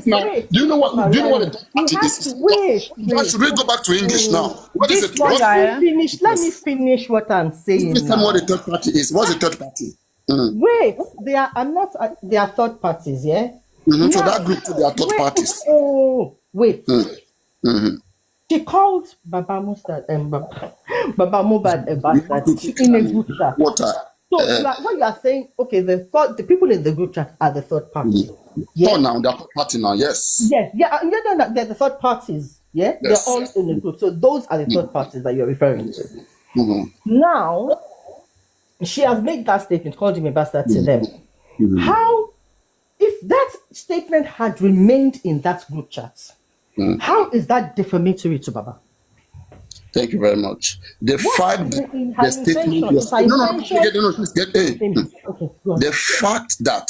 now. Do you know what the third party is? Wait. Should we go back to English now? What is it? Let me finish what I'm saying. Tell me what the third party is. What's the third party? Wait, they are third parties, yeah? So that group too, they are third parties. Oh, wait. She called Baba Mohbad a bastard in a group chat. So what you are saying, okay, the people in the group chat are the third party. Yeah. Now they're third party now, yes. Yeah, they're the third parties. Yeah, yes. They're all in the group. So those are the third parties that you're referring to. Now, she has made that statement, called him a bastard to them. How, if that statement had remained in that group chat, how is that defamatory to Baba? Thank you very much. The fact the statement was the fact that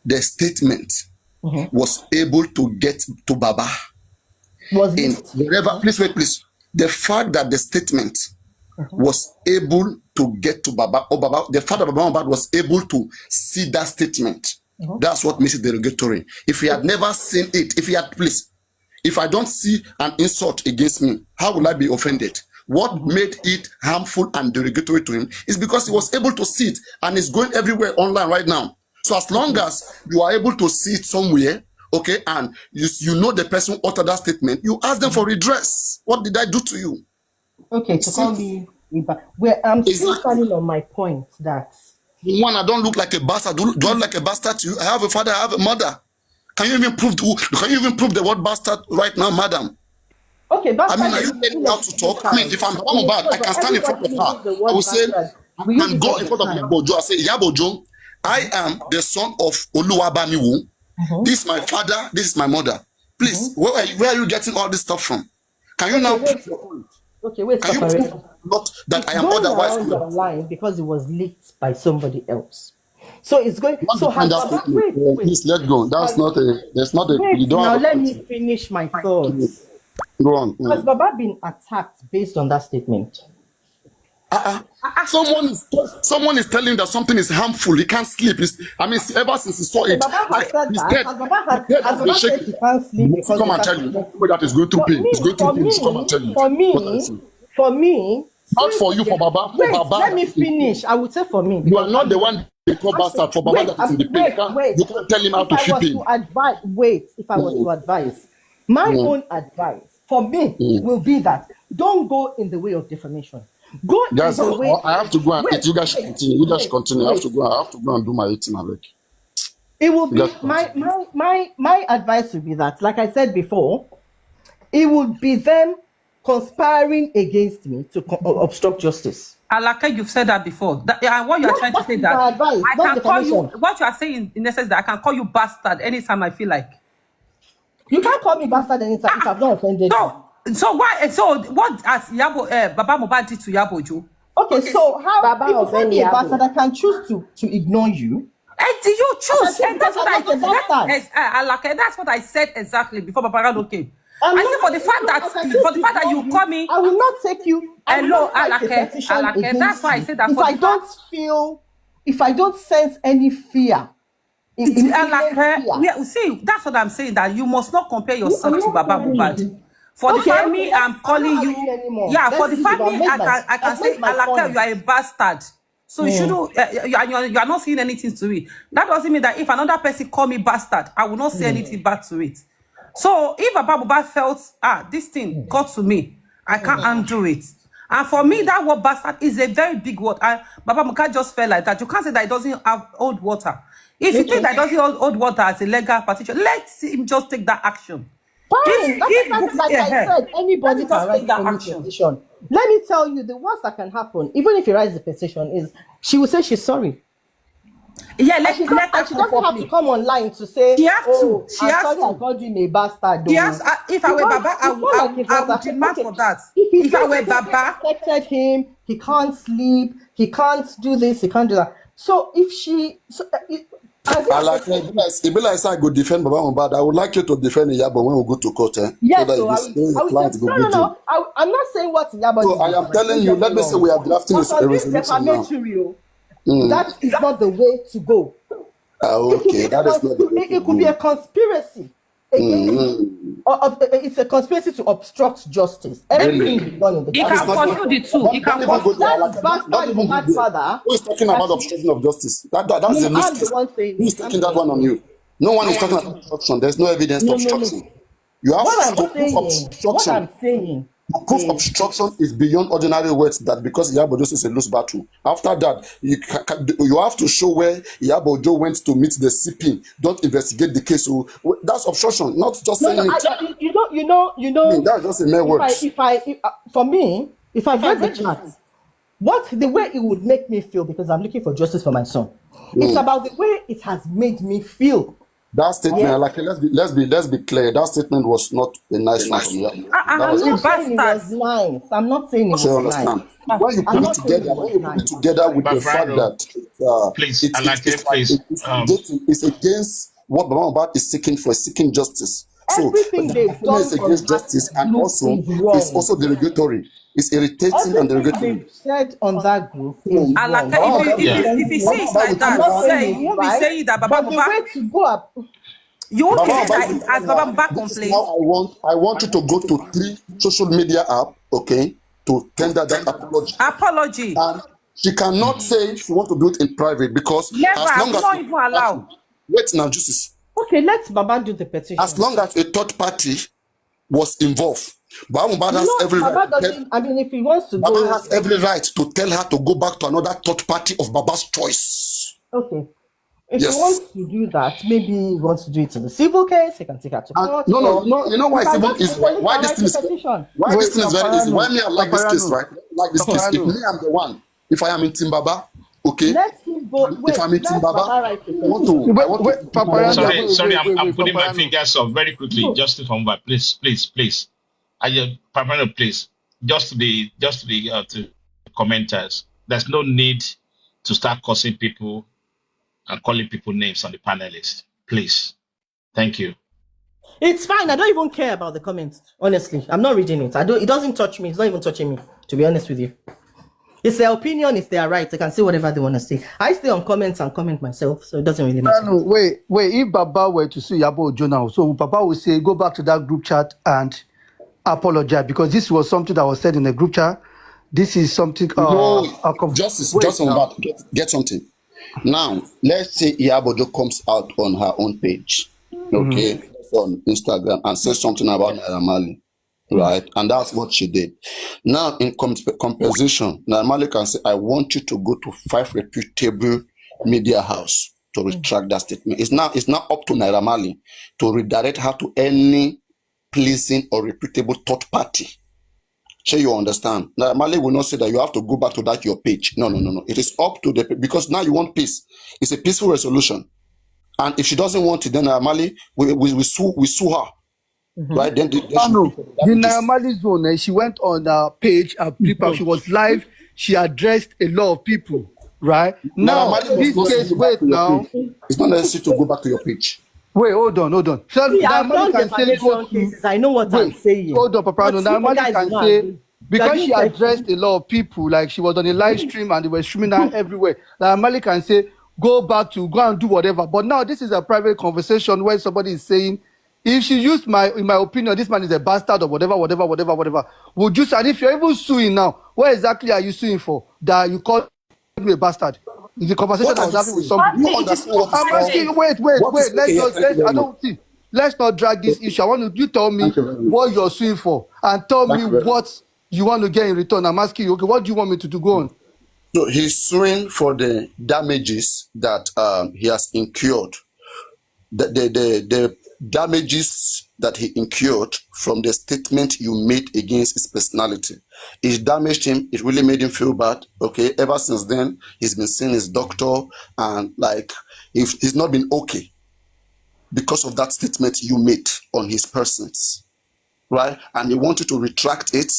the statement was able to get to Baba in wherever. Please wait, please. The fact that the statement was able to get to Baba, or Baba, the father of Baba was able to see that statement. That's what makes it derogatory. If he had never seen it, if I don't see an insult against me, how will I be offended? What made it harmful and derogatory to him is because he was able to see it and it's going everywhere online right now. So as long as you are able to see it somewhere, okay, and you know the person who uttered that statement, you ask them for redress. What did I do to you? Okay, to call me, I'm still standing on my point that... One, I don't look like a bastard. Do I look like a bastard to you? I have a father, I have a mother. Can you even prove the word bastard right now, madam? Okay, bastard. I mean, are you learning how to talk? I mean, if I'm Mohbad, I can stand in front of her. I will say, I can go in front of Iyabojo. I say, Iyabojo, I am the son of Oluwabamiwu. This is my father, this is my mother. Please, where are you getting all this stuff from? Can you now prove your point? Okay, wait. Can you prove not that I am otherwise online because it was leaked by somebody else? So it's going. So wait. Please let go. That's not a. That's not a. Wait, now let me finish my thoughts. Go on. Has Baba been attacked based on that statement? Someone is telling that something is harmful. He can't sleep. Ever since he saw it, Baba has said that. Has Baba said he can't sleep come and tell you that is going through pain. It's going through pain. Come and tell you. For me, Not for you, for Baba. For Wait, Baba. let me finish. I would say for me. You are not the one they call bastard. For Baba that is in the play. You can't tell him how to ship him. If I was to advise, my own advice for me will be that don't go in the way of defamation. Go in the way. I have to go and eat. You guys should continue. You guys should continue. I have to go and do my eating. It will be my advice would be that, like I said before, it would be them conspiring against me to obstruct justice. Alaka, you've said that before. What you are trying to say that advice, I can call you. What you are saying in essence that I can call you bastard anytime I feel like. You can't call me bastard anytime if I've not offended you. So why? So what has Baba Mohbad did to Yabojo? Okay, so how if you call me a bastard, I can choose to ignore you. And you choose, and that's what that's what I said exactly before Babarado came. I said for the fact that you call me, I will not take you. Hello, Alake. That's why I said that. If I don't sense any fear, see, that's what I'm saying. That you must not compare yourself to Baba Mohbad. For the family, I'm calling you. Yeah, for the family, I can say, Alake, you are a bastard. So you shouldn't. You are not saying anything to it. That doesn't mean that if another person call me bastard, I will not say anything bad to it. So if Baba Mohbad felt this thing got to me, I can't undo it. And for me, that word bastard is a very big word. And Baba Mohbad just felt like that. You can't say that it doesn't have old water. If you think that it doesn't hold water as a legal petition, let him just take that action. Fine. Like I said, anybody can write any petition. Let me tell you, the worst that can happen, even if he writes the petition, is she will say she's sorry. Yeah, she doesn't have to come online to say, she has to. I called him a bastard. Yes, if I were Baba, I would demand for that. If I were Baba, affected him, he can't sleep, he can't do this, he can't do that. So if she, if I say I go defend Baba Mohbad, I would like you to defend Iyabo when we go to court. Yes, so no. I'm not saying what Iyabo. So I am telling you. Let me say we are drafting this resolution now. That is not the way to go. Okay, that is not the way. It could be a conspiracy against. It's a conspiracy to obstruct justice. Everything is done in the. He can pursue the two. He can pursue that father. Who is talking about obstruction of justice? That's a mistake. Who is taking that one on you? No one is talking about obstruction. There's no evidence of obstruction. You have to prove obstruction. What I'm saying. Proof obstruction is beyond ordinary words that because Iyabo is a loose battle. After that, you have to show where Iyabo went to meet the CP. Don't investigate the case. So that's obstruction, not just saying it. You know. That's just a mere word. For me, if I read the chat, the way it would make me feel, because I'm looking for justice for my son. It's about the way it has made me feel. That statement, like let's be clear. That statement was not a nice one from you. I'm not saying it was nice. I'm not saying it was nice. When you put it together with the fact that it's against what Baba Mohbad is seeking for, seeking justice. So it's against justice, and also it's also derogatory. It's irritating and derogatory. They've said on that group is if he says like that, you won't be saying that Baba Mohbad. You won't be saying that as Baba Mohbad complains. I want you to go to 3 social media apps, okay, to tender that apology. And she cannot say she wants to do it in private because never, as long as not even allowed. Wait now, justice. Okay, let Baba do the petition. As long as a third party was involved, Baba Mohbad has every right. If he wants to Baba has every right to tell her to go back to another third party of Baba's choice. Okay. If he wants to do that, maybe he wants to do it in the civil case. He can take her to court. No. You know why civil is why this thing is why this thing is very easy. Why me I like this case, right? Like this case. If me I'm the one, if I am in Timbaba, okay. Let him go. If I'm in Timbaba, I want to. Sorry, I'm putting my fingers up very quickly. Justice from Mohbad, please. Papano, please. Just to the commenters. There's no need to start cursing people and calling people names on the panelists. Please. Thank you. It's fine. I don't even care about the comments. Honestly, I'm not reading it. It doesn't touch me. It's not even touching me, to be honest with you. It's their opinion, it's their right. They can say whatever they want to say. I stay on comments and comment myself, so it doesn't really matter. No, wait. If Baba were to see Iyabo Ojo now, so Baba would say, go back to that group chat and apologize, because this was something that was said in the group chat this is something. No, just get something. Now, let's say Iyabojo comes out on her own page, okay, on Instagram, and says something about Naira Marley, right? And that's what she did. Now, in compensation, Naira Marley can say, I want you to go to 5 reputable media house to retract that statement. It's now up to Naira Marley to redirect her to any pleasing or reputable third party. Sure, you understand. Naira Marley will not say that you have to go back to that your page. No. It is up to the, because now you want peace. It's a peaceful resolution. And if she doesn't want it, then Naira Marley we sue her. Right? Then the Naira Marley zone, she went on the page and people, she was live, she addressed a lot of people. Right? Now, this case, wait now. It's not necessary to go back to your page. Wait, hold on. So See, I've done defamation cases. I know what I'm saying. Hold on, Papa. Naira Marley can say, because she addressed a lot of people, like she was on a live stream and they were streaming her everywhere. Naira Marley can say, go and do whatever. But now this is a private conversation where somebody is saying, if she used in my opinion, this man is a bastard or whatever. Would you say, and if you're even suing now, what exactly are you suing for? That you call me a bastard? Is the conversation I was having with somebody? I'm asking, wait. Let's not drag this issue. I want you tell me what you're suing for and tell me what you want to get in return. I'm asking you, okay, what do you want me to do? Go on. So he's suing for the damages that he has incurred. The damages that he incurred from the statement you made against his personality. It damaged him. It really made him feel bad. Okay. Ever since then, he's been seeing his doctor, and like, if he's not been okay because of that statement you made on his persons, right? And he wanted to retract it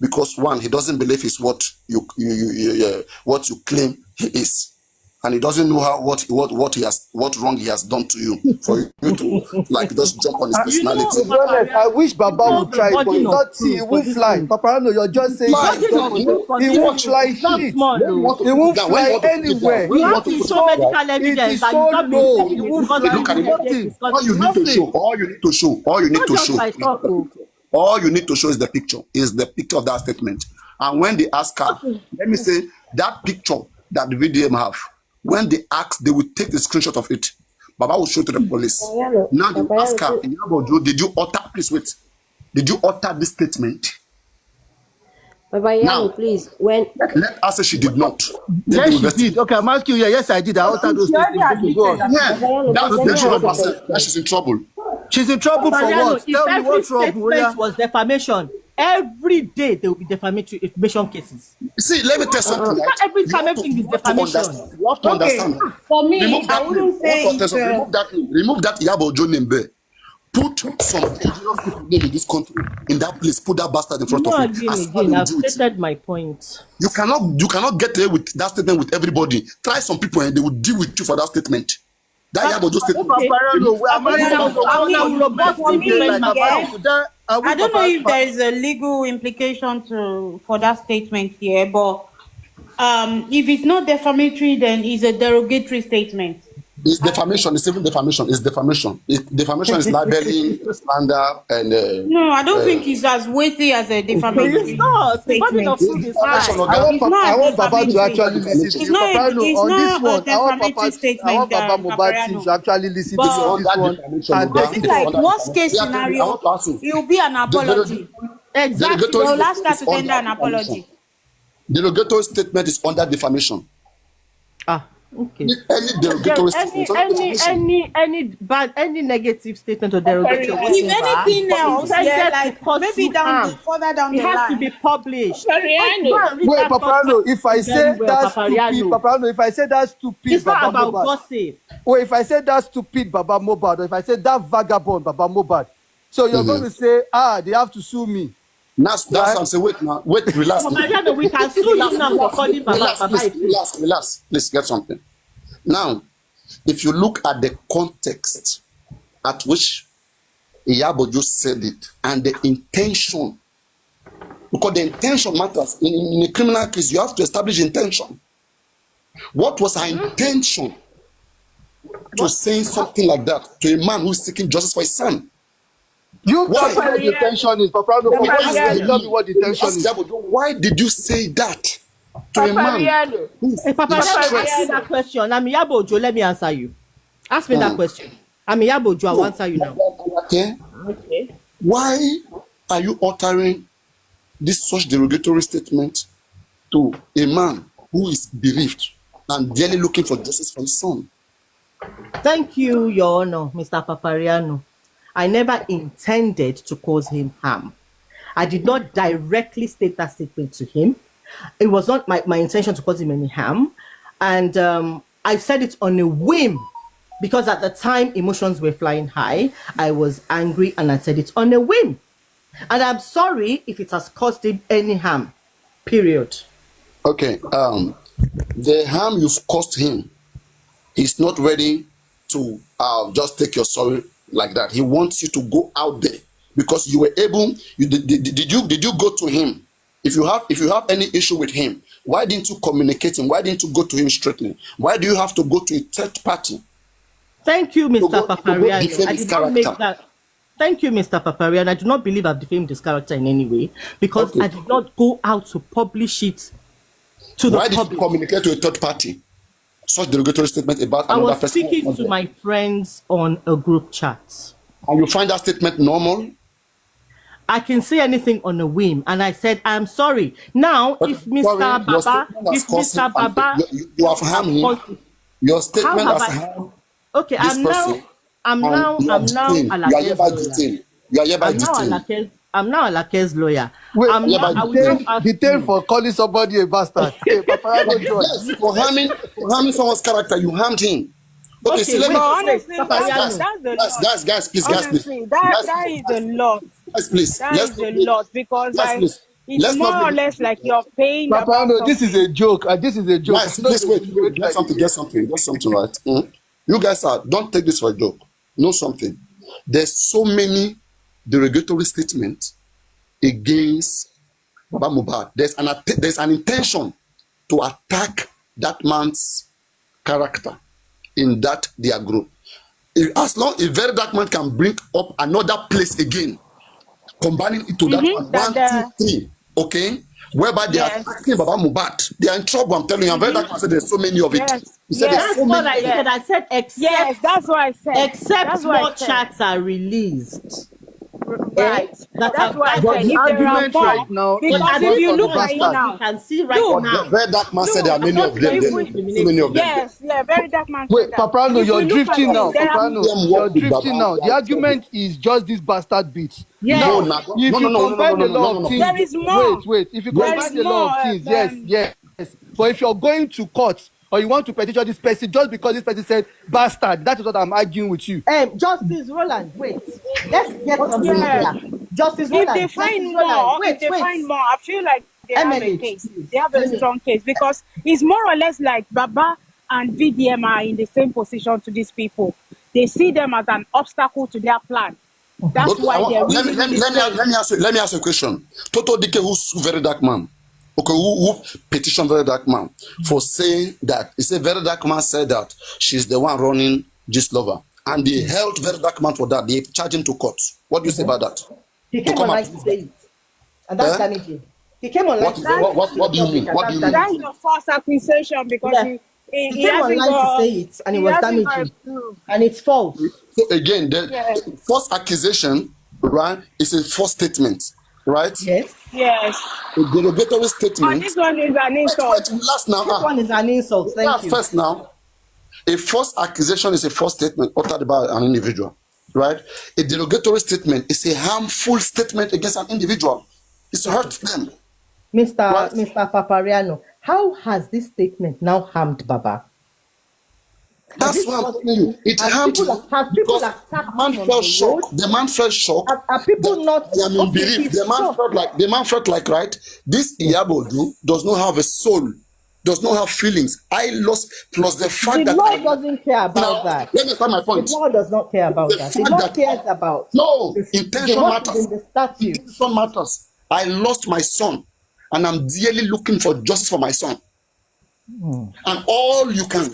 because, one, he doesn't believe it's what you claim he is. And he doesn't know what wrong he has done to you for you to like just jump on his personality. I wish Baba would try, but he won't fly. Papa, no, you're just saying he won't fly shit. He won't fly anywhere. You have to show medical evidence that you not been He won't fly. Look at him. All you need to show is the picture. Is the picture of that statement. And when they ask her, let me say that picture that the VDM have. When they ask, they will take the screenshot of it. Baba will show to the police. Now they ask her, did you utter? Please wait. Did you utter this statement? Now, please. Let her say she did not. Yes, she did. Okay, I'm asking you. Yes, I did. I uttered those statements. Go on. Now she's in trouble. She's in trouble for what? Tell me what trouble. Was defamation. Every day there will be defamation cases. See, let me tell something. Not every time everything is defamation. You have to understand. For me, I wouldn't say remove that Iyabojo name there. Put some dangerous people in this country in that place. Put that bastard in front of you. I've stated my point. You cannot get away with that statement with everybody. Try some people and they will deal with you for that statement. That Iyabojo statement. I don't know if there is a legal implication for that statement here, but if it's not defamatory, then it's a derogatory statement. It's defamation. It's even defamation. It's defamation. Defamation is libeling, slander, and. No, I don't think it's as weighty as a defamatory. It's not. Statement. I want Papa to actually listen to you. Papa, on this one, I want Papa Mohbad to actually listen to this one. I think like worst case scenario, it will be an apology. Exactly. They'll ask her to tender an apology. The derogatory statement is under defamation. Okay. Any negative statement or derogatory. If anything else, maybe further down the line, it has to be published. Wait, Paparano, if I say that's stupid, Paparano, if I say that's stupid, it's not about gossip. Or if I say that's stupid, Baba Mohbad, or if I say that vagabond, Baba Mohbad, so you're going to say, they have to sue me. That's what I'm saying. Wait, relax. We can sue you now for calling Baba. Relax. Please get something. Now, if you look at the context at which Iyabojo said it and the intention, because the intention matters. In a criminal case, you have to establish intention. What was her intention to saying something like that to a man who is seeking justice for his son? You Why? tell me what the tension is, Papa. No, for what you tell me what the tension is. Why did you say that to a man? Hey, Papa, let me ask you that question. I'm Yabojo. Let me answer you. Ask me that question. I'm Yabojo. I'll answer you now. Okay. Why are you uttering this such derogatory statement to a man who is bereaved and dearly looking for justice for his son? Thank you, Your Honor, Mr. Papariano. I never intended to cause him harm. I did not directly state that statement to him. It was not my intention to cause him any harm. And I said it on a whim because at the time emotions were flying high. I was angry and I said it on a whim. And I'm sorry if it has caused him any harm. Period. Okay. The harm you've caused him, he's not ready to just take your sorry like that. He wants you to go out there because you were able. Did you go to him? If you have any issue with him, why didn't you communicate him? Why didn't you go to him straightly? Why do you have to go to a third party? Thank you, Mr. Papariano. I did not make that. Thank you, Mr. Papariano. I do not believe I've defamed his character in any way because I did not go out to publish it to the public. Why did you communicate to a third party? Such derogatory statement about another person. I was speaking to my friends on a group chat. And you find that statement normal? I can say anything on a whim, and I said, I'm sorry. Now, if Mr. Baba, you have harmed him. Your statement has harmed. Okay, I'm now Alake's lawyer. Wait, detained for calling somebody a bastard. Hey, Papa, yes, for harming someone's character, you harmed him. Okay, so let me. Honestly, guys, please. Honestly, that is a lot. Guys, please. That is a lot because it's more or less like you're paying. Papa, no, this is a joke. This is a joke. Guys, please wait. Get something, right? You guys don't take this for a joke. Know something. There's so many derogatory statements against Baba Mohbad. There's an intention to attack that man's character in their group. If very dark man can bring up another place again, combining it to that one, 2, 3, okay, whereby they are attacking Baba Mohbad, they are in trouble. I'm telling you, very dark man said there's so many of it. He said that's what I said. I said except. Yes, that's what I said. Except more chats are released. Right. That's why I said the argument right now. Because if you look right now, you can see right now. Very dark man said there are many of them. Too many of them. Yes, very dark man. Wait, Paprano, you're drifting now. Paprano, you're drifting now. The argument is just this bastard beat. No. There is more. Wait. If you combine the law of kings, yes. But if you're going to court or you want to petition this person just because this person said bastard, that is what I'm arguing with you. Justice Roland, wait. Let's get something here. Justice Roland. If they find more, I feel like they have a case. They have a strong case because it's more or less like Baba and VDM are in the same position to these people. They see them as an obstacle to their plan. That's why they're really. Let me ask you a question. Toto Dike, who's very dark man? Okay, who petitioned very dark man for saying that? He said very dark man said that she's the one running Gist Lover, and they held very dark man for that. They charged him to court. What do you say about that? He came online to say it, and that's damaging. He came online. What do you mean? What do you mean? That's the false accusation because he came online to say it, and it was damaging, and it's false. So again, the false accusation, right, is a false statement. Right? Yes. A derogatory statement. But this one is an insult. Last now. This one is an insult. Thank you. First now. A false accusation is a false statement uttered by an individual. Right? A derogatory statement is a harmful statement against an individual. It's hurt them. Mr. Papariano, how has this statement now harmed Baba? That's what I'm telling you. It harmed him because the man felt shocked. Are people not? The man felt like right. This Iyabodu does not have a soul, does not have feelings. I lost plus the fact that the law doesn't care about that. Let me start my point. The law does not care about that. The law cares about intention matters. Intention matters. I lost my son, and I'm dearly looking for justice for my son. And all you can.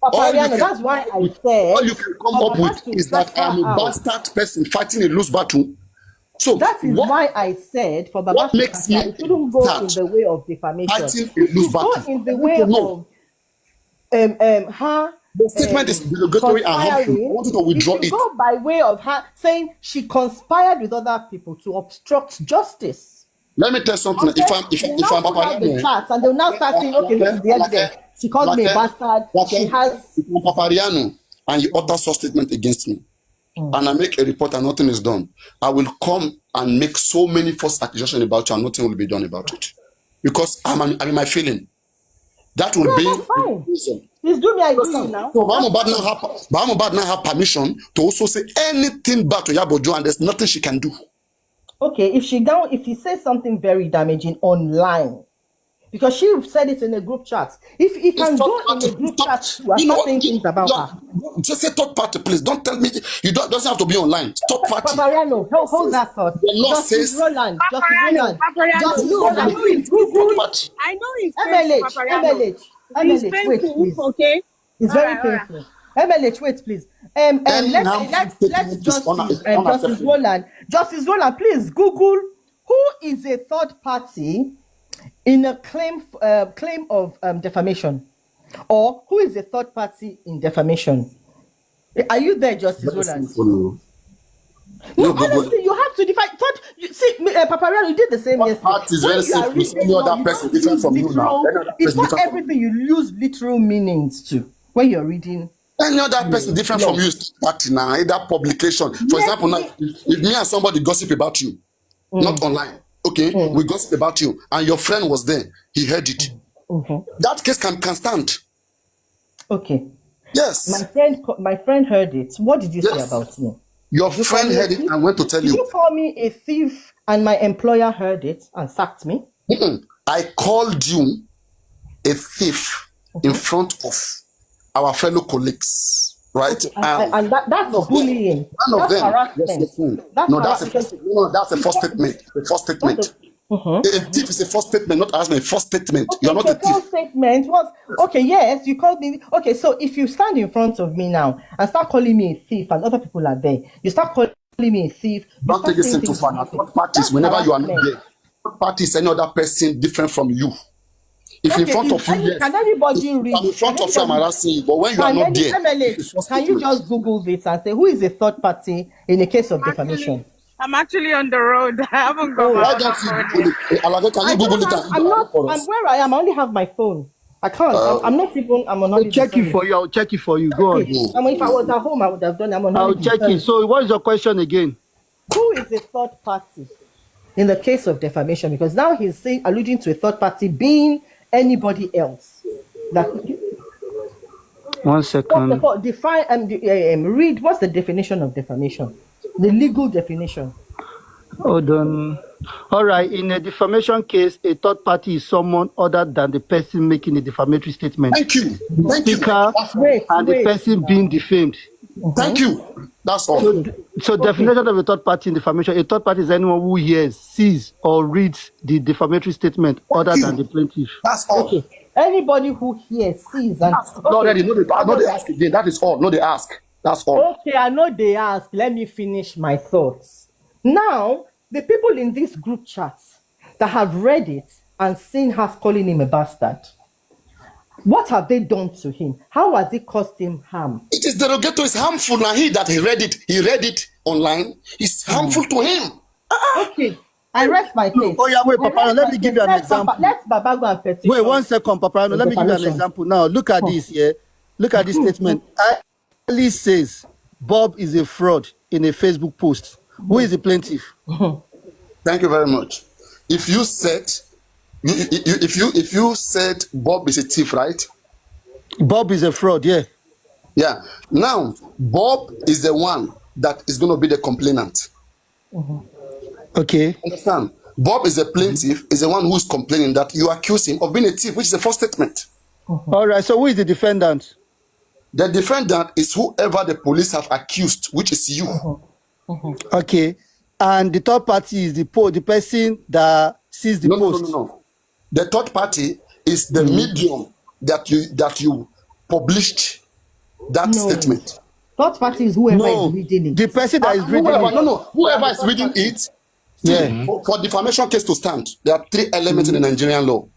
Papariano, that's why I said all you can come up with is that I am a bastard person fighting a loose battle. So that is why I said for Baba what to makes me it shouldn't go in the way of defamation. fighting a It loose should go battle? in the way of her. The statement is derogatory and harmful. I want you to withdraw it. Go by way of her saying she conspired with other people to obstruct justice. Let me tell you something. Okay. If I'm the chats and they'll now start saying, okay, this is the evidence. She called me a bastard. She has. If I'm Papariano and you utter such statement against me, and I make a report and nothing is done, I will come and make so many false accusations about you and nothing will be done about it. Because I'm in my feeling. That will be fine. Please do me, I do you now. So Mohbad now have permission to also say anything bad to Yabojo and there's nothing she can do. Okay, if she says something very damaging online, because she said it in a group chat. If he can go in a group chat to start saying things about her. Just say third party, please. Don't tell me you doesn't have to be online. Third party. Papariano, hold that thought. The law says Roland. Papariano. I know it's MLH. It's painful, please. Okay. It's very painful. MLH, wait, please. Let's Justice Roland, please Google who is a third party in a claim of defamation, or who is a third party in defamation. Are you there, Justice Roland? No, honestly, you have to define. See, Papariano, you did the same yesterday. Is very simple. Any other person different from you now. It's not everything you use literal meanings to when you're reading. Any other person different from you is party now. Either publication. For example, now, if me and somebody gossip about you, not online, okay, we gossip about you, and your friend was there, he heard it. That case can stand. Okay. Yes. My friend heard it. What did you say about me? Your friend heard it and went to tell you. Did you call me a thief and my employer heard it and sacked me? I called you a thief in front of our fellow colleagues, right? Okay. And that's bullying. One of them. Harassment. That's a false statement. A false statement. A thief is a false statement, not harassment. A false statement. Okay, You're not a thief. False statement was okay. Yes, you called me. Okay, so if you stand in front of me now and start calling me a thief, and other people are there, you start calling me a thief. Don't take this into fun. Third parties, whenever you are not there, third party is any other person different from you. If in front of you, yes. Can everybody read? I'm in front of you, I'm harassing you. But when you are not there, can you just Google this and say who is a third party in a case of defamation? I'm actually on the road. I haven't got why don't you Google it? Can you Google it? I'm where I am. I only have my phone. I can't. I'm not even. I'm on. I'll check it for you. I'll check it for you. Go on. I mean, if I was at home, I would have done. I'll check it. So, what is your question again? Who is a third party in the case of defamation? Because now he's saying, alluding to a third party being anybody else. That. 1 second. Read. What's the definition of defamation? The legal definition. Hold on. All right. In a defamation case, a third party is someone other than the person making a defamatory statement. Thank you. The speaker and the person being defamed. Thank you. That's all. So definition of a third party in defamation: a third party is anyone who hears, sees, or reads the defamatory statement other than the plaintiff. That's all. Okay. Anybody who hears, sees, and already no, they ask again. That is all. No, they ask. That's all. Okay, I know they ask. Let me finish my thoughts. Now, the people in this group chat that have read it and seen her calling him a bastard, what have they done to him? How has it caused him harm? It is derogatory. It's harmful. Now he read it online. It's harmful to him. Okay. I rest my case. Oh yeah, wait, Papa. Let me give you an example. Let's Baba go and petition. Wait 1 second, Papa. Let me give you an example. Now, look at this here. Look at this statement. Ali says Bob is a fraud in a Facebook post. Who is the plaintiff? Thank you very much. If you said Bob is a thief, right? Bob is a fraud, yeah. Yeah. Now Bob is the one that is going to be the complainant. Okay. Understand? Bob is a plaintiff, is the one who is complaining that you accuse him of being a thief, which is a false statement. All right. So who is the defendant? The defendant is whoever the police have accused, which is you. Okay. And the third party is the person that sees the post. No. The third party is the medium that you published that statement. Third party is whoever is reading it. The person that is reading it. Whoever is reading it. For defamation case to stand, there are 3 elements in the Nigerian law.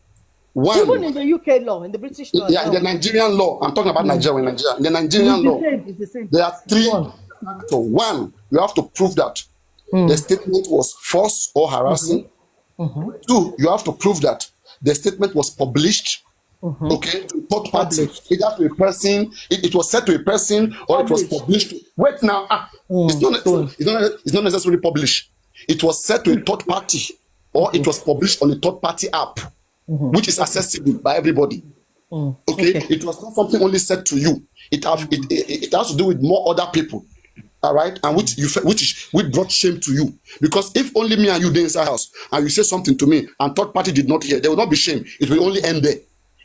One, even in the UK law, in the British law. Yeah, in the Nigerian law. I'm talking about Nigeria. In the Nigerian law, it's the same. there are 3. So one, you have to prove that the statement was false or harassing. 2, you have to prove that the statement was published. Okay, to third party, either to a person, it was said to a person, or it was published. Wait now, it's not necessarily published. It was said to a third party, or it was published on a third party app, which is accessible by everybody. Okay, it was not something only said to you. It has to do with more other people. All right, and which brought shame to you, because if only me and you there inside house and you say something to me and third party did not hear, there will not be shame. It will only end there.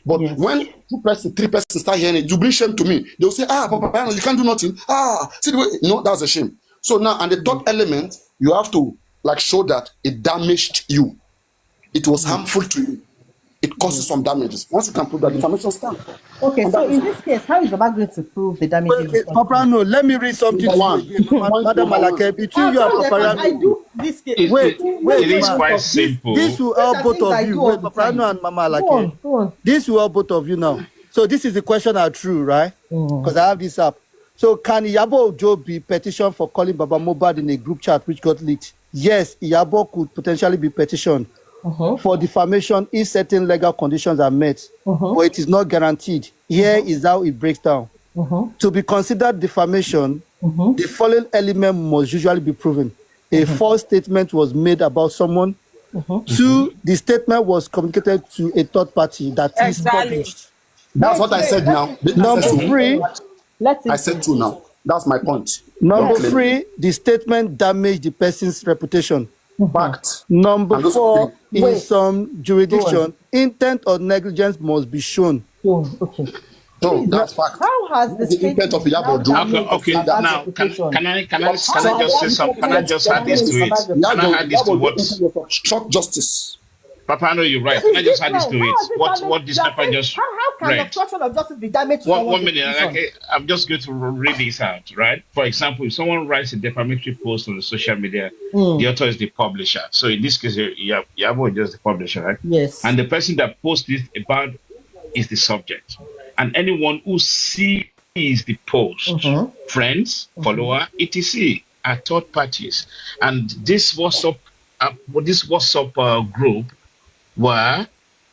But when 2 persons, 3 persons start hearing it, you bring shame to me. They will say, Papa, you can't do nothing. See the way, that's a shame. So now, and the third element, you have to show that it damaged you. It was harmful to you. It causes some damages. Once you can prove that, defamation stands. Okay, so in this case, how is Baba going to prove the damages? Papa, no, let me read something to you. Madam Malake, between you and Papa, I do this case. Wait, it is quite simple. This will help both of you. Wait, Papa and Mama Malake. This will help both of you now. So this is the question are true, right? Because I have this up. So can Iyabo Ojo be petitioned for calling Baba Mohbad in a group chat which got leaked? Yes, Iyabo could potentially be petitioned for defamation if certain legal conditions are met, but it is not guaranteed. Here is how it breaks down. To be considered defamation, the following element must usually be proven. A false statement was made about someone. 2, the statement was communicated to a third party that is published. That's what I said now. Number 3, I said 2 now. That's my point. Number 3, the statement damaged the person's reputation. Fact. Number 4, in some jurisdiction, intent or negligence must be shown. No, that's fact. How has the intent of Iyabo Ojo? Okay. Now, can I just say something? Can I just add this to it? Can I add this to what? Obstruct justice. Papa, I know you're right. Can I just add this to it? What this Papa just How can the obstruction of justice be damaged? One minute. I'm just going to read this out, right? For example, if someone writes a defamatory post on the social media, the author is the publisher. So in this case, Iyabo Ojo is the publisher, right? Yes. And the person that posts this about is the subject. And anyone who sees the post, friends, follower, etc., are third parties. And this WhatsApp group, where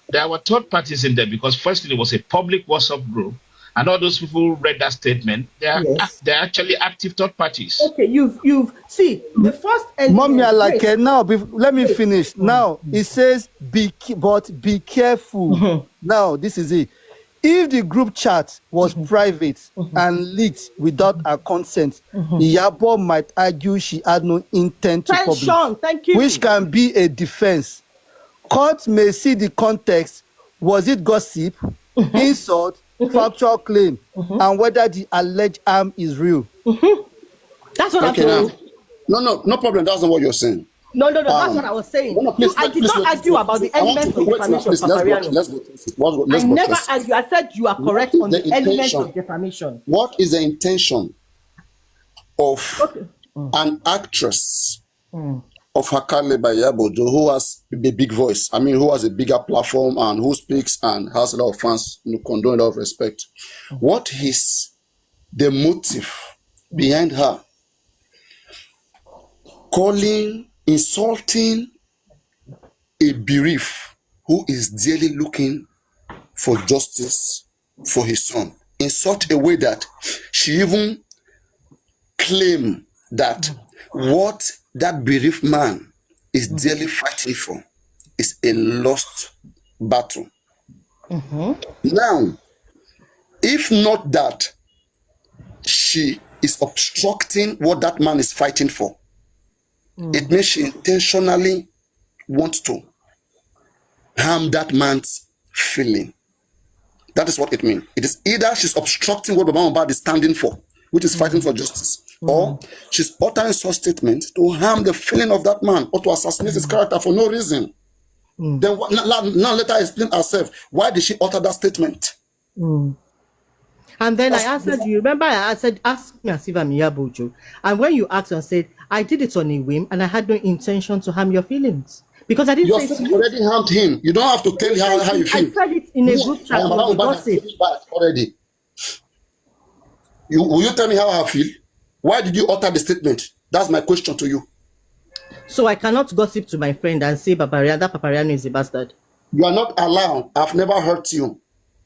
there were third parties in there, because firstly it was a public WhatsApp group, and all those people who read that statement, they're actually active third parties. Okay, you've see the first Mommy, now let me finish. Now it says be careful. Now this is it. If the group chat was private and leaked without her consent, Iyabo might argue she had no intent to publish, thank you. which can be a defense. Court may see the context. Was it gossip, insult, factual claim, and whether the alleged harm is real. That's what I'm saying. No problem. That's not what you're saying. No, that's what I was saying. I did not argue about the elements of defamation. I never argue. I said you are correct on the elements of defamation. What is the intention of an actress of her caliber, Iyabo Ojo, who has a big voice? I mean, who has a bigger platform and who speaks and has a lot of fans, condone a lot of respect. What is the motive behind her insulting a bereaved who is dearly looking for justice for his son in such a way that she even claimed that what that bereaved man is dearly fighting for is a lost battle. Now, if not that she is obstructing what that man is fighting for, it means she intentionally wants to harm that man's feeling. That is what it means. It is either she's obstructing what Baba Mohbad is standing for, which is fighting for justice, or she's uttering such statements to harm the feeling of that man or to assassinate his character for no reason. Then now let her explain herself. Why did she utter that statement? And then I answered you. Remember, I said, ask me as if I'm Yabojo. And when you asked and said, I did it on a whim and I had no intention to harm your feelings. Because I didn't Your say friend to you. already harmed him. You don't have to tell her how you feel. I said it in a group chat. Already. Will you tell me how I feel? Why did you alter the statement? That's my question to you. So I cannot gossip to my friend and say that Papariano is a bastard. You are not allowed. I've never hurt you.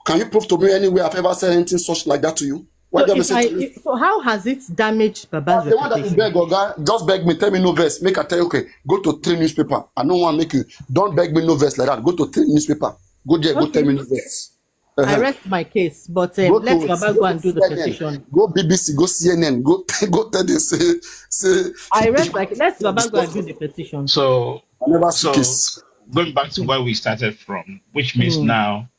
Can you prove to me anywhere I've ever said anything such like that to you? Why do you say to me? So how has it damaged Baba's reputation? The one that you beg, Oga, just beg me, tell me no verse. Make I tell you, okay, go to 3 newspaper. I don't want to make you, don't beg me no verse like that. Go to 3 newspaper. Go there, go tell me no verse. I rest my case, but let Baba go and do the petition. Go BBC, go CNN, go tell them, say. I rest my case. Let Baba go and do the petition. So going back to where we started from, which means now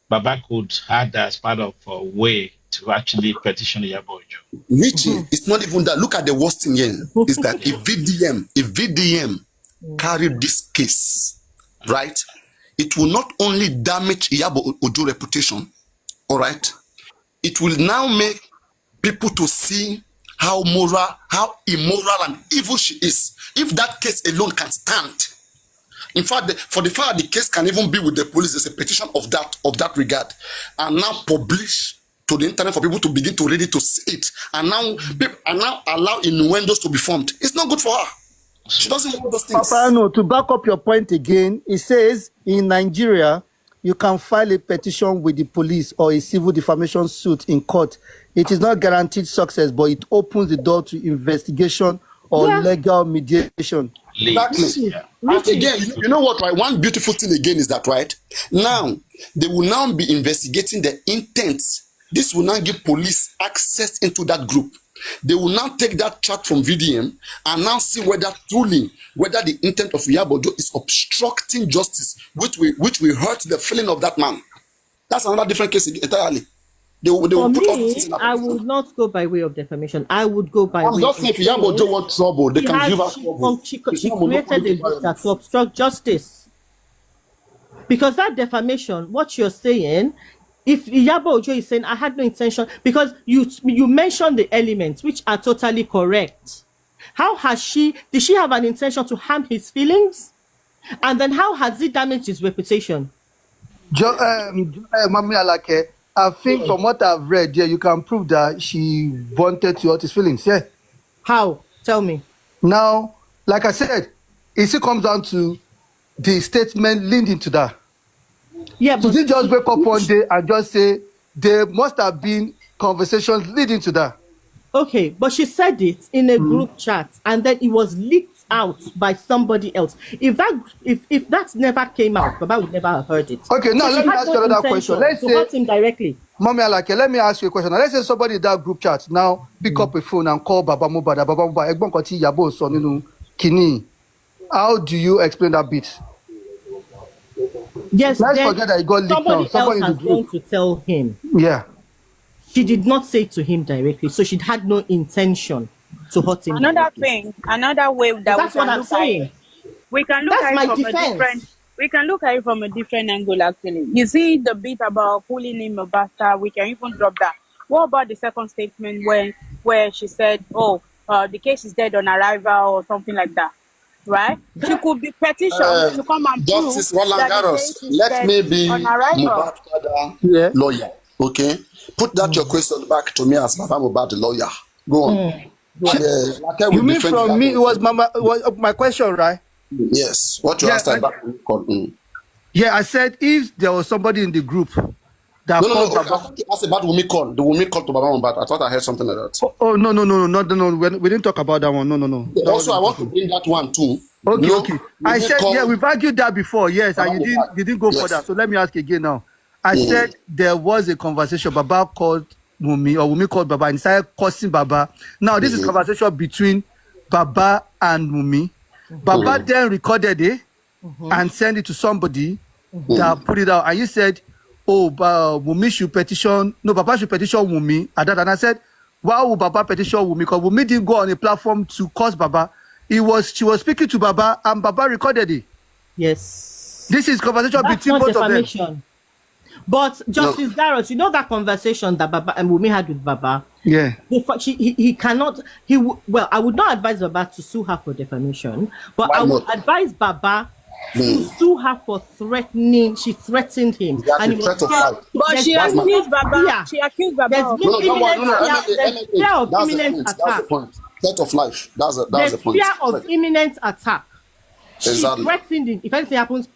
Baba could add that as part of a way to actually petition Yabojo. Richie, it's not even that. Look at the worst thing here. Is that if VDM carried this case, right, it will not only damage Yabojo's reputation, all right, it will now make people to see how immoral and evil she is. If that case alone can stand. In fact, for the fact the case can even be with the police, there's a petition of that regard, and now publish to the internet for people to begin to read it, to see it, and now allow innuendos to be formed. It's not good for her. She doesn't want those things. Papano, to back up your point again, it says in Nigeria, you can file a petition with the police or a civil defamation suit in court. It is not guaranteed success, but it opens the door to investigation or legal mediation. Exactly. Yeah. And again, you know what, right? One beautiful thing again is that, right, now they will now be investigating the intent. This will now give police access into that group. They will now take that chat from VDM and now see whether the intent of Yabojo is obstructing justice, which will hurt the feeling of that man. That's another different case entirely. They will put all things in. I would not go by way of defamation. I would go by way of... I'm just saying, if Yabojo wants trouble, they can give us trouble. She created a group to obstruct justice. Because that defamation, what you're saying, if Yabojo is saying, I had no intention, because you mentioned the elements, which are totally correct. How has did she have an intention to harm his feelings? And then how has it damaged his reputation? Mami Alake, I think from what I've read, you can prove that she wanted to hurt his feelings, How? Tell me. Now, like I said, it still comes down to the statement leaned into that. Yeah, but did just wake up one day and just say there must have been conversations leading to that? Okay, but she said it in a group chat, and then it was leaked out by somebody else. If that never came out, Baba would never have heard it. Okay, now let me ask you another question. Let's say hurt him directly. Mommy Alake, let me ask you a question. Now, let's say somebody in that group chat now pick up a phone and call Baba Mohbad. Baba Mohbad, Egbon Koti Yabo son nínú kini. How do you explain that bit? Yes, let's forget that it got leaked now. Somebody else has gone to tell him. Yeah. She did not say to him directly, so she had no intention to hurt him. Another way that that's what I'm saying. We can look at it from a different angle. Actually, you see the bit about calling him a bastard. We can even drop that. What about the second statement where she said, "Oh, the case is dead on arrival" or something like that? Right? She could be petitioned to come and prove Justice that the case is let me be on arrival. Mohbad father lawyer. Okay, put that your question back to me as Baba Mohbad lawyer. Go on. You mean from me? It was my question, right? Yes. What you asked about? Yeah, I said if there was somebody in the group that called Baba. I thought you asked about Wunmi call. The Wunmi call to Baba Mohbad. I thought I heard something like that. Oh no. We didn't talk about that one. No. Also, I want to bring that one too. Okay. I said we've argued that before. Yes, and you didn't go for that. So let me ask again now. I said there was a conversation. Baba called Wunmi, or Wunmi called Baba and started cursing Baba. Now this is conversation between Baba and Wunmi. Baba then recorded it and sent it to somebody that put it out. And you said, Wunmi should petition. No, Baba should petition Wunmi. And I said, why would Baba petition Wunmi? Because Wunmi didn't go on a platform to curse Baba. She was speaking to Baba and Baba recorded it. Yes. This is conversation between both of them. But Justice Garrett, you know that conversation that Baba and Wumi had with Baba? Yeah. He cannot, well, I would not advise Baba to sue her for defamation, but Why I would not? advise Baba to sue her for threatening. She threatened him. And he was scared. But she accused Baba. She accused Baba. There's fear of imminent attack. That's the point. Threat of life. That's the point. There's fear of imminent attack. Exactly. She threatened him. If anything happens,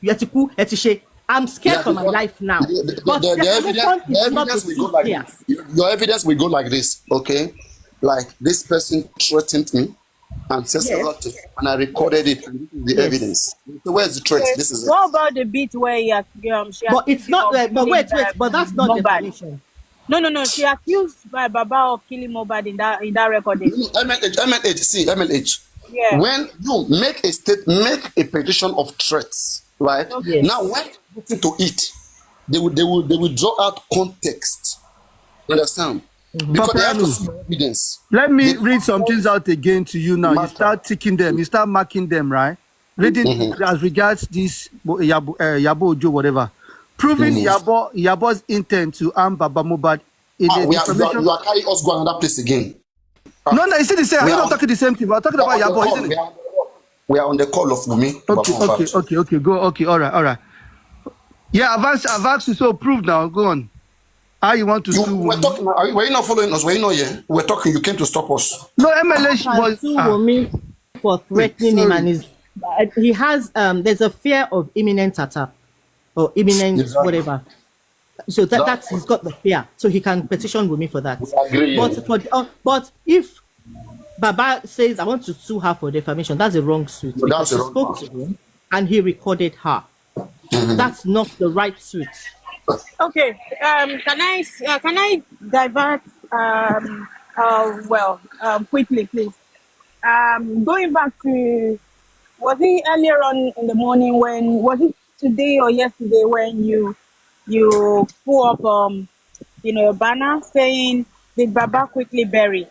I'm scared for my life now. But the evidence will go like this. Your evidence will go like this, okay? Like this person threatened me and says a lot, and I recorded it. And this is the evidence. So where's the threat? This is it. What about the bit where she but it's not like, but wait, but that's not defamation. No. She accused Baba of killing Mohbad in that recording. MLH. Yeah. When you make a petition of threats, right? Okay. Now when you put to it, they will draw out context. You understand? Because they have to see evidence. Let me read some things out again to you now. You start ticking them, you start marking them, right? Reading as regards this Yabo Ojo, whatever. Proving Yabo's intent to harm Baba Mohbad in the information. You are carrying us go another place again. No, you see the same. I'm not talking the same thing. We're talking about Yabo, isn't it? We are on the call of Wumi. Okay. Go. Okay, all right. Yeah, I've asked you, so prove now. Go on. How you want to sue? Were you not following us? Were you not here? We're talking. You came to stop us. No, MLH was sue Wumi for threatening him, and he has there's a fear of imminent attack or imminent whatever. So that's he's got the fear, so he can petition Wumi for that. But if Baba says I want to sue her for defamation, that's a wrong suit. Because she spoke to him and he recorded her. That's not the right suit. Okay. Can I divert? Quickly, please. Going back to, was it earlier on in the morning was it today or yesterday when you pull up a banner saying did Baba quickly bury,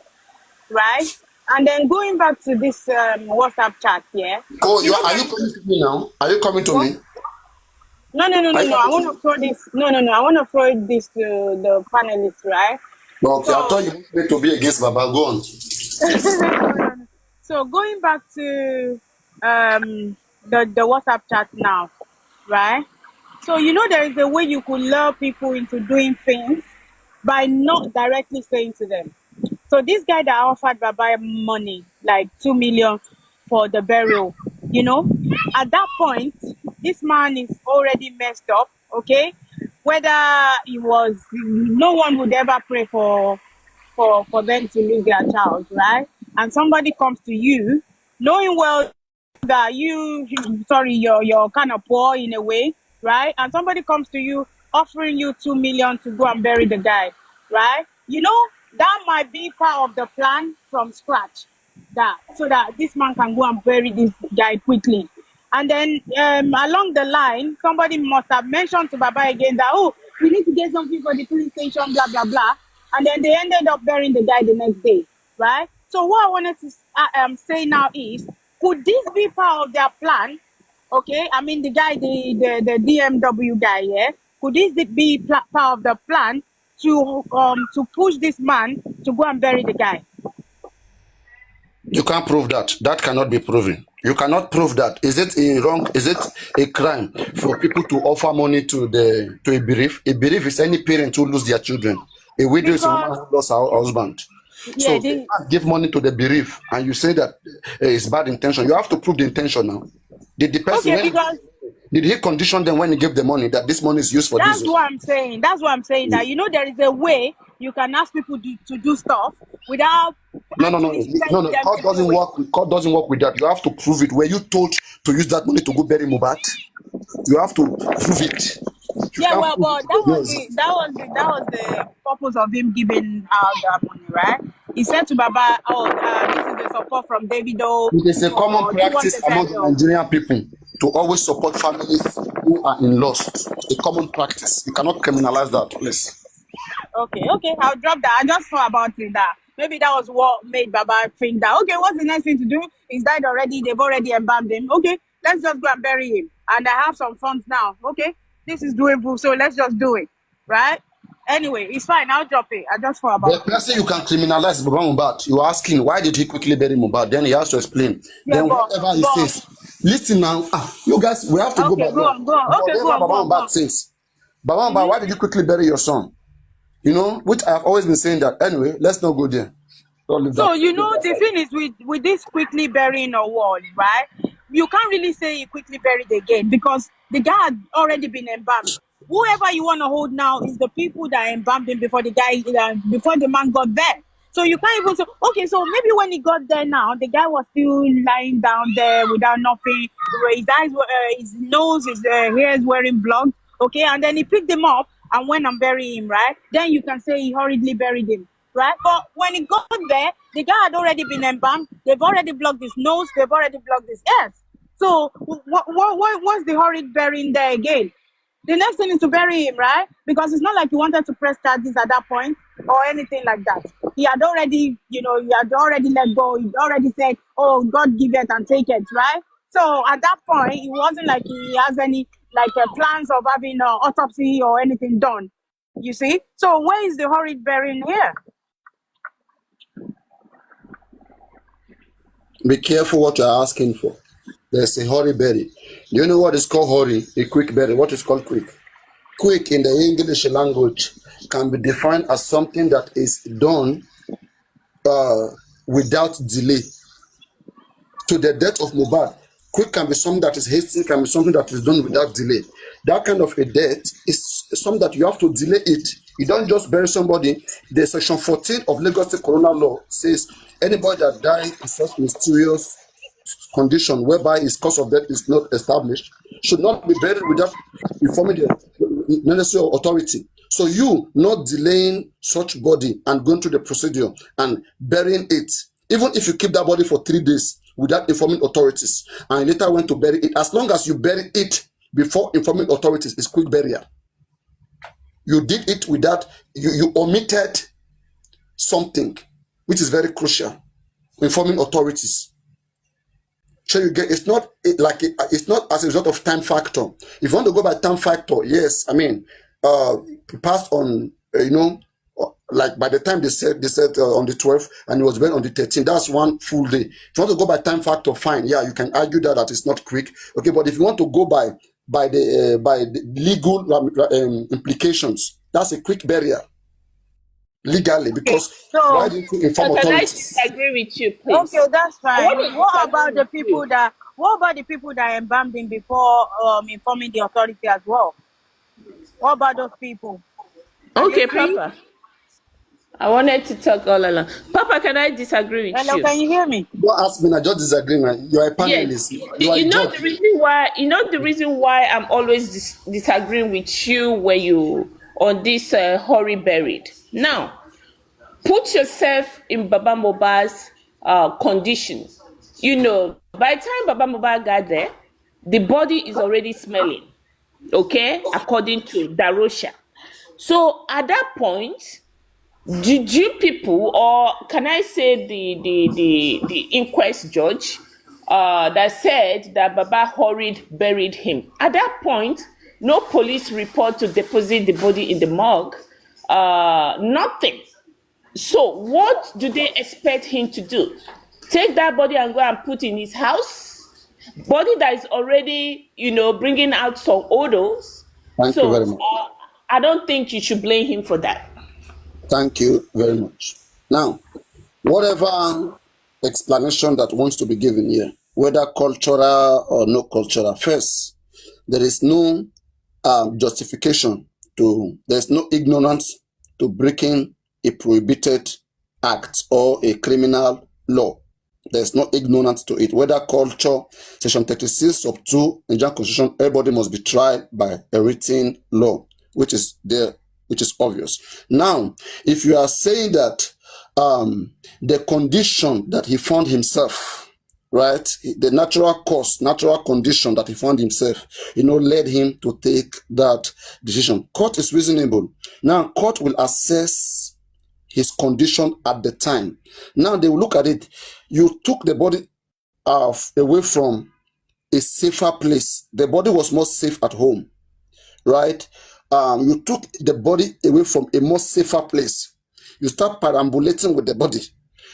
right? And then going back to this WhatsApp chat, yeah. Oh, are you coming to me now? Are you coming to me? No. I want to throw this. No. I want to throw this to the panelists, right? Okay, I thought you wanted me to be against Baba. Go on. So going back to the WhatsApp chat now, right? So there is a way you could lure people into doing things by not directly saying to them. So this guy that offered Baba money, like 2 million for the burial, at that point, this man is already messed up, okay? Whether it was, no one would ever pray for them to lose their child, right? And somebody comes to you, knowing well that you're kind of poor in a way, right? And somebody comes to you offering you 2 million to go and bury the guy, right? That might be part of the plan from scratch, so that this man can go and bury this guy quickly. And then along the line, somebody must have mentioned to Baba again that, we need to get something for the police station, blah, blah, blah. And then they ended up burying the guy the next day, right? So what I wanted to say now is, could this be part of their plan? Okay, I mean the guy, the DMW guy, yeah? Could this be part of the plan to push this man to go and bury the guy? You can't prove that. That cannot be proven. You cannot prove that. Is it a crime for people to offer money to a bereaved? A bereaved is any parent who lose their children. A widow is a woman who lost her husband. Yeah, so you can't give money to the bereaved and you say that it's bad intention. You have to prove the intention now. Did the person did he condition them when he gave the money that this money is used for this? That's what I'm saying. That there is a way you can ask people to do stuff without. No. God doesn't work with that. You have to prove it. Were you told to use that money to go bury Mohbad? You have to prove it. But that was the purpose of him giving out that money, right? He said to Baba, this is the support from Davido. It is a common practice among the Nigerian people to always support families who are in loss. It's a common practice. You cannot criminalize that, please. Okay, I'll drop that. I just thought about it that maybe that was what made Baba think that, okay, what's the next thing to do? He's died already. They've already embalmed him. Okay, let's just go and bury him. And I have some funds now. Okay, this is doable, so let's just do it. right? Anyway, it's fine. I'll drop it. I just thought The about it. person you can criminalize Baba Mohbad. You are asking why did he quickly bury Mohbad? Then he has to explain. Yeah, Then whatever he but says, listen now. You guys, we have to go okay, by go there. on, go on. Okay, go Whatever on, Baba go on, go Mohbad on. says, Baba Mohbad, why did you quickly bury your son? You know, which I have always been saying that. Anyway, let's not go there. Don't leave So that. you Leave know that the side. thing is with this quickly burying a wall, right? You can't really say he quickly buried again because the guy had already been embalmed. Whoever you want to hold now is the people that embalmed him before before the man got there. So you can't even say, okay, so maybe when he got there now, the guy was still lying down there without nothing. His eyes were, his nose, his hair is wearing blood. Okay, and then he picked him up and went and buried him, right? Then you can say he hurriedly buried him, right? But when he got there, the guy had already been embalmed. They've already blocked his nose. They've already blocked his ears. So what's the hurried burying there again? The next thing is to bury him, right? Because it's not like he wanted to press charges at that point or anything like that. He had already, he had already let go. He already said, oh, God give it and take it, right? So at that point, it wasn't like he has any plans of having an autopsy or anything done. You see? So where is the hurried burying here? Be careful what you're asking for. There's a hurry bury. You know what is called hurry? A quick bury. What is called quick? Quick in the English language can be defined as something that is done without delay. To the death of Mohbad, quick can be something that is hasty, can be something that is done without delay. That kind of a death is something that you have to delay it. You don't just bury somebody. The section 14 of Lagos State Coroner Law says anybody that dies in such mysterious condition whereby his cause of death is not established should not be buried without informing the necessary authority. So you not delaying such body and going through the procedure and burying it, even if you keep that body for 3 days without informing authorities and later went to bury it, as long as you bury it before informing authorities, it's quick burial. You did it without, you omitted something which is very crucial, informing authorities. So you get, it's not it's not as a result of time factor. If you want to go by time factor, yes, I mean, passed on, like by the time they said on the 12th and it was buried on the 13th, that's one full day. If you want to go by time factor, fine, yeah, you can argue that it's not quick, okay. But if you want to go by the legal implications, that's a quick burial legally, because why didn't you inform Can I authorities? disagree with you, please? Okay, that's fine. What about the you. people that embalmed him before informing the authority as well? What about those people? Okay, Papa. I wanted to talk all along. Papa, can I disagree with Hello, you? can you hear me? Don't ask me, I just disagree, man. You are a panelist. Yes. You are a judge. The reason why I'm always disagreeing with you when you on this hurry buried. Now, put yourself in Baba Mohbad's condition. By the time Baba Mohbad got there, the body is already smelling. Okay, according to Darosha. So at that point, did you people, or can I say the inquest judge, that said that Baba hurried buried him? At that point, no police report to deposit the body in the morgue, nothing. So what do they expect him to do? Take that body and go and put in his house? Body that is already, bringing out some odors. Thank you very much. I don't think you should blame him for that. Thank you very much. Now, whatever explanation that wants to be given here, whether cultural or no cultural, first, there is no justification there's no ignorance to breaking a prohibited act or a criminal law. There's no ignorance to it. Whether culture, section 36 of 2 Nigerian Constitution, everybody must be tried by a written law, which is obvious. Now, if you are saying that the condition that he found himself, right, the natural condition that he found himself, led him to take that decision. Court is reasonable. Now, court will assess his condition at the time. Now they will look at it. You took the body away from a safer place. The body was more safe at home, right? you took the body away from a more safer place. You start perambulating with the body.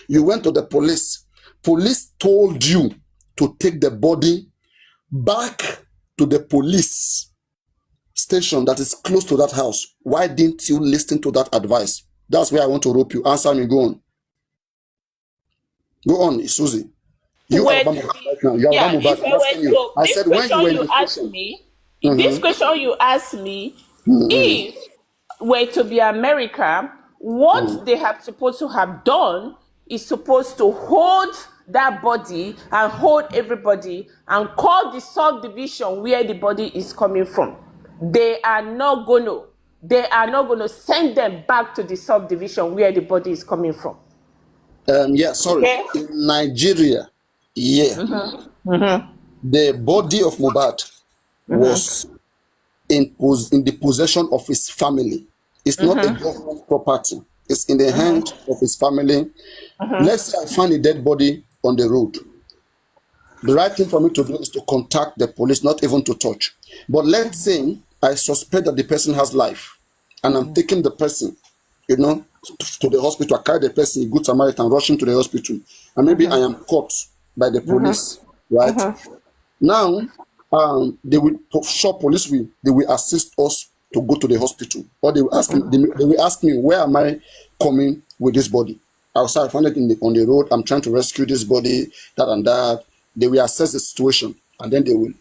You went to the police. Police told you to take the body back to the police station that is close to that house. Why didn't you listen to that advice? That's where I want to rope you. Answer me. Go on. Go on, Susie. You are Obama right now. You are Obama. If I were to, I this said when you question were in you the asked station. me, this question you asked me, if were to be America, what they have supposed to have done is supposed to hold that body and hold everybody and call the subdivision where the body is coming from. They are not going to send them back to the subdivision where the body is coming from. Yeah, sorry. Okay. In Nigeria, the body of Mohbad was in the possession of his family. It's not a government property. It's in the hands of his family. Let's say I find a dead body on the road. The right thing for me to do is to contact the police, not even to touch. But let's say I suspect that the person has life, and I'm taking the person, to the hospital. I carry the person, Good Samaritan, rush him to the hospital, and maybe I am caught by the police, right? Now, they will police will assist us to go to the hospital, or they will ask me. They will ask me, where am I coming with this body? I'll say I found it on the road. I'm trying to rescue this body, that and that. They will assess the situation, and then they will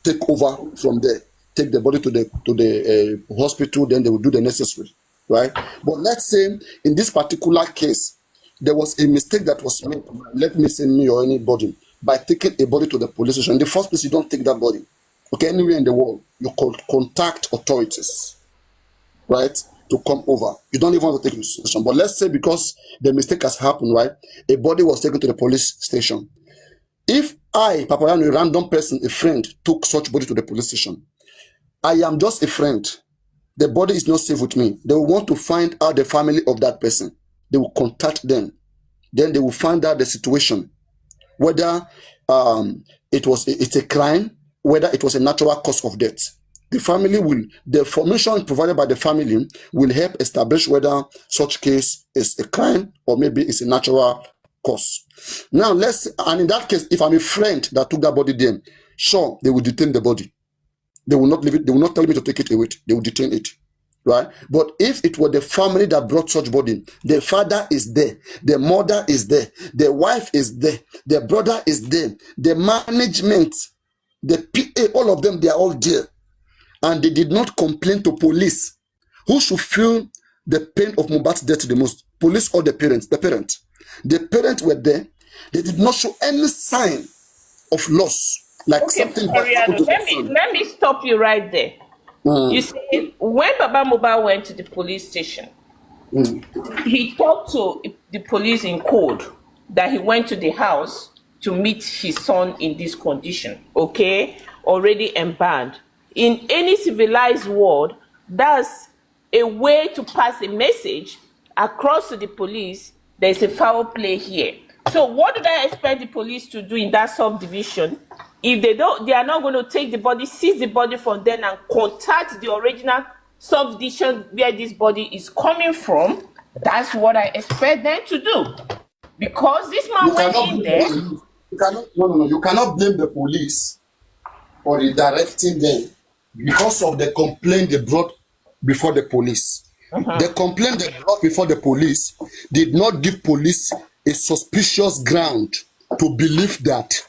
take over from there. Take the body to the hospital. Then they will do the necessary, right? But let's say in this particular case, there was a mistake that was made. Let me say me or anybody by taking a body to the police station. In the first place, you don't take that body. Okay, anywhere in the world, you contact authorities, right, to come over. You don't even want to take it to the station. But let's say because the mistake has happened, right, a body was taken to the police station. If I, Papayano, a random person, a friend, took such body to the police station, I am just a friend. The body is not safe with me. They will want to find out the family of that person. They will contact them. Then they will find out the situation, whether it's a crime, whether it was a natural cause of death. The information provided by the family will help establish whether such case is a crime or maybe it's a natural cause. Now, and in that case, if I'm a friend that took that body there, sure, they will detain the body. They will not leave it. They will not tell me to take it away. They will detain it, right? But if it were the family that brought such body, the father is there, the mother is there, the wife is there, the brother is there, the management, the PA, all of them, they are all there. And they did not complain to police. Who should feel the pain of Mohbad's death the most? Police or the parents? The parents. The parents were there. They did not show any sign of loss. Like something bad happened to their son. Let me stop you right there. You see, when Baba Mohbad went to the police station, he talked to the police in code that he went to the house to meet his son in this condition, okay? Already embalmed. In any civilized world, that's a way to pass a message across to the police. There's a foul play here. So what did I expect the police to do in that subdivision? If they are not going to take the body, seize the body from them and contact the original subdivision where this body is coming from. That's what I expect them to do. Because this man went in there. You cannot blame the police for redirecting them because of the complaint they brought before the police. The complaint they brought before the police did not give police a suspicious ground to believe that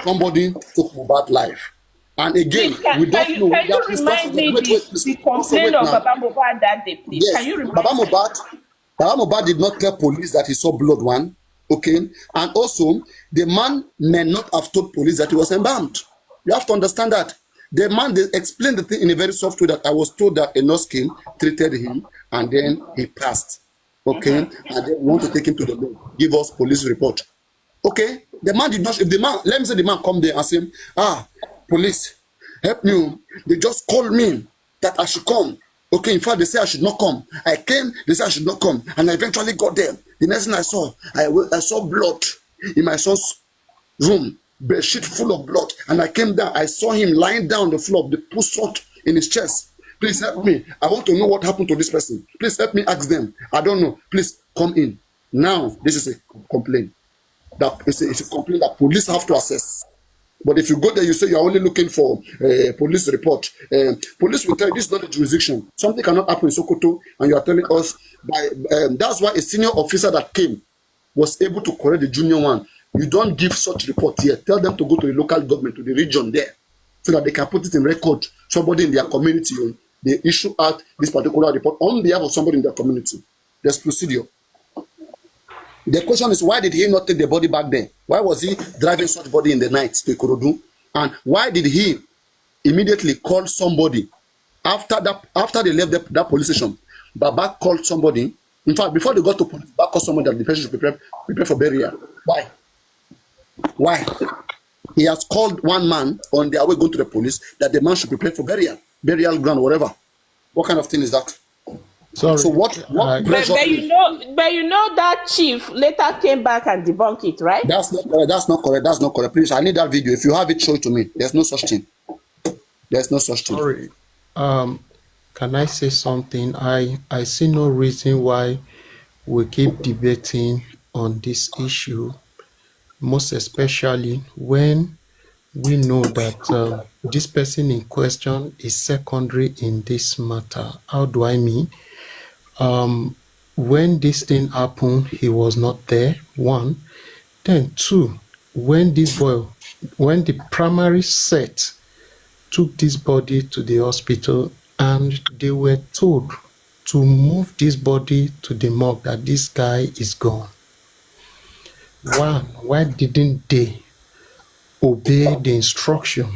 somebody took Mohbad's life. And again, we don't know. Can you remind me the complaint of Baba Mohbad that day, please? Yes, Can you remind Baba Mohbad did not tell police that he saw blood one. Okay, and also the man may not have told police that he was embalmed. You have to understand that. The man, they explained the thing in a very soft way that I was told that a nurse came, treated him, and then he passed. Okay, and then we want to take him to the lab, give us police report. Okay, the man did not. If the man, let me say the man come there and say, police, help me. They just called me that I should come. Okay, in fact, they say I should not come. I came, they said I should not come, and I eventually got there. The next thing I saw blood in my son's room, bedsheet full of blood, and I came down. I saw him lying down on the floor. They put salt in his chest. Please help me. I want to know what happened to this person. Please help me ask them. I don't know. Please come in. Now, this is a complaint. It's a complaint that police have to assess. But if you go there, you say you're only looking for a police report. Police will tell you this is not the jurisdiction. Something cannot happen in Sokoto, and you are telling us that's why a senior officer that came was able to correct the junior one. You don't give such report here. Tell them to go to the local government, to the region there, so that they can put it in record. Somebody in their community, they issue out this particular report on behalf of somebody in their community. There's procedure. The question is, why did he not take the body back there? Why was he driving such body in the night to Ikorodu? And why did he immediately call somebody after they left that police station? Baba called somebody. In fact, before they got to police, Baba called somebody that the person should prepare for burial. Why? Why? He has called one man on their way going to the police that the man should prepare for burial ground, whatever. What kind of thing is that? Sorry. So what pressure? But you know that chief later came back and debunked it, right? That's not correct. Please, I need that video. If you have it, show it to me. There's no such thing. Sorry. Can I say something? I see no reason why we keep debating on this issue, most especially when we know that this person in question is secondary in this matter. How do I mean? When this thing happened, he was not there, one. Then two, when the primary set took this body to the hospital and they were told to move this body to the morgue, that this guy is gone. One, why didn't they obey the instruction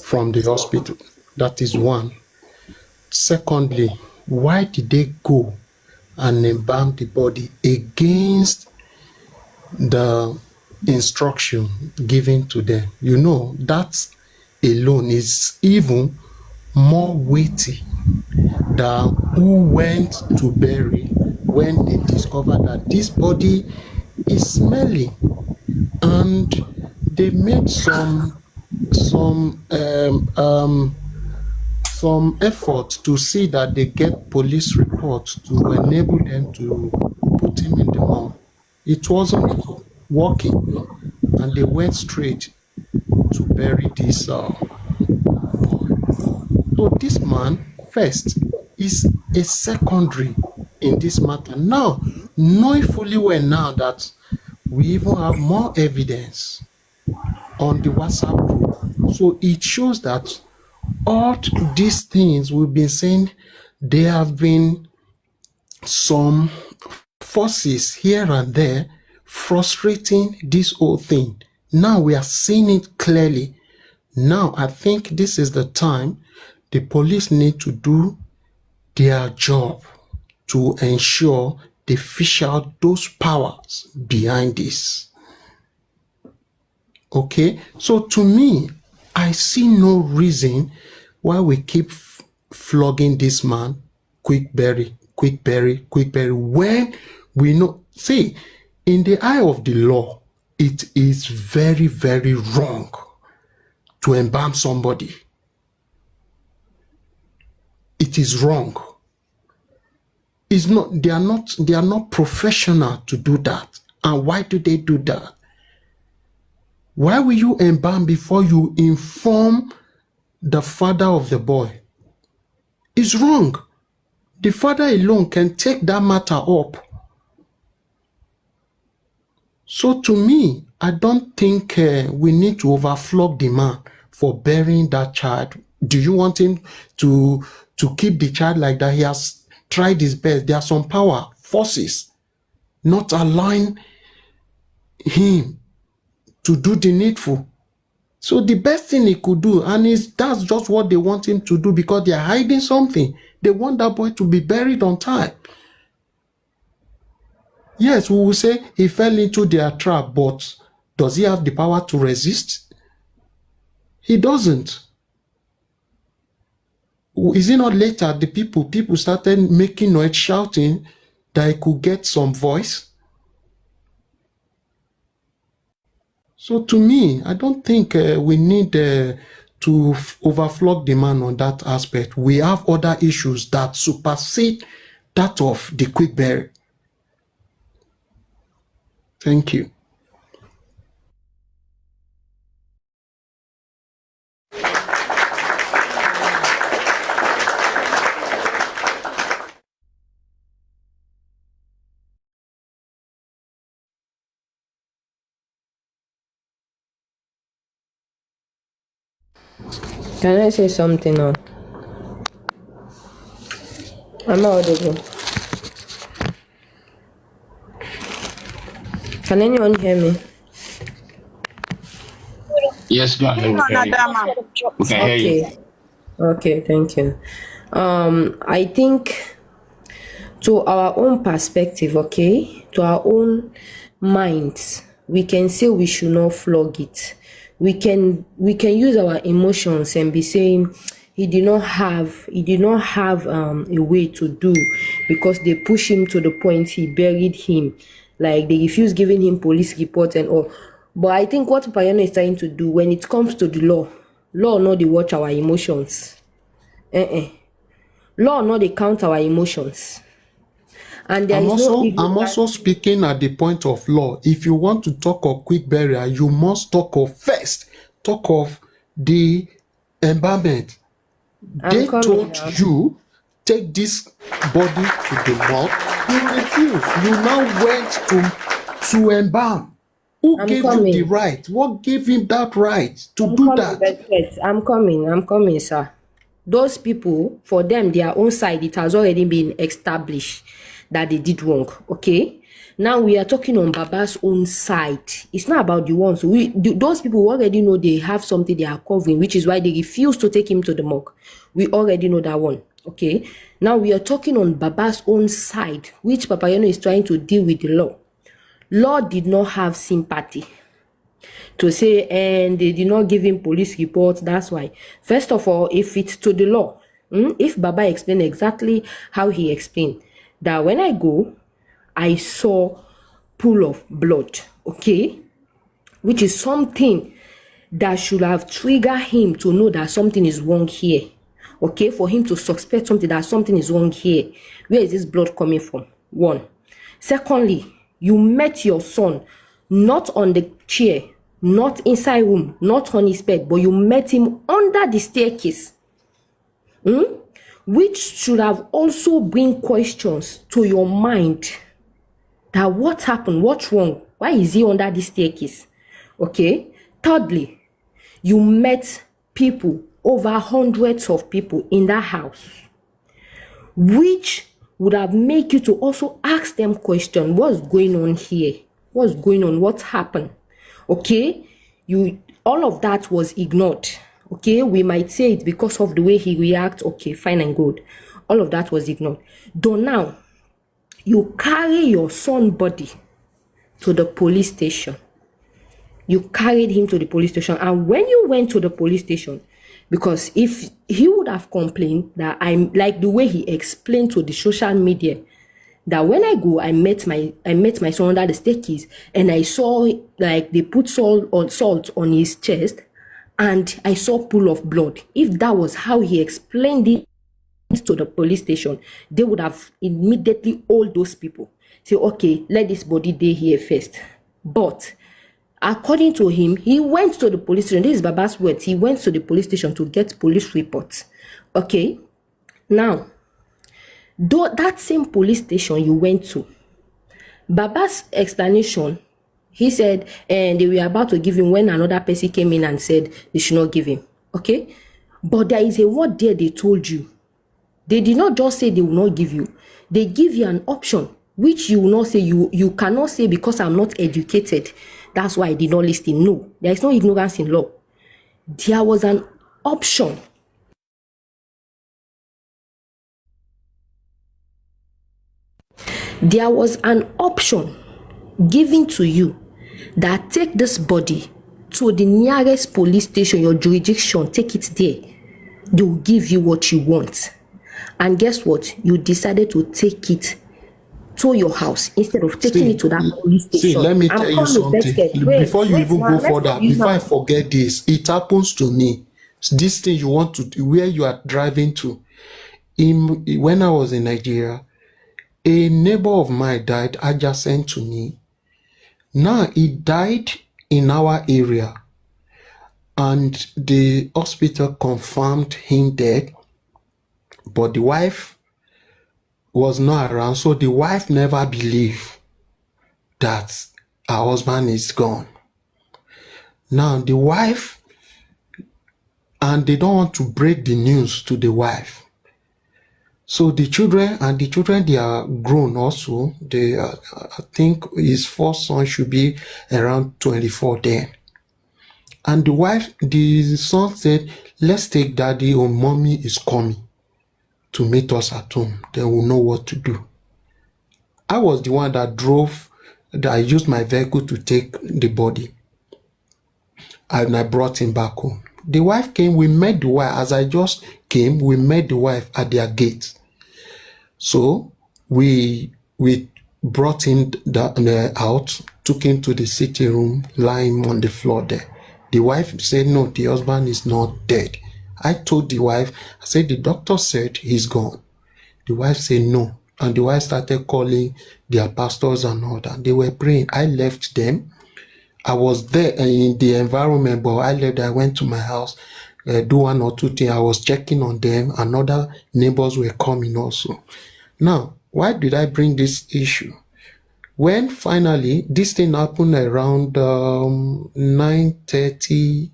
from the hospital? That is one. Secondly, why did they go and embalm the body against the instruction given to them? You know, that alone is even more weighty than who went to bury when they discovered that this body is smelling, and they made some effort to see that they get police reports to enable them to put him in the morgue. It wasn't working, and they went straight to bury this boy. So this man first is a secondary in this matter. Now, knowing fully well now that we even have more evidence on the WhatsApp group, so it shows that all these things we've been saying, there have been some forces here and there frustrating this whole thing. Now we are seeing it clearly. Now I think this is the time the police need to do their job to ensure they fish out those powers behind this. Okay, so to me, I see no reason why we keep flogging this man, quick bury, when we know, see, in the eye of the law, it is very, very wrong to embalm somebody. It is wrong. It's not, they are not professional to do that. And why do they do that? Why will you embalm before you inform the father of the boy? It's wrong. The father alone can take that matter up. So to me, I don't think we need to overflog the man for burying that child. Do you want him to keep the child like that? He has tried his best. There are some power forces not allowing him to do the needful. So the best thing he could do, and that's just what they want him to do, because they are hiding something. They want that boy to be buried on time. Yes, we will say he fell into their trap, but does he have the power to resist? He doesn't. Is it not later the people started making noise, shouting that he could get some voice? So to me, I don't think we need to to overflog the man on that aspect. We have other issues that supersede that of the quick burial. Thank you. Can I say something now? I'm not audible. Can anyone hear me? Yes, go ahead. We can hear you. We can hear you. Okay, thank you. I think to our own perspective, okay, to our own minds, we can say we should not flog it. We can use our emotions and be saying he did not have a way to do, because they push him to the point he buried him, like they refuse giving him police report and all. But I think what Payano is trying to do when it comes to the law not they watch our emotions. Law not they count our emotions. And there I'm also speaking at the point of law. If you want to talk of quick burial, you must talk of the embalmment. They told you, take this body to the morgue. You refused. You now went to embalm. Who gave you the right? What gave him that right to do that? I'm coming, sir. Those people, for them, their own side, it has already been established that they did wrong, okay? Now we are talking on Baba's own side. It's not about the ones. Those people already know they have something they are covering, which is why they refuse to take him to the morgue. We already know that one, okay? Now we are talking on Baba's own side, which Papayano is trying to deal with the law. Law did not have sympathy to say, and they did not give him police reports. That's why. First of all, if it's to the law, if Baba explained exactly how he explained, that when I go, I saw pool of blood, okay, which is something that should have triggered him to know that something is wrong here, okay, for him to suspect something is wrong here. Where is this blood coming from? One. Secondly, you met your son not on the chair, not inside room, not on his bed, but you met him under the staircase, which should have also bring questions to your mind that what happened, what's wrong, why is he under the staircase, okay? Thirdly, you met people, over hundreds of people in that house, which would have made you to also ask them question, what's going on here, what's going on, what happened, okay? All of that was ignored, okay? We might say it because of the way he reacts, okay, fine and good. All of that was ignored. Though now, you carry your son body to the police station. You carried him to the police station, and when you went to the police station, because if he would have complained that I'm like the way he explained to the social media, that when I go, I met my son under the staircase, and I saw like they put salt on his chest, and I saw pool of blood. If that was how he explained it to the police station, they would have immediately all those people say, okay, let this body day here first. But according to him, he went to the police station. This is Baba's words. He went to the police station to get police reports. Okay, now that same police station you went to, Baba's explanation, he said, and they were about to give him when another person came in and said they should not give him. Okay, but there is a word there they told you. They did not just say they will not give you. They give you an option, which you will not say. You cannot say because I'm not educated, that's why I did not listen. No, there is no ignorance in law. There was an option. There was an option given to you that take this body to the nearest police station, your jurisdiction, take it there. They will give you what you want. And guess what? You decided to take it to your house instead of taking it to that police station. See, let me tell you something. Before you even go further, before I forget this, it happens to me. This thing you want to do, where you are driving to. When I was in Nigeria, a neighbor of mine died adjacent to me. Now he died in our area, and the hospital confirmed him dead, but the wife was not around, so the wife never believed that her husband is gone. Now the wife, and they don't want to break the news to the wife. So the children, they are grown also. They, I think his first son should be around 24 then. And the son said, let's take daddy home, mommy is coming to meet us at home. Then we'll know what to do. I was the one that I used my vehicle to take the body. And I brought him back home. The wife came, we met the wife. As I just came, we met the wife at their gate. So we brought him out, took him to the sitting room, lying on the floor there. The wife said, no, the husband is not dead. I told the wife, I said, the doctor said he's gone. The wife said no. And the wife started calling their pastors and all that. They were praying. I left them. I was there in the environment, but I left. I went to my house, do one or two things. I was checking on them, and other neighbors were coming also. Now, why did I bring this issue? When finally this thing happened around 9:30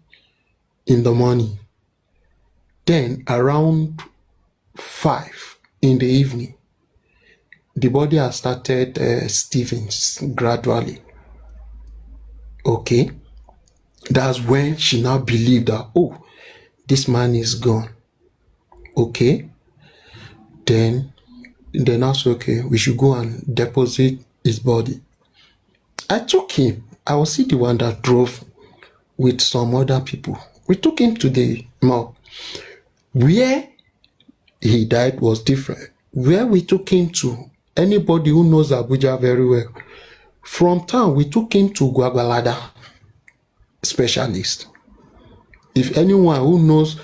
in the morning, then around 5 in the evening, the body has started stiffening gradually. Okay, that's when she now believed that, oh, this man is gone. Okay, then I said, okay, we should go and deposit his body. I took him. I was the one that drove with some other people. We took him to the morgue. Where he died was different. Where we took him to, anybody who knows Abuja very well, from town we took him to Gwagwalada specialist. If anyone who knows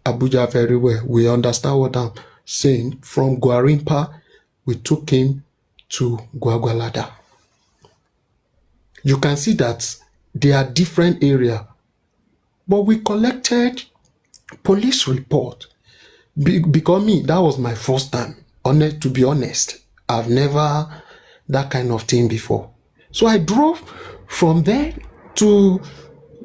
Abuja very well, we understand what I'm saying. From Gwarimpa, we took him to Gwagwalada. You can see that they are different areas, but we collected police report. Because me, that was my first time. To be honest, I've never that kind of thing before. So I drove from there to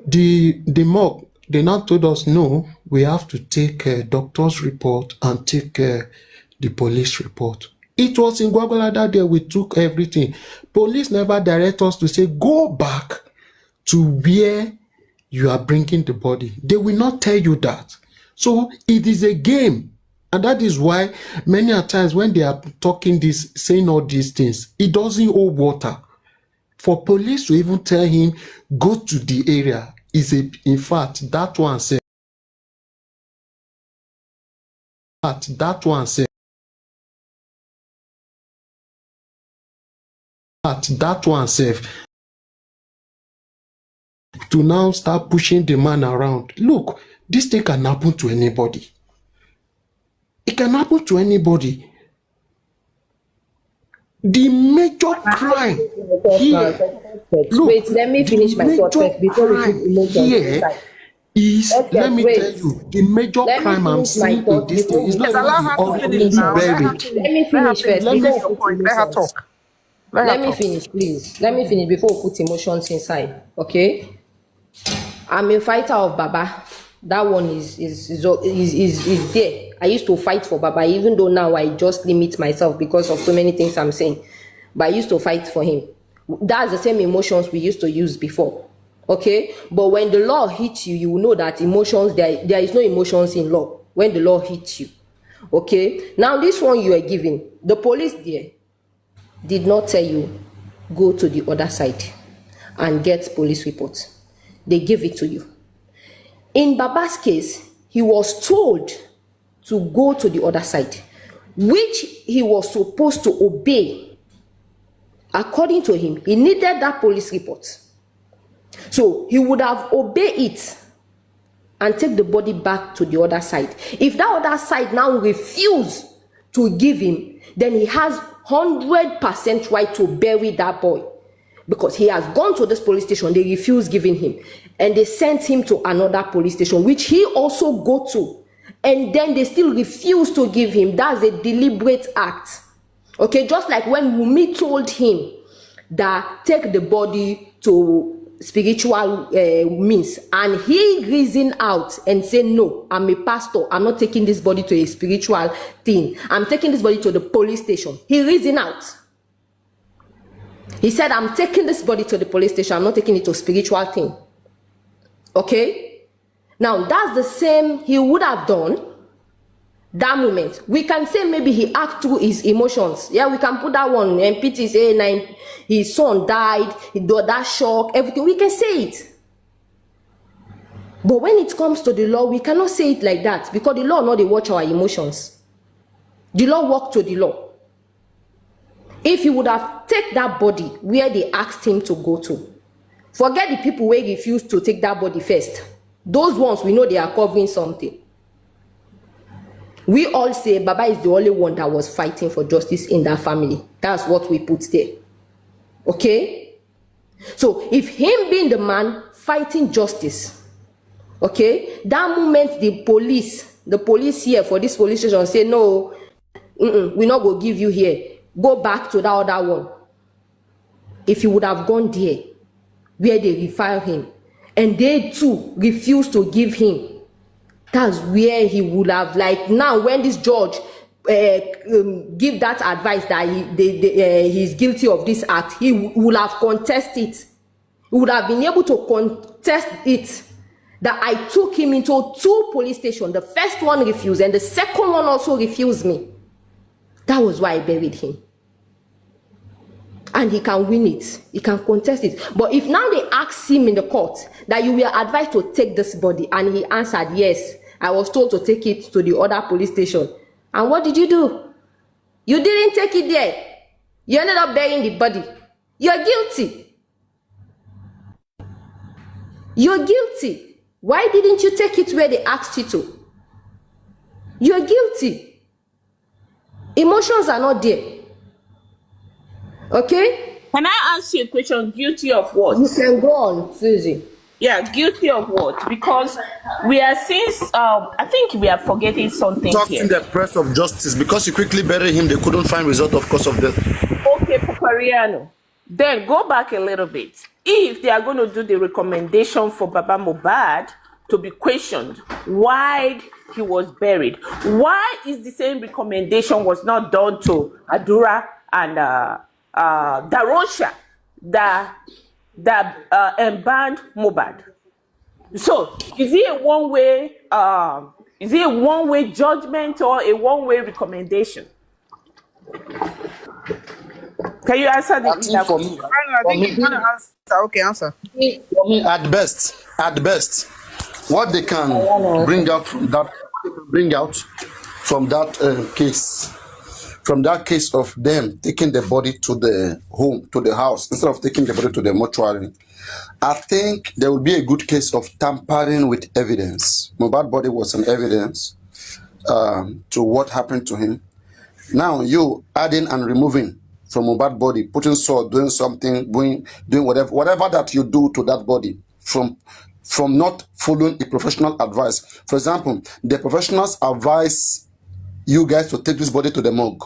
the morgue. They now told us, no, we have to take a doctor's report and take the police report. It was in Gwagwalada that we took everything. Police never direct us to say, go back to where you are bringing the body. They will not tell you that. So it is a game. And that is why many a times when they are talking this, saying all these things, it doesn't hold water. For police to even tell him, go to the area, in fact, that one said, to now start pushing the man around. Look, this thing can happen to anybody. It can happen to anybody. The major crime here, look, wait, let me finish my thought first before we put emotions inside. Let me tell you, the major crime I'm seeing in this thing is not already buried. Let me finish first before we put emotions. Let me finish, please. Let me finish before we put emotions inside. Okay? I'm a fighter of Baba. That one is there. I used to fight for Baba, even though now I just limit myself because of so many things I'm saying. But I used to fight for him. That's the same emotions we used to use before. Okay? But when the law hits you, you will know that emotions, there is no emotions in law when the law hits you. Okay? Now this one you are giving, the police there did not tell you, go to the other side and get police reports. They gave it to you. In Baba's case, he was told to go to the other side, which he was supposed to obey. According to him, he needed that police report. So he would have obeyed it and take the body back to the other side. If that other side now refuse to give him, then he has 100% right to bury that boy, because he has gone to this police station, they refuse giving him, and they sent him to another police station, which he also go to, and then they still refuse to give him. That's a deliberate act. Okay, just like when Wunmi told him that take the body to spiritual means, and he reasoned out and said, no, I'm a pastor, I'm not taking this body to a spiritual thing, I'm taking this body to the police station. He reasoned out. He said, I'm taking this body to the police station, I'm not taking it to a spiritual thing. Okay, now that's the same he would have done that moment. We can say maybe he acted through his emotions. Yeah, we can put that one, and pity say his son died, he got that shock, everything. We can say it. But when it comes to the law, we cannot say it like that, because the law not they watch our emotions. The law walk to the law. If he would have taken that body where they asked him to go to, forget the people who refused to take that body first. Those ones, we know they are covering something. We all say Baba is the only one that was fighting for justice in that family. That's what we put there. Okay? So if him being the man fighting justice, okay, that moment the police here for this police station say, no, we're not going to give you here. Go back to that other one. If he would have gone there where they refile him, and they too refuse to give him, that's where he would have, like now when this judge give that advice that he's guilty of this act, he would have contested it. He would have been able to contest it, that I took him into 2 police stations. The first one refused and the second one also refused me. That was why I buried him. And he can win it. He can contest it. But if now they ask him in the court that you were advised to take this body, and he answered, yes, I was told to take it to the other police station. And what did you do? You didn't take it there. You ended up burying the body. You're guilty. You're guilty. Why didn't you take it where they asked you to? You're guilty. Emotions are not there. Okay? Can I ask you a question? Guilty of what? You can go on, Susie. Yeah, guilty of what? Because we are since I think we are forgetting something Talking here. the press of justice, because you quickly buried him, they couldn't find result of cause of death. Okay, Papariano. Then go back a little bit. If they are going to do the recommendation for Baba Mohbad to be questioned why he was buried, why is the same recommendation was not done to Adura and Darosha that banned Mohbad? So is it a one-way judgment or a one-way recommendation? Can you answer the question for me? I think you want to answer. Okay, answer. For me, at best, what they can bring out from that case of them taking the body to the home, to the house, instead of taking the body to the mortuary, I think there will be a good case of tampering with evidence. Mohbad's body was an evidence to what happened to him. Now you adding and removing from Mohbad's body, putting salt, doing something, doing whatever that you do to that body from not following a professional advice. For example, the professionals advise you guys to take this body to the morgue.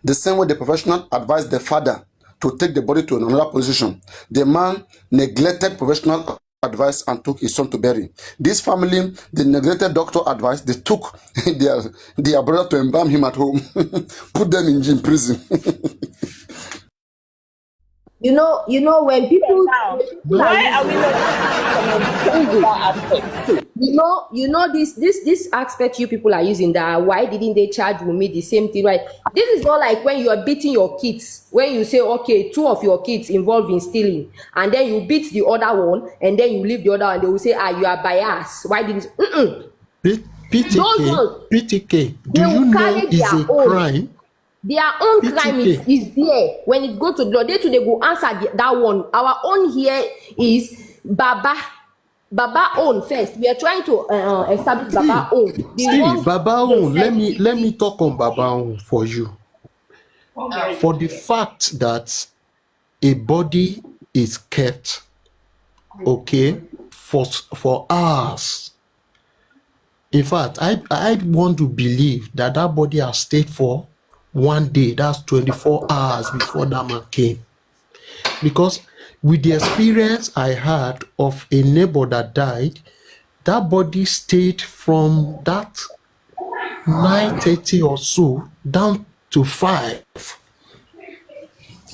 The same way the professional advised the father to take the body to another position. The man neglected professional advice and took his son to bury. This family, they neglected doctor advice. They took their brother to embalm him at home, put them in prison. You know when people why are we not you know this aspect you people are using, that why didn't they charge Wunmi the same thing, right? This is not like when you are beating your kids, when you say, okay, 2 of your kids involved in stealing, and then you beat the other one, and then you leave the other one, they will say, you are biased. Why didn't PTK, do you know is a crime? Their own crime is there. When it go to the law, they go answer that one. Our own here is Baba own first. We are trying to establish Baba own. Baba own. Let me talk on Baba own for you. For the fact that a body is kept, okay, for hours. In fact, I want to believe that body has stayed for one day. That's 24 hours before that man came. Because with the experience I had of a neighbor that died, that body stayed from that 9:30 or so down to 5.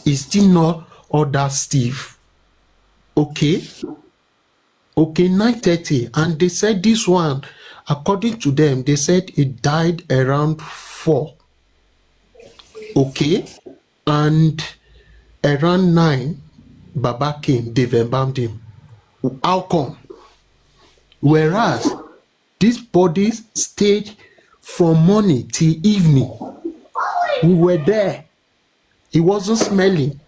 It's still not all that stiff. Okay, 9:30, and they said this one, according to them, they said it died around 4. Okay, and around 9, Baba came, they've embalmed him. How come? Whereas these bodies stayed from morning till evening. We were there. It wasn't smelling.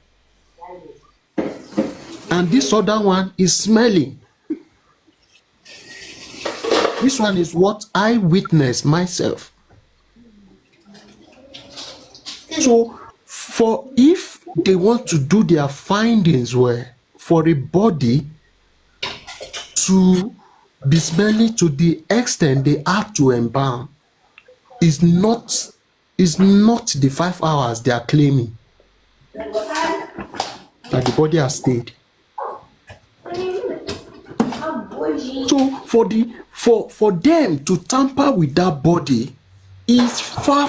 And this other one is smelling. This one is what I witnessed myself. So, if they want to do their findings where for a body to be smelling to the extent they have to embalm is not the 5 hours they are claiming that the body has stayed. So for them to tamper with that body is far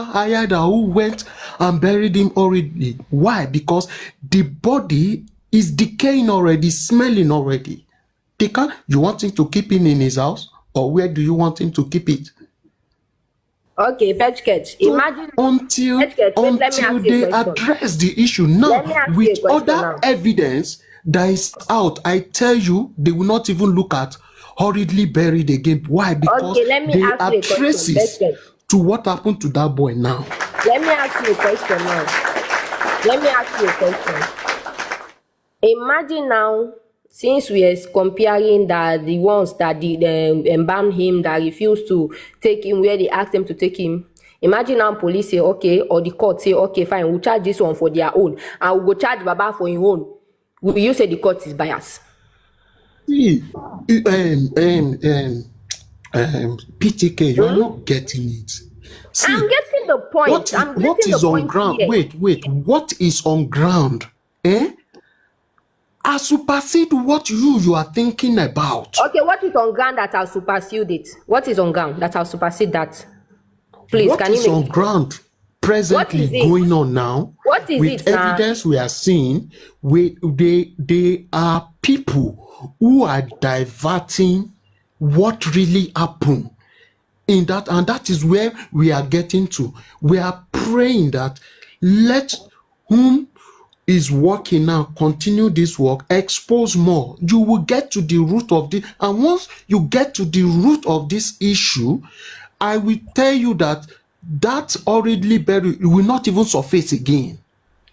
higher than who went and buried him already. Why? Because the body is decaying already, smelling already. You want him to keep him in his house, or where do you want him to keep it? Okay, Petchketch. So Imagine until they address the issue now with other evidence that is out, I tell you, they will not even look at hurriedly buried again. Why? Because they are traces to what happened to that boy now. Let me ask you a question. Imagine now, since we are comparing that the ones that embalmed him, that refused to take him where they asked them to take him. Imagine now police say, okay, or the court say, okay, fine, we'll charge this one for their own, and we'll go charge Baba for his own. Will you say the court is biased? PTK, you're not getting it. See, I'm getting the point. What is on ground? Wait. What is on ground? I supersede what you are thinking about. Okay, what is on ground that I'll supersede it? What is on ground that I'll supersede that? Please, what can you is on ground presently going on now? What is with it evidence we are seeing? They are people who are diverting what really happened in that, and that is where we are getting to. We are praying that let whom is working now continue this work, expose more. You will get to the root of this, and once you get to the root of this issue, I will tell you that hurriedly buried will not even surface again.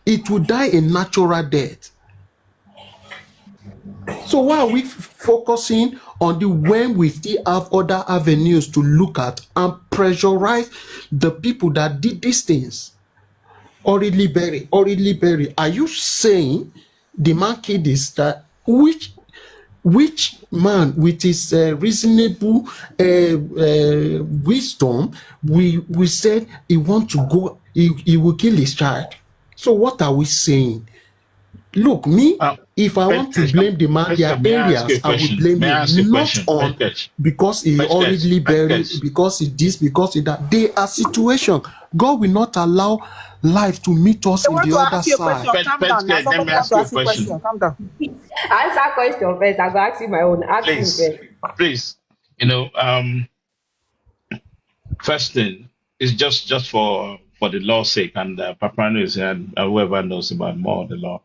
It will die a natural death. So why are we focusing on when we still have other avenues to look at and pressurize the people that did these things? Hurriedly buried. Are you saying the man killed this? That which man with his reasonable wisdom we said he want to go, he will kill his child? So what are we saying? Look, me, if I want to blame the man, there are areas I will blame him, not on because he hurriedly buried, because he this, because he that. They are situation. God will not allow life to meet us in the other side. Calm down. Now, somebody wants to ask you a question. Calm down. Answer question first. I'm going to ask you my own. Ask me first. Please. First thing is just for the law's sake, and Papa knows and whoever knows about more of the law.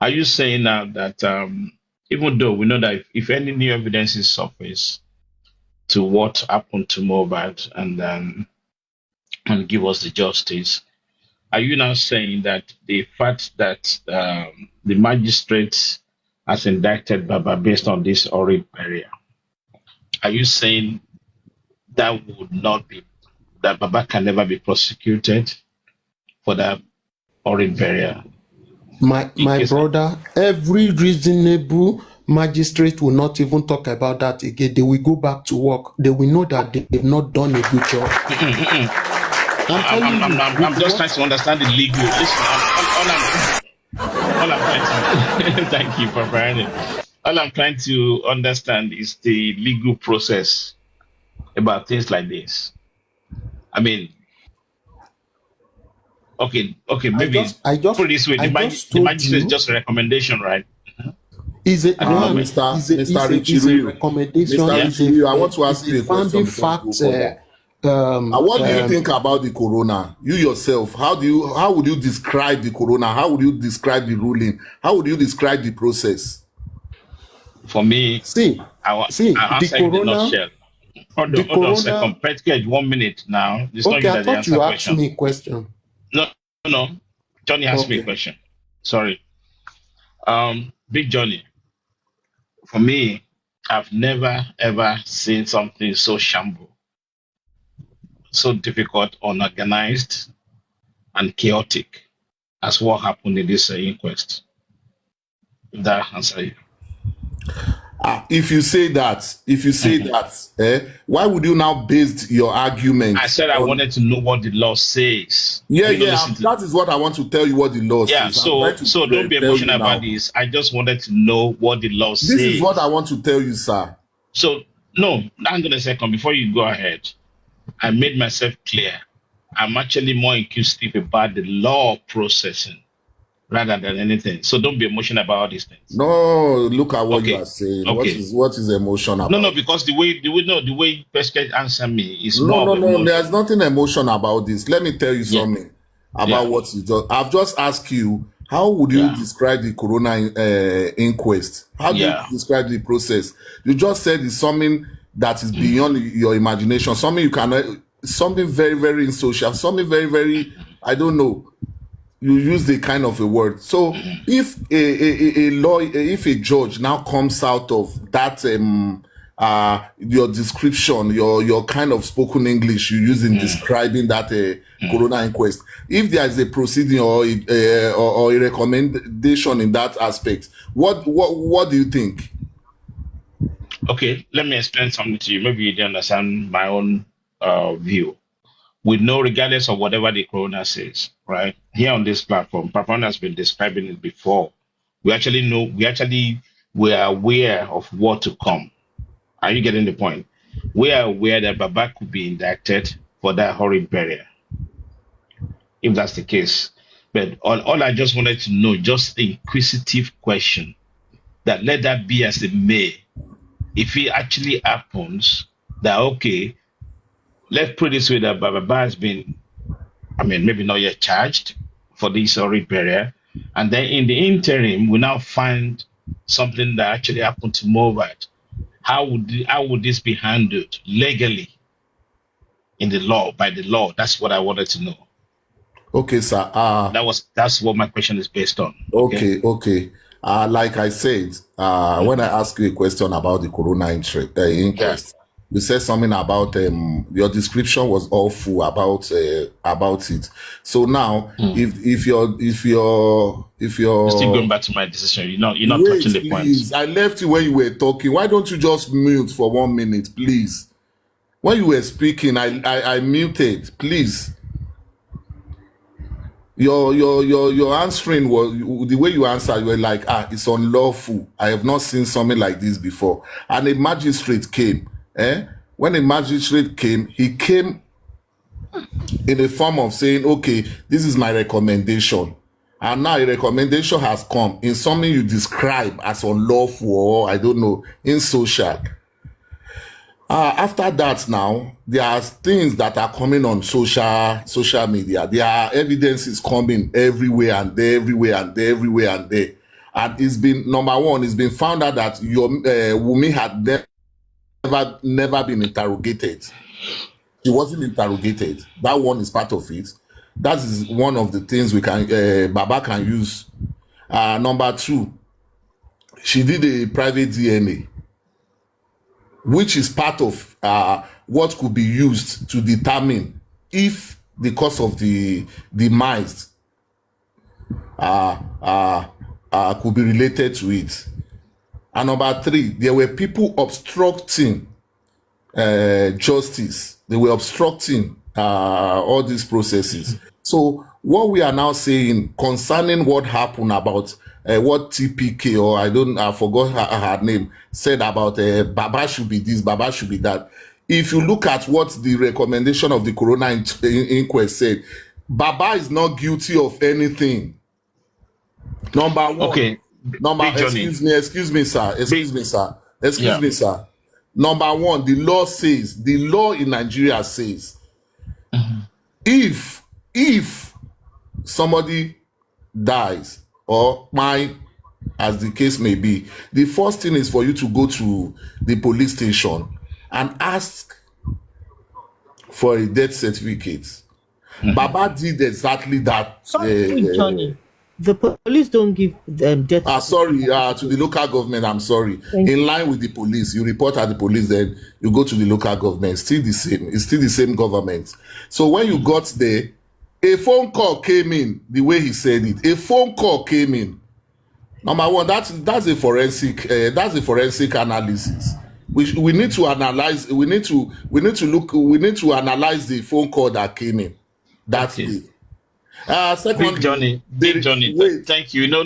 Are you saying now that even though we know that if any new evidence is surfaced to what happened to Mohbad and give us the justice, are you now saying that the fact that the magistrates has indicted Baba based on this horrid barrier. Are you saying that would not be, that Baba can never be prosecuted for that horrid barrier? My brother, every reasonable magistrate will not even talk about that again. They will go back to work. They will know that they've not done a good job. I'm just trying to understand the legal. Listen, all I'm trying to thank you for sharing it. All I'm trying to understand is the legal process about things like this. I mean, okay, maybe I just put it this way: the magistrate is just a recommendation, right? Is it Mr. Richie, recommendation? Mr. Richie, I want to ask you a question before you go further. What do you think about the corona? You yourself, how would you describe the corona? How would you describe the ruling? How would you describe the process? For me, the corona. Hold on a second. Practically 1 minute now. It's okay, not I thought you asked me a question. No. Johnny asked me a question. Sorry. Big Johnny. For me, I've never ever seen something so shamble, so difficult, unorganized, and chaotic as what happened in this inquest. If that answer you. If you say that, why would you now base your argument? I said I wanted to know what the law says. That is what I want to tell you what the law says. So don't be emotional about this. I just wanted to know what the law says. This is what I want to tell you, sir. So, no, hang on a second. Before you go ahead, I made myself clear. I'm actually more inquisitive about the law processing rather than anything. So don't be emotional about all these things. No, look at what you are saying. Okay. What is emotion about? No, because the way Pesquet answer me is no. There's nothing emotional about this. Let me tell you something about what you just. I've just asked you. How would you describe the corona inquest? How do you describe the process? You just said it's something that is beyond your imagination. Something you cannot. Something very, very insocial. Something very, very. I don't know. You use the kind of a word. So if if a judge now comes out of that your description, your kind of spoken English you use in describing that corona inquest, if there is a proceeding or a recommendation in that aspect, what do you think? Okay, let me explain something to you. Maybe you didn't understand my own view. We know, regardless of whatever the corona says, right? Here on this platform, Papa has been describing it before. We actually know, we are aware of what to come. Are you getting the point? We are aware that Baba could be indicted for that horrid barrier, if that's the case. But all I just wanted to know, just the inquisitive question, that let that be as it may. If it actually happens, that okay, let's put it this way, that Baba has been, maybe not yet charged for this horrid barrier. And then in the interim, we now find something that actually happened to Mohbad. How would this be handled legally in the law, by the law? That's what I wanted to know. Okay, sir. That's what my question is based on. Okay. Like I said, when I ask you a question about the corona inquest, you said something about your description was awful about it. So now, if you're still going back to my decision, you're not touching the point. I left you when you were talking. Why don't you just mute for 1 minute, please? When you were speaking, I muted. Please. Your answering was the way you answered. You were like, it's unlawful. I have not seen something like this before. And a magistrate came. When a magistrate came, he came in a form of saying, okay, this is my recommendation. And now a recommendation has come in something you describe as unlawful or, I don't know, insocial. After that now, there are things that are coming on social media. There are evidences coming everywhere and there. And it's been, number one, it's been found out that your Wunmi had never been interrogated. She wasn't interrogated. That one is part of it. That is one of the things we can Baba can use. Number two, she did a private DNA, which is part of what could be used to determine if the cause of the demise could be related to it. And number 3, there were people obstructing justice. They were obstructing all these processes. So what we are now saying concerning what happened about what TPK, or I forgot her name, said about Baba should be this, Baba should be that. If you look at what the recommendation of the Corona inquest said, Baba is not guilty of anything. Number 1. Okay. Excuse me, sir. Number 1, the law in Nigeria says, if somebody dies or mine, as the case may be, the first thing is for you to go to the police station and ask for a death certificate. Baba did exactly that. Sorry, Johnny. The police don't give them death. To the local government. I'm sorry. In line with the police, you report at the police, then you go to the local government. Still the same. It's still the same government. So when you got there, a phone call came in. The way he said it, a phone call came in. Number 1, that's a forensic. That's a forensic analysis. We need to analyze. We need to analyze the phone call that came in. That's it. Secondly, Big Johnny, thank you. No,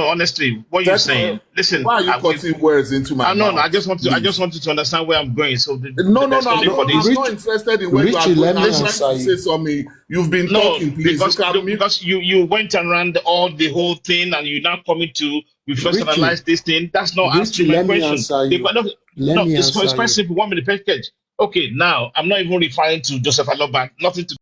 honestly, what you're saying. Listen, why are you putting words into my mouth? No, I just wanted to understand where I'm going. So I'm not interested in where you are going. I'm trying to say something. You've been talking, please. Because you went around the whole thing, and you're now coming to analyze this thing. That's not answering my question. It's quite simple. 1 minute package. Okay, now I'm not even referring to Joseph Aloba. Nothing to